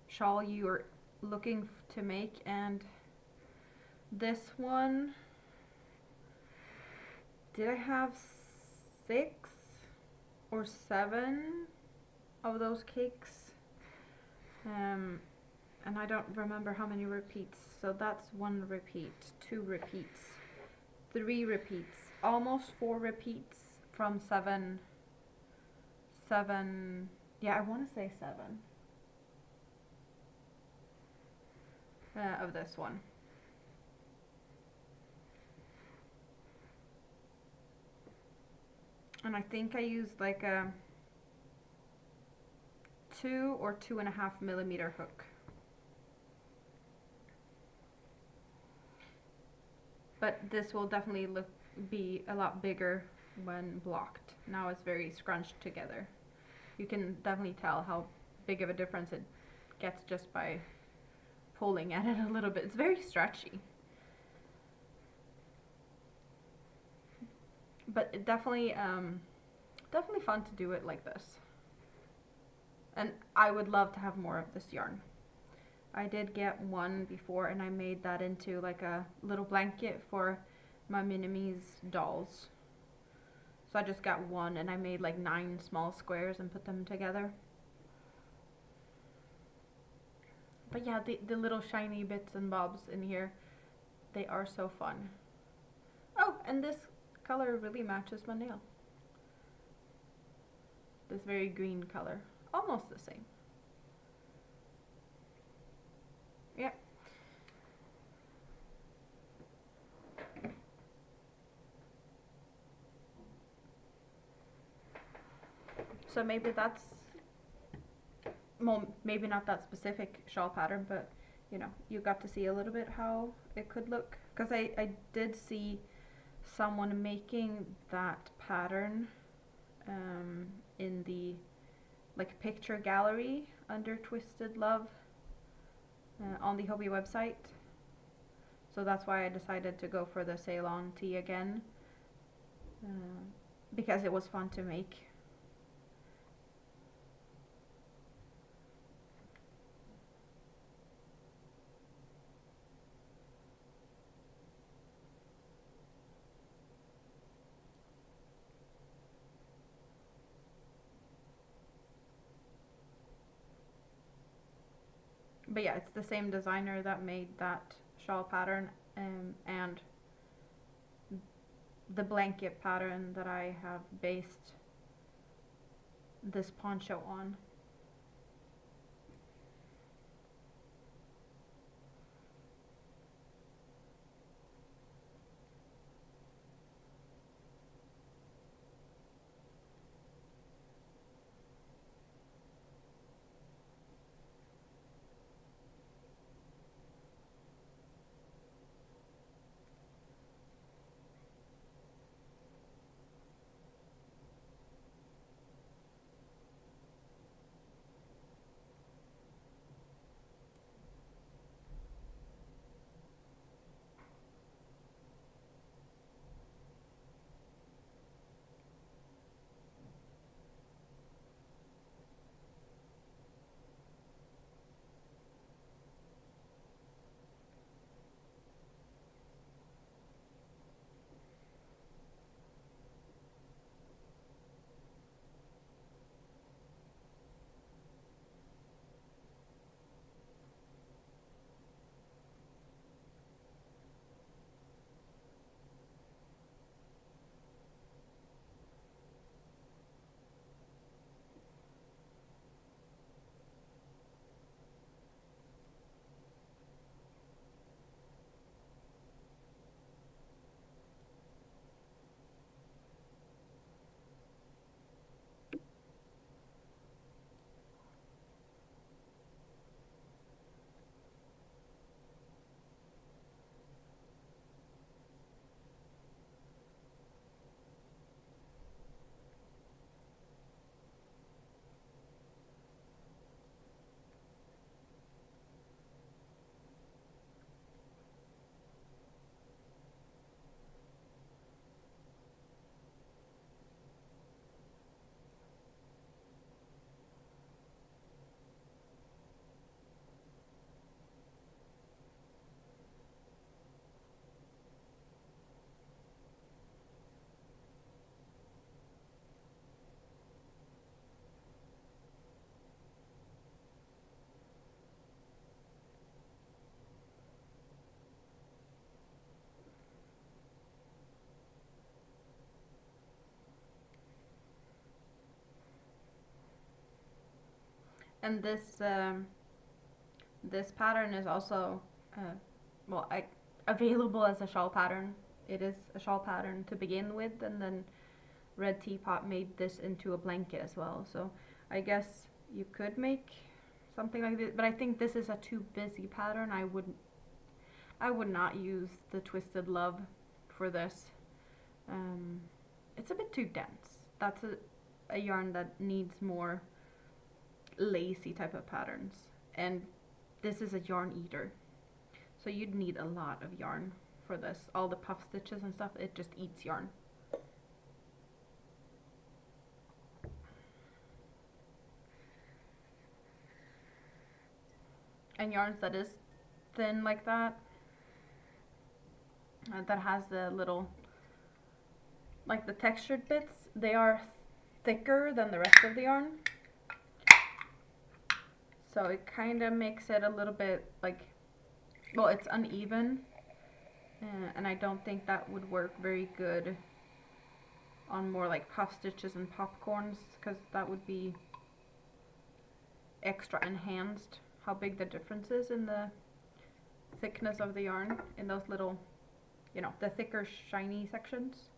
shawl you're looking to make, and this one, did I have 6 or 7 of those cakes? And I don't remember how many repeats. So that's 1 repeat, 2 repeats, 3 repeats, almost 4 repeats from 7, yeah, I want to say 7 of this one. And I think I used like a 2 or 2.5 millimeter hook. But this will definitely be a lot bigger when blocked. Now it's very scrunched together. You can definitely tell how big of a difference it gets just by pulling at it a little bit. It's very stretchy. But it definitely fun to do it like this. And I would love to have more of this yarn. I did get one before and I made that into like a little blanket for my Minime's dolls. So I just got one and I made like 9 small squares and put them together. But yeah, the little shiny bits and bobs in here, they are so fun. Oh, and this color really matches my nail. This very green color, almost the same. Yep. So maybe that's, well, maybe not that specific shawl pattern, but you know, you got to see a little bit how it could look. Because I did see someone making that pattern in the like picture gallery under Twisted Love on the Hobby website. So that's why I decided to go for the Ceylon tea again, because it was fun to make. But yeah, it's the same designer that made that shawl pattern, and the blanket pattern that I have based this poncho on. And this pattern is also well, available as a shawl pattern. It is a shawl pattern to begin with, and then Red Teapot made this into a blanket as well. So I guess you could make something like this, but I think this is a too busy pattern. I would not use the Twisted Love for this. It's a bit too dense. That's a yarn that needs more lacy type of patterns, and this is a yarn eater, so you'd need a lot of yarn for this. All the puff stitches and stuff, it just eats yarn. And yarns that is thin like that, that has the little, like the textured bits, they are thicker than the rest of the yarn. So it kind of makes it a little bit like, well, it's uneven, and I don't think that would work very good on more like puff stitches and popcorns, because that would be extra enhanced how big the difference is in the thickness of the yarn in those little, you know, the thicker shiny sections.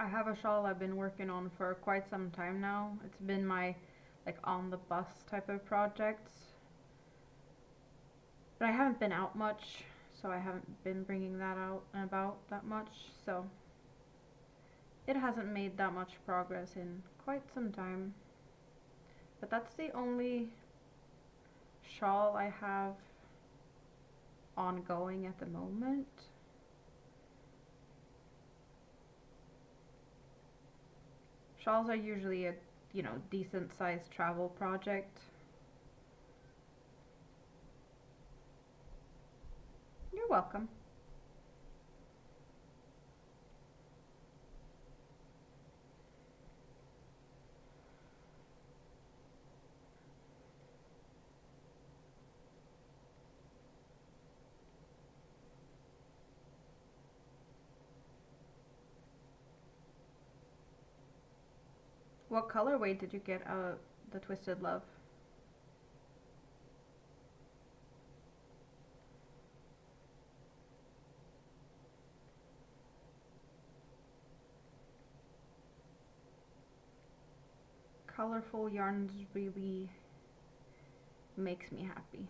I have a shawl I've been working on for quite some time now. It's been my like on the bus type of project. But I haven't been out much, so I haven't been bringing that out and about that much, so it hasn't made that much progress in quite some time. But that's the only shawl I have ongoing at the moment. Shawls are usually a, you know, decent sized travel project. You're welcome. What colorway did you get the Twisted Love? Colorful yarns really makes me happy.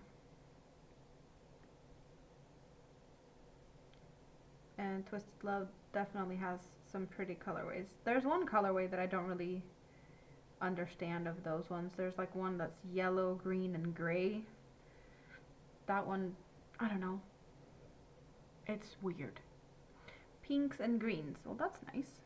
And Twisted Love definitely has some pretty colorways. There's one colorway that I don't really understand of those ones. There's like one that's yellow, green, and gray. That one, I don't know. It's weird. Pinks and greens. Well, that's nice.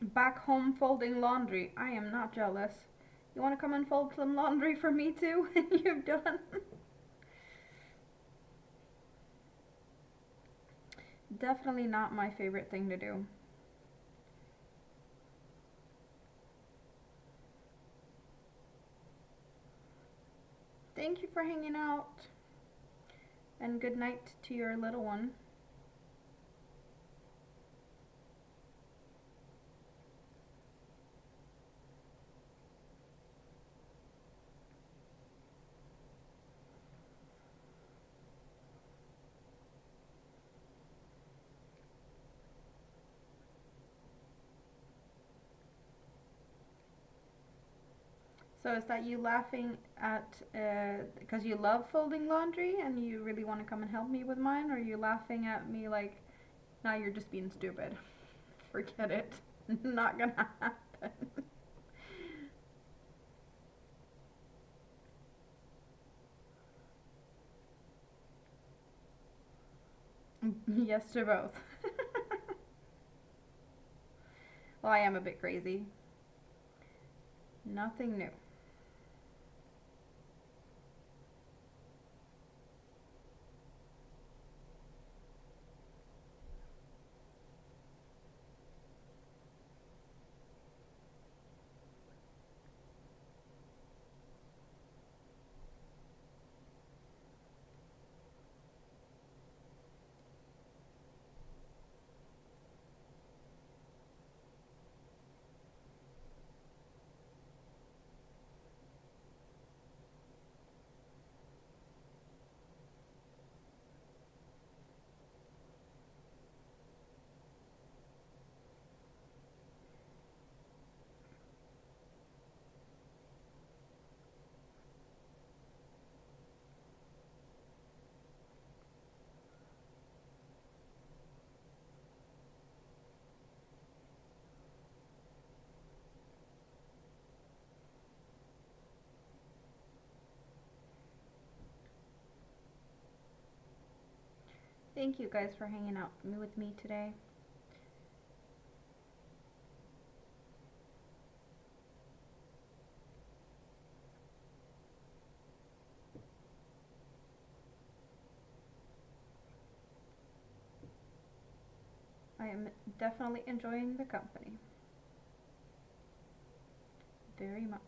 Back home folding laundry. I am not jealous. You want to come and fold some laundry for me too when you're done? Definitely not my favorite thing to do. Thank you for hanging out. And good night to your little one. So is that you laughing at, because you love folding laundry and you really want to come and help me with mine, or are you laughing at me like, now you're just being stupid? Forget it. Not gonna happen. Yes to both. Well, I am a bit crazy. Nothing new. Thank you guys for hanging out with me today. I am definitely enjoying the company. Very much.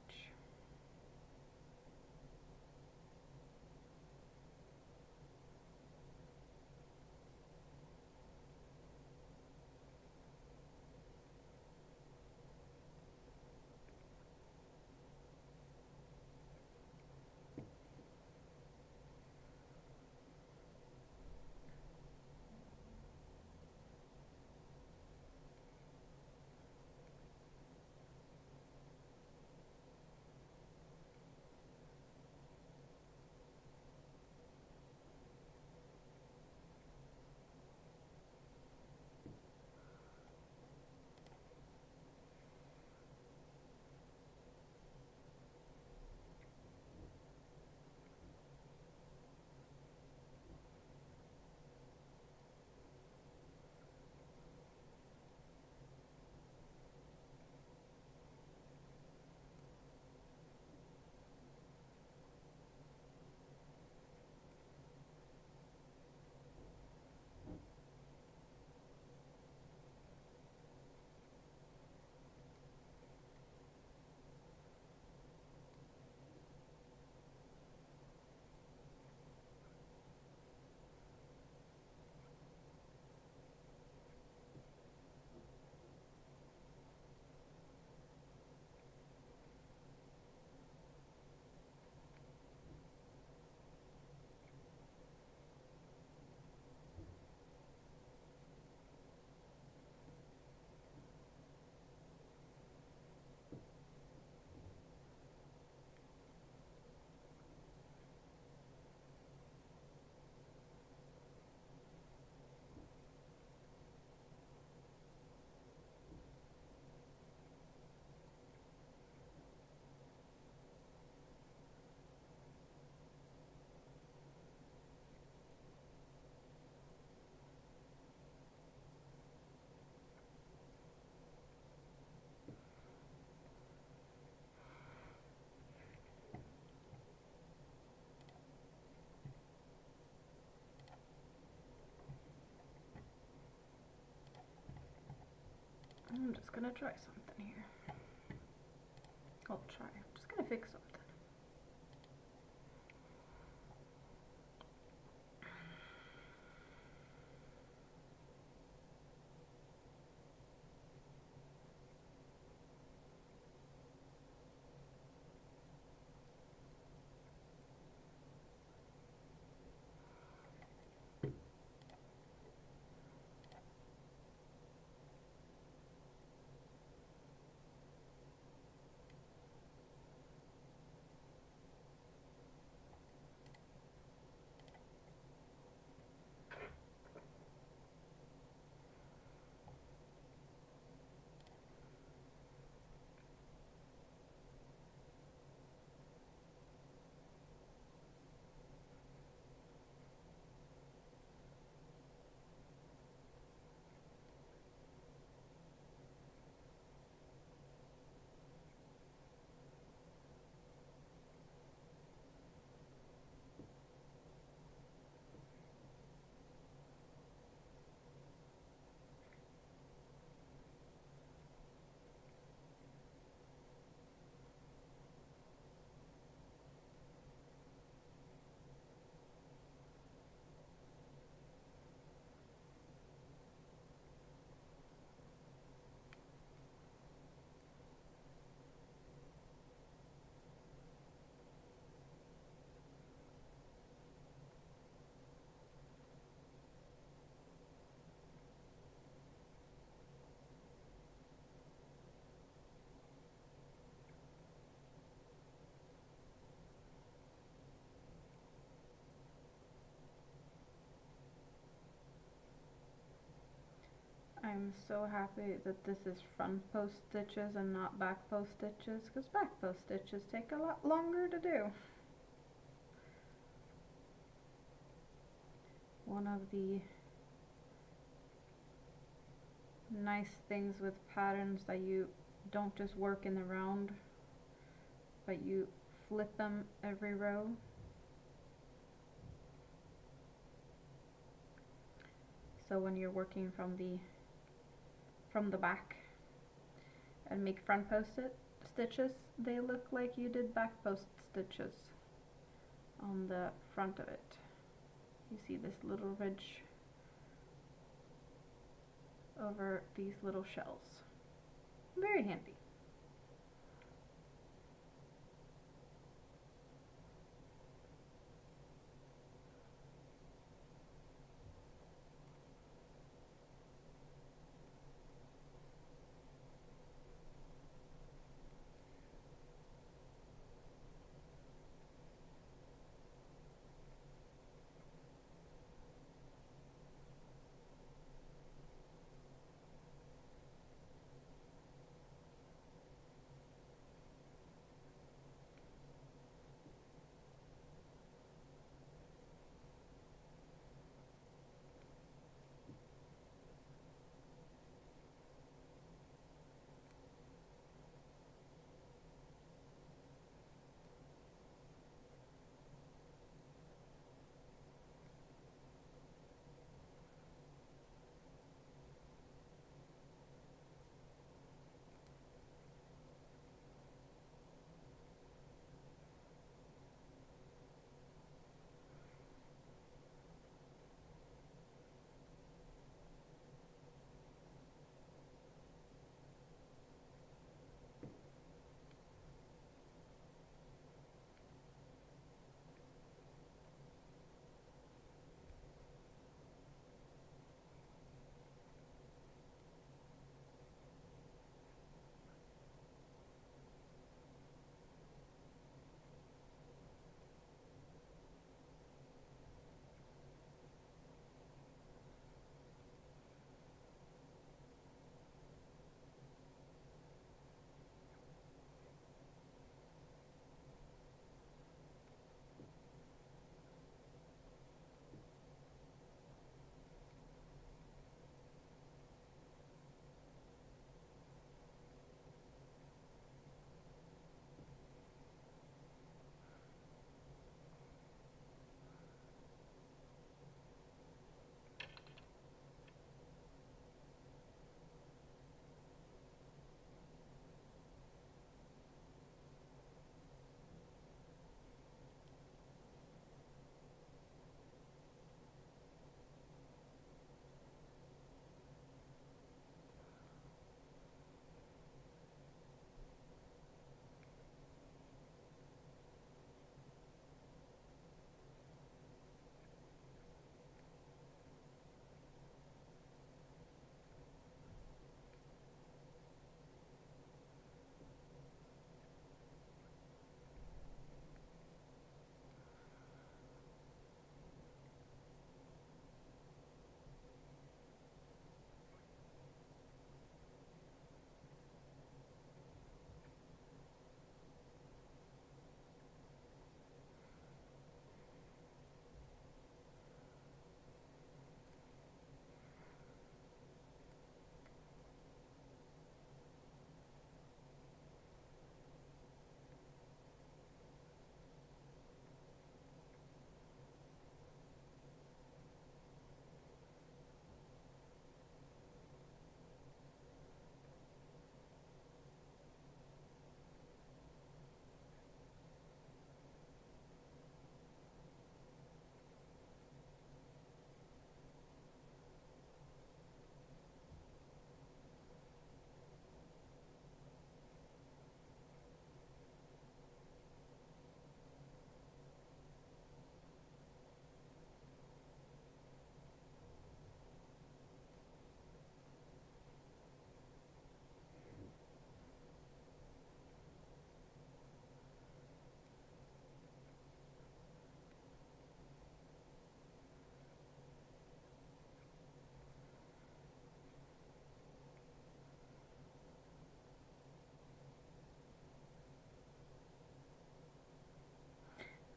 I'm just gonna try something here. I'll try. I'm just gonna fix something. I'm so happy that this is front post stitches and not back post stitches, because back post stitches take a lot longer to do. One of the nice things with patterns that you don't just work in the round, but you flip them every row. So when you're working from the back and make front post stitches, they look like you did back post stitches on the front of it. You see this little ridge over these little shells. Very handy.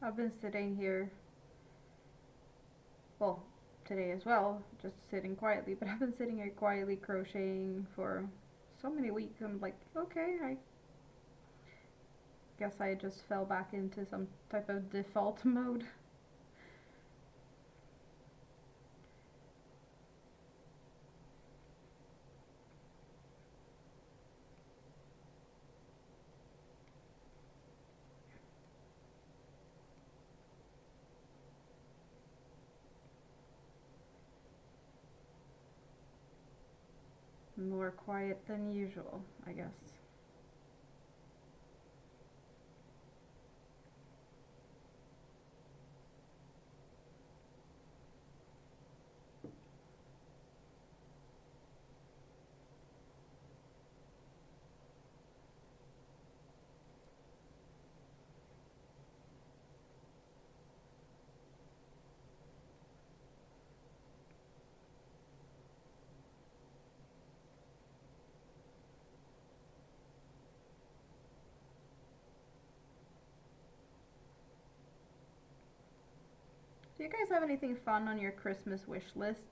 I've been sitting here, well, today as well, just sitting quietly, but I've been sitting here quietly crocheting for so many weeks. I'm like, okay, I guess I just fell back into some type of default mode. More quiet than usual, I guess. Do you guys have anything fun on your Christmas wish lists?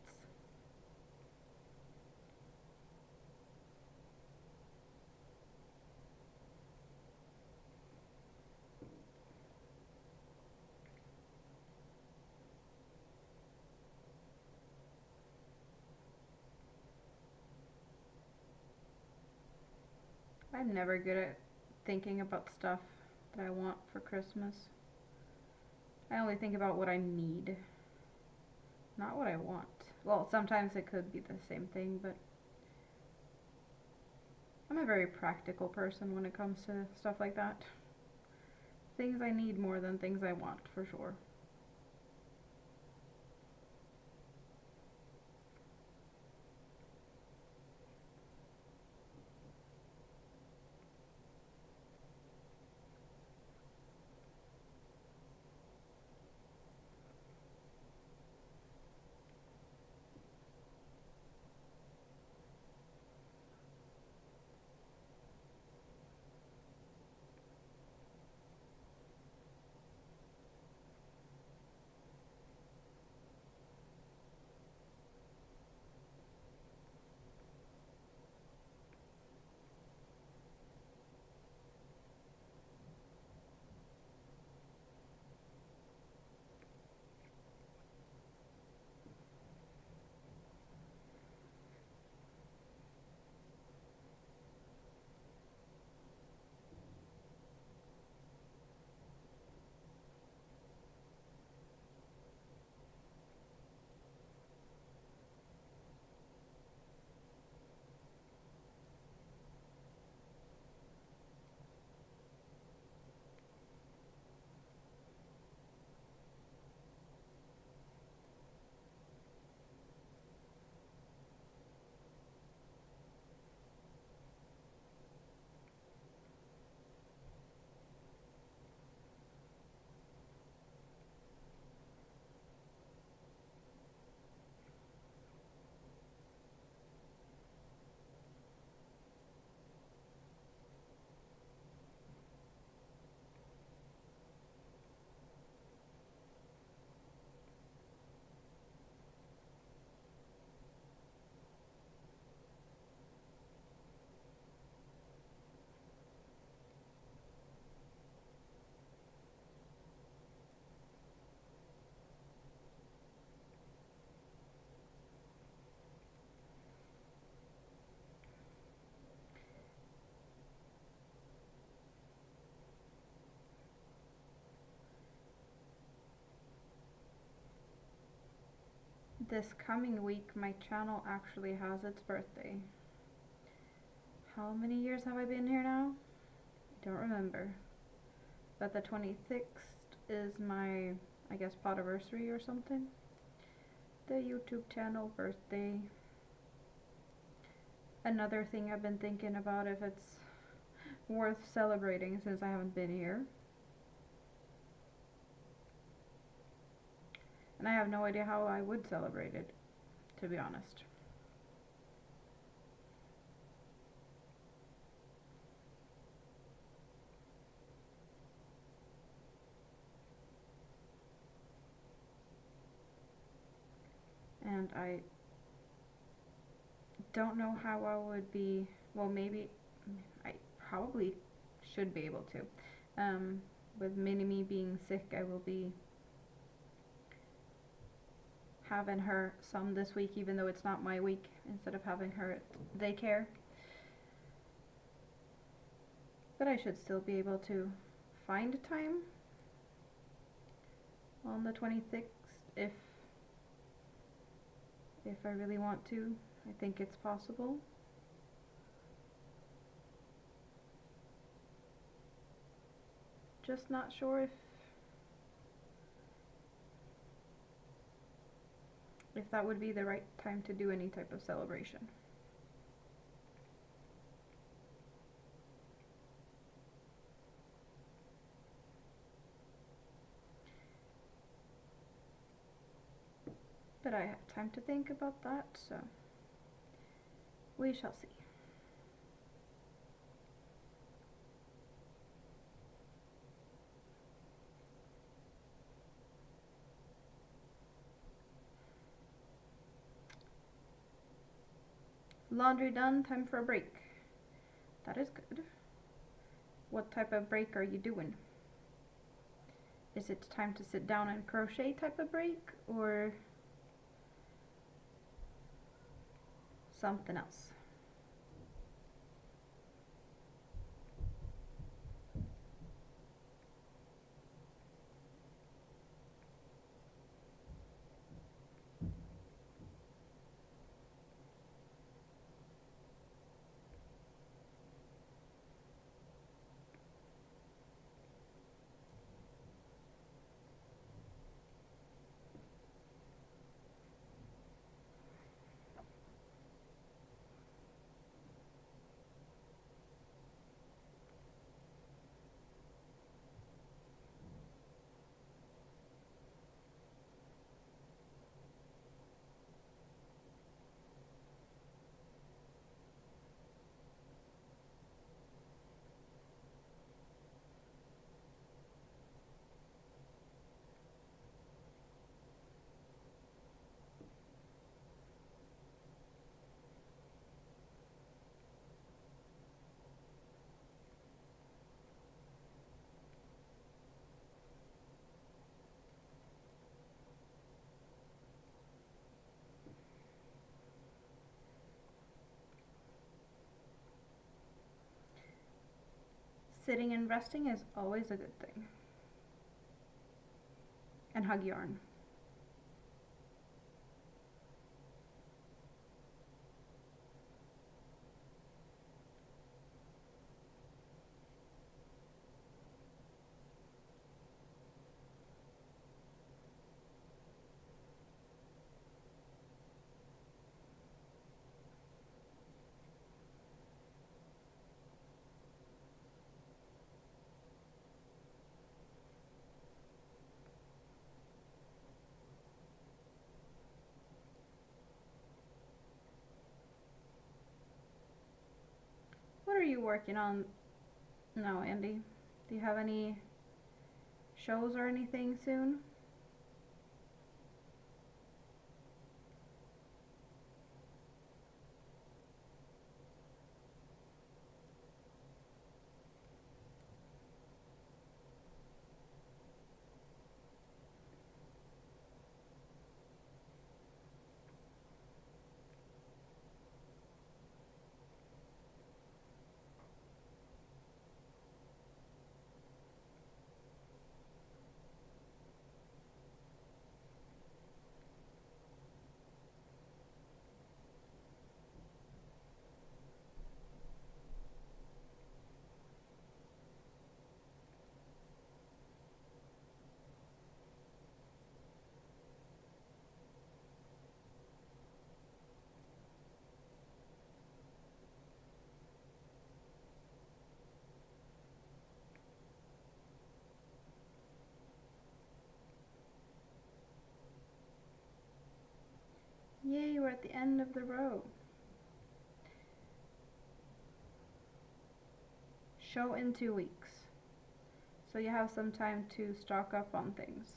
I'm never good at thinking about stuff that I want for Christmas. I only think about what I need, not what I want. Well, sometimes it could be the same thing, but I'm a very practical person when it comes to stuff like that. Things I need more than things I want, for sure. This coming week, my channel actually has its birthday. How many years have I been here now? I don't remember. But the 26th is my, I guess, podiversary or something. The YouTube channel birthday. Another thing I've been thinking about if it's worth celebrating since I haven't been here. And I have no idea how I would celebrate it, to be honest. and I don't know how I would be, well, maybe I probably should be able to. With Mini-Me being sick, I will be having her some this week, even though it's not my week, instead of having her at daycare. But I should still be able to find time on the 26th if I really want to. I think it's possible. Just not sure if that would be the right time to do any type of celebration. But I have time to think about that, so we shall see. Laundry done, time for a break. That is good. What type of break are you doing? Is it time to sit down and crochet type of break, or something else? Sitting and resting is always a good thing. And hug yarn. What are you working on now, Andy? Do you have any shows or anything soon? Yay, we're at the end of the row. Show in 2 weeks. So you have some time to stock up on things.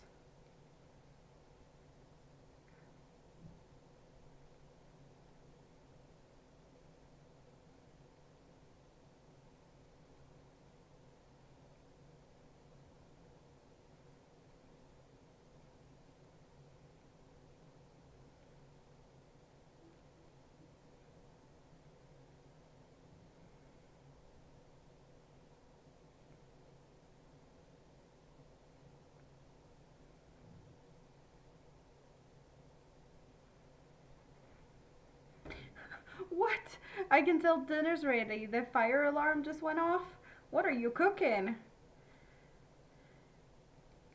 I can tell dinner's ready. The fire alarm just went off. What are you cooking?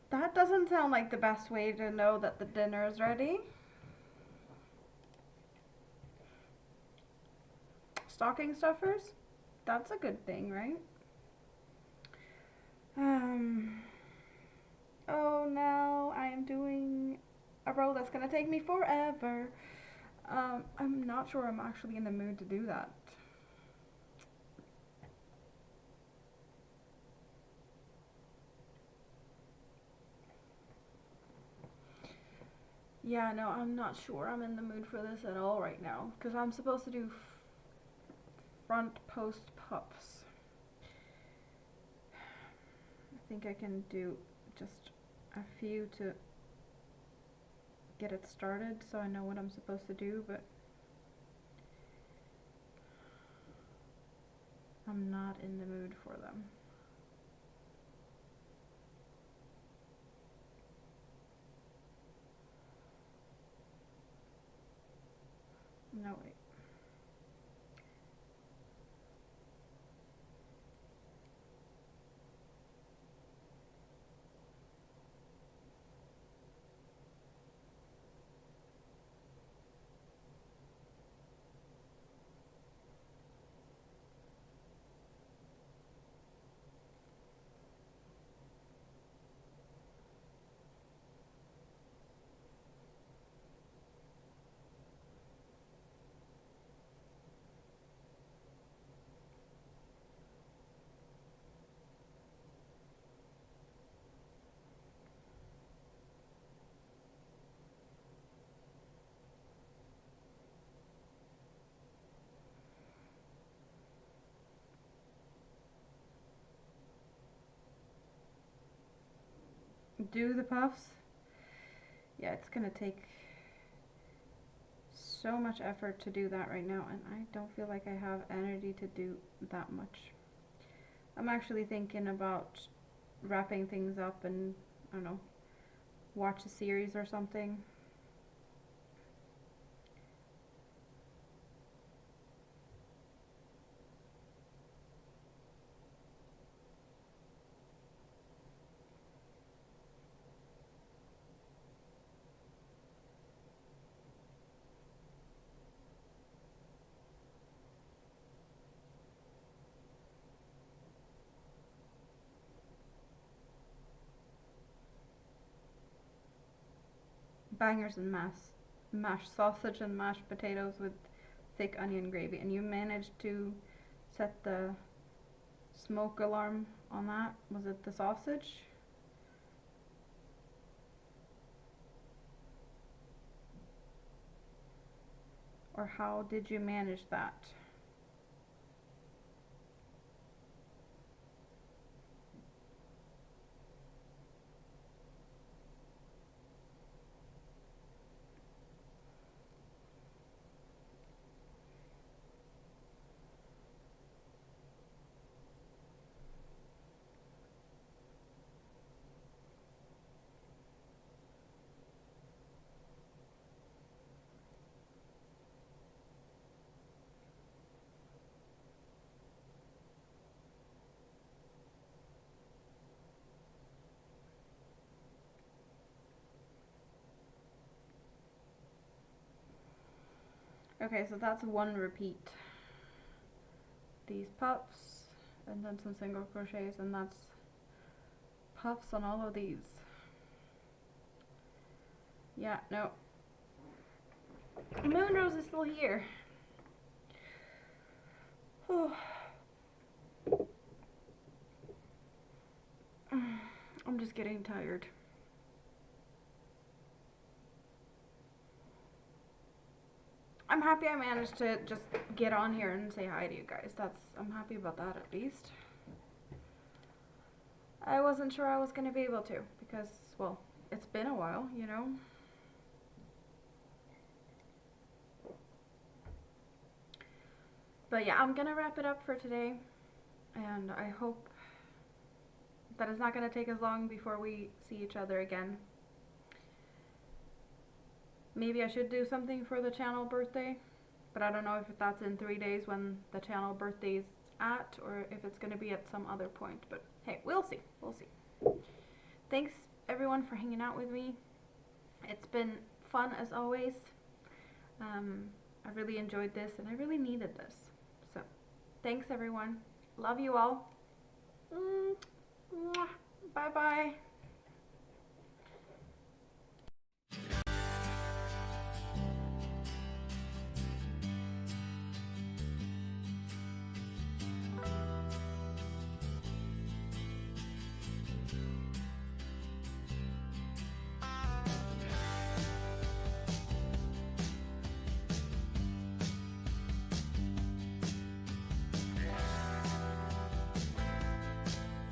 That doesn't sound like the best way to know that the dinner is ready. Stocking stuffers? That's a good thing, right? Oh no, I am doing a roll that's gonna take me forever. I'm not sure I'm actually in the mood to do that. Yeah, no, I'm not sure I'm in the mood for this at all right now, because I'm supposed to do front post puffs. I think I can do just a few to get it started so I know what I'm supposed to do, but I'm not in the mood for them. No, wait. Do the puffs? Yeah, it's gonna take so much effort to do that right now, and I don't feel like I have energy to do that much. I'm actually thinking about wrapping things up and, I don't know, watch a series or something. Bangers and mashed sausage and mashed potatoes with thick onion gravy. And you managed to set the smoke alarm on that? Was it the sausage? Or how did you manage that? Okay, so that's one repeat. These puffs, and then some single crochets, and that's puffs on all of these. Yeah, no. Moonrose is still here. I'm just getting tired. I'm happy I managed to just get on here and say hi to you guys. I'm happy about that at least. I wasn't sure I was going to be able to because, well, it's been a while, you know. But yeah, I'm going to wrap it up for today. And I hope that it's not going to take as long before we see each other again. Maybe I should do something for the channel birthday. But I don't know if that's in 3 days when the channel birthday's at, or if it's going to be at some other point. But hey, we'll see. We'll see. Thanks everyone for hanging out with me. It's been fun as always. I really enjoyed this and I really needed this. So thanks everyone. Love you all. Bye bye.